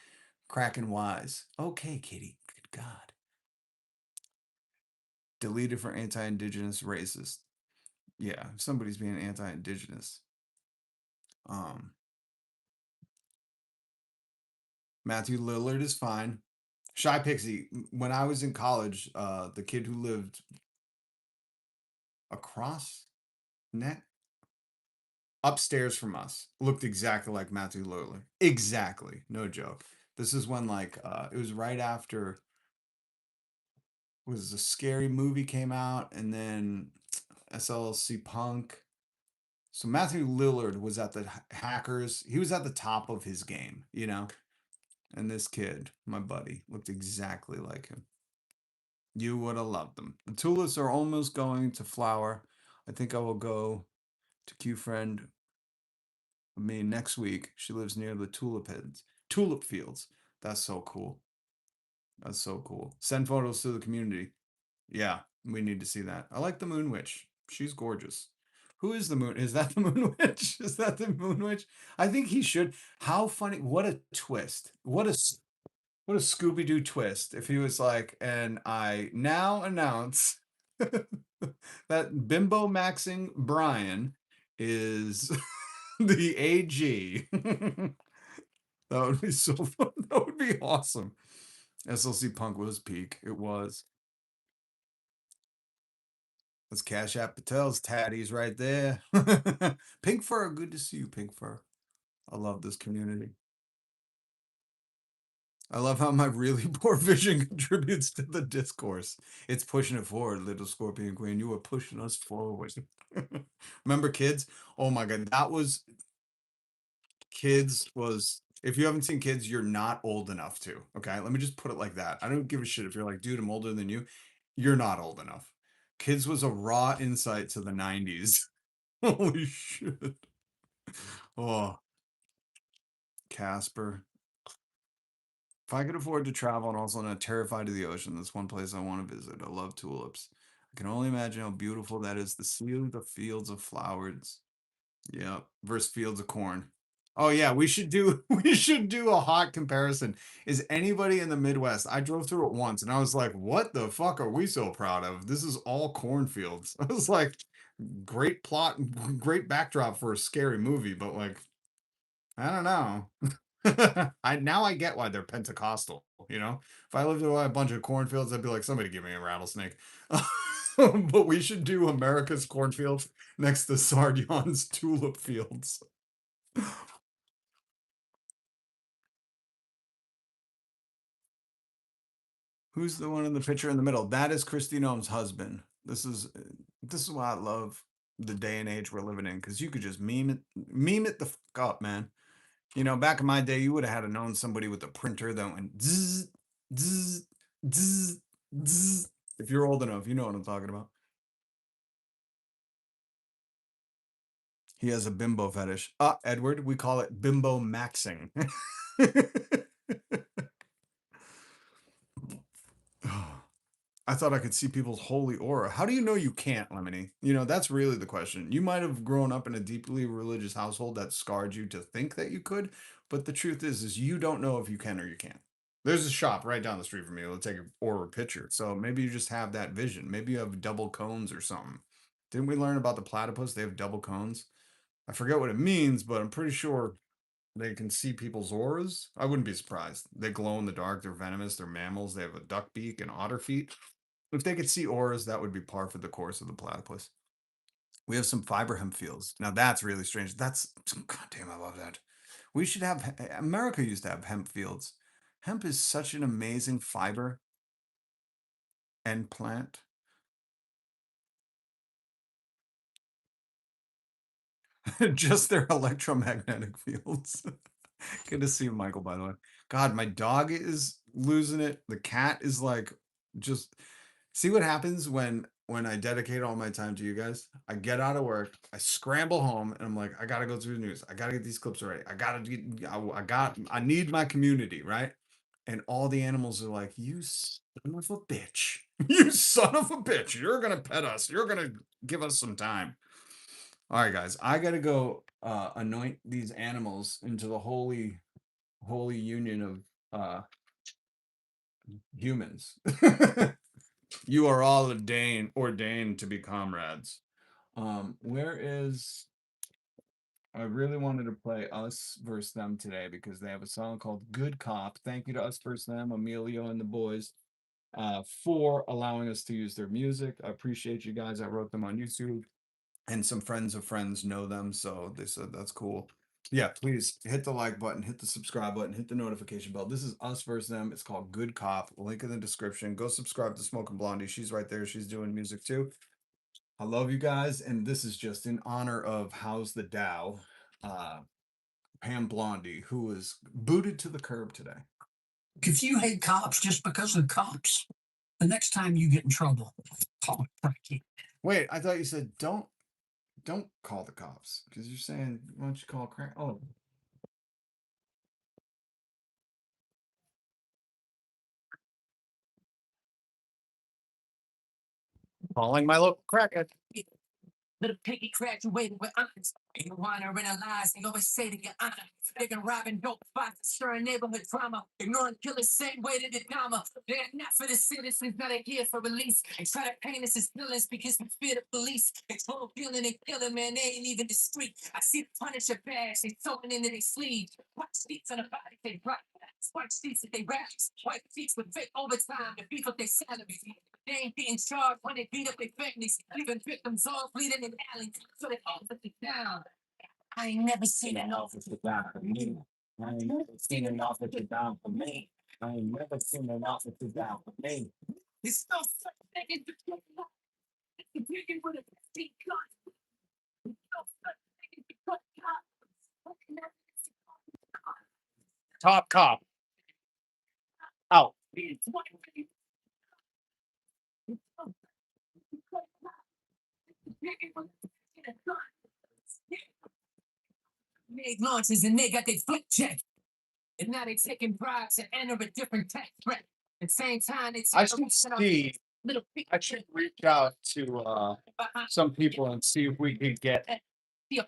wise. Okay, kitty. Good God. Deleted for anti-indigenous racist. Yeah, if somebody's being anti-indigenous. Matthew Lillard is fine. Shy Pixie, when I was in college, the kid who lived across net upstairs from us looked exactly like Matthew Lillard. Exactly. No joke. This is when like it was right after was a scary movie came out and then SLC Punk. So Matthew Lillard was at the Hackers. He was at the top of his game, you know? And this kid, my buddy, looked exactly like him. You would have loved them. The tulips are almost going to flower. I think I will go to Q friend of me next week. She lives near the tulip fields. That's so cool. That's so cool. Send photos to the community. Yeah, we need to see that. I like the Moon Witch. She's gorgeous. Who is the moon? Is that the Moon Witch? Is that the Moon Witch? I think he should. How funny! What a twist! What a Scooby Doo twist! If he was like, and I now announce that bimbo maxing Brian is the AG. That would be so fun. That would be awesome. SLC Punk was peak. It was. That's Cash App Patel's tatties right there. Pink Fur, good to see you, Pink Fur. I love this community. I love how my really poor vision contributes to the discourse. It's pushing it forward, little Scorpion Queen. You are pushing us forward. Remember Kids? Oh my God, that was Kids was. If you haven't seen Kids, you're not old enough to. Okay, let me just put it like that. I don't give a shit if you're like, dude, I'm older than you. You're not old enough. Kids was a raw insight to the 90s. Holy shit. Oh, Casper. If I could afford to travel and also not terrified of the ocean, that's one place I want to visit. I love tulips. I can only imagine how beautiful that is to see the fields of flowers. Yeah, versus fields of corn. Oh yeah, we should do we should do a hot comparison. Is anybody in the Midwest? I drove through it once and I was like, what the fuck are we so proud of? This is all cornfields. I was like, great plot, great backdrop for a scary movie, but like, I don't know. I get why they're Pentecostal, you know? If I lived in a bunch of cornfields, I'd be like, somebody give me a rattlesnake. But we should do America's cornfields next to Sardion's tulip fields. Who's the one in the picture in the middle? That is Christy Noem's husband. This is why I love the day and age we're living in, because you could just meme it the fuck up, man. You know, back in my day, you would have had to known somebody with a printer that went zzz, zzz, zzz, zzz. If you're old enough, you know what I'm talking about. He has a bimbo fetish. Edward, we call it bimbo maxing. I thought I could see people's holy aura. How do you know you can't, Lemony? You know, that's really the question. You might have grown up in a deeply religious household that scarred you to think that you could, but the truth is you don't know if you can or you can't. There's a shop right down the street from me. It'll take an aura picture. So maybe you just have that vision. Maybe you have double cones or something. Didn't we learn about the platypus? They have double cones. I forget what it means, but I'm pretty sure they can see people's auras. I wouldn't be surprised. They glow in the dark. They're venomous. They're mammals. They have a duck beak and otter feet. If they could see auras, that would be par for the course of the platypus. We have some fiber hemp fields. Now that's really strange. That's goddamn, I love that. We should have. America used to have hemp fields. Hemp is such an amazing fiber and plant. Just their electromagnetic fields. Good to see you, Michael, by the way. God, my dog is losing it. The cat is like, just see what happens when I dedicate all my time to you guys. I get out of work, I scramble home, and I'm like, I gotta go through the news. I gotta get these clips ready. I need my community, right? And all the animals are like, you son of a bitch. You son of a bitch. You're gonna pet us. You're gonna give us some time. All right, guys, I gotta go anoint these animals into the holy union of humans. You are all ordained to be comrades. Where is? I really wanted to play Us versus Them today because they have a song called Good Cop. Thank you to Us versus Them, Emilio and the boys, for allowing us to use their music. I appreciate you guys. I wrote them on YouTube, and some friends of friends know them, so they said that's cool. Yeah, please hit the like button, hit the subscribe button, hit the notification bell. This is Us versus Them. It's called Good Cop. Link in the description. Go subscribe to Smoking Blondie. She's right there. She's doing music too. I love you guys, and this is just in honor of How's the Dow, Pam Bondi, who was booted to the curb today. If you hate cops just because of cops, the next time you get in trouble, call it cracky. Wait, I thought you said don't call the cops because you're saying why don't you call crack? Oh. Calling my local crackhead. Little piggy graduated with honors. Ain't no honor in our lives. They always say to get honor. They can robbing dope spots, stirring neighborhood drama, ignoring killers same way to the Dharma. They're not for the citizens, not here for release. They try to paint us as villains because we fear the police. They told killing and killing, man, they ain't even discreet. I see the Punisher badge, they sewing into their sleeve. White sheets on the body, they rock. White sheets that they raps. White sheets with fake overtime to beef up their salaries. They ain't getting charged when they beat up their families, leaving victims all bleeding in alleys. So they offer it down. I ain't never seen an officer down for me. I ain't never seen an officer down for me. I ain't never seen an officer down for me. It's no such thing as the good life. It's the digging with a 15 gun. It's no such thing as the good cop. Top cop. Out. Made launches and they got their flip check. And now they taking bribes and enter a different tax bracket. At the same time, it's I should reach out to some people and see if we can get the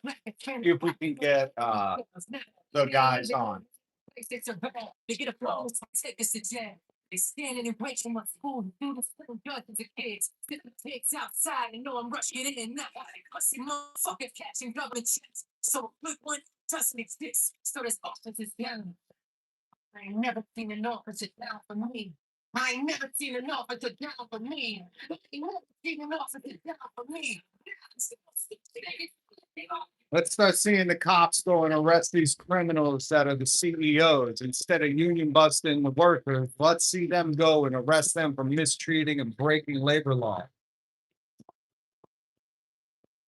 guys on. They get a flow, take us to jail. They standing and waiting my school, do the same drugs as a kids. Get the pigs outside and know I'm rushing in. Now I see motherfucking catching government checks. So a good one doesn't exist. So this office is down. I ain't never seen an officer down for me. I ain't never seen an officer down for me. I ain't never seen an officer down for me. Let's start seeing the cops go and arrest these criminals that are the CEOs instead of union busting the workers. Let's see them go and arrest them for mistreating and breaking labor law.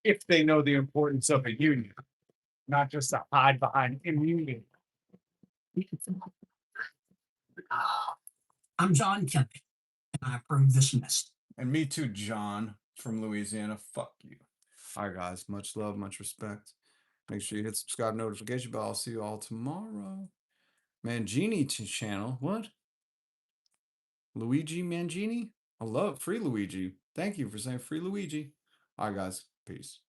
If they know the importance of a union, not just to hide behind immunity. I'm John Kemp, and I approve this message. And me too, John from Louisiana. Fuck you. All right, guys. Much love, much respect. Make sure you hit subscribe notification bell. I'll see you all tomorrow. Mangini channel. What? Luigi Mangini? I love free Luigi. Thank you for saying free Luigi. All right, guys. Peace.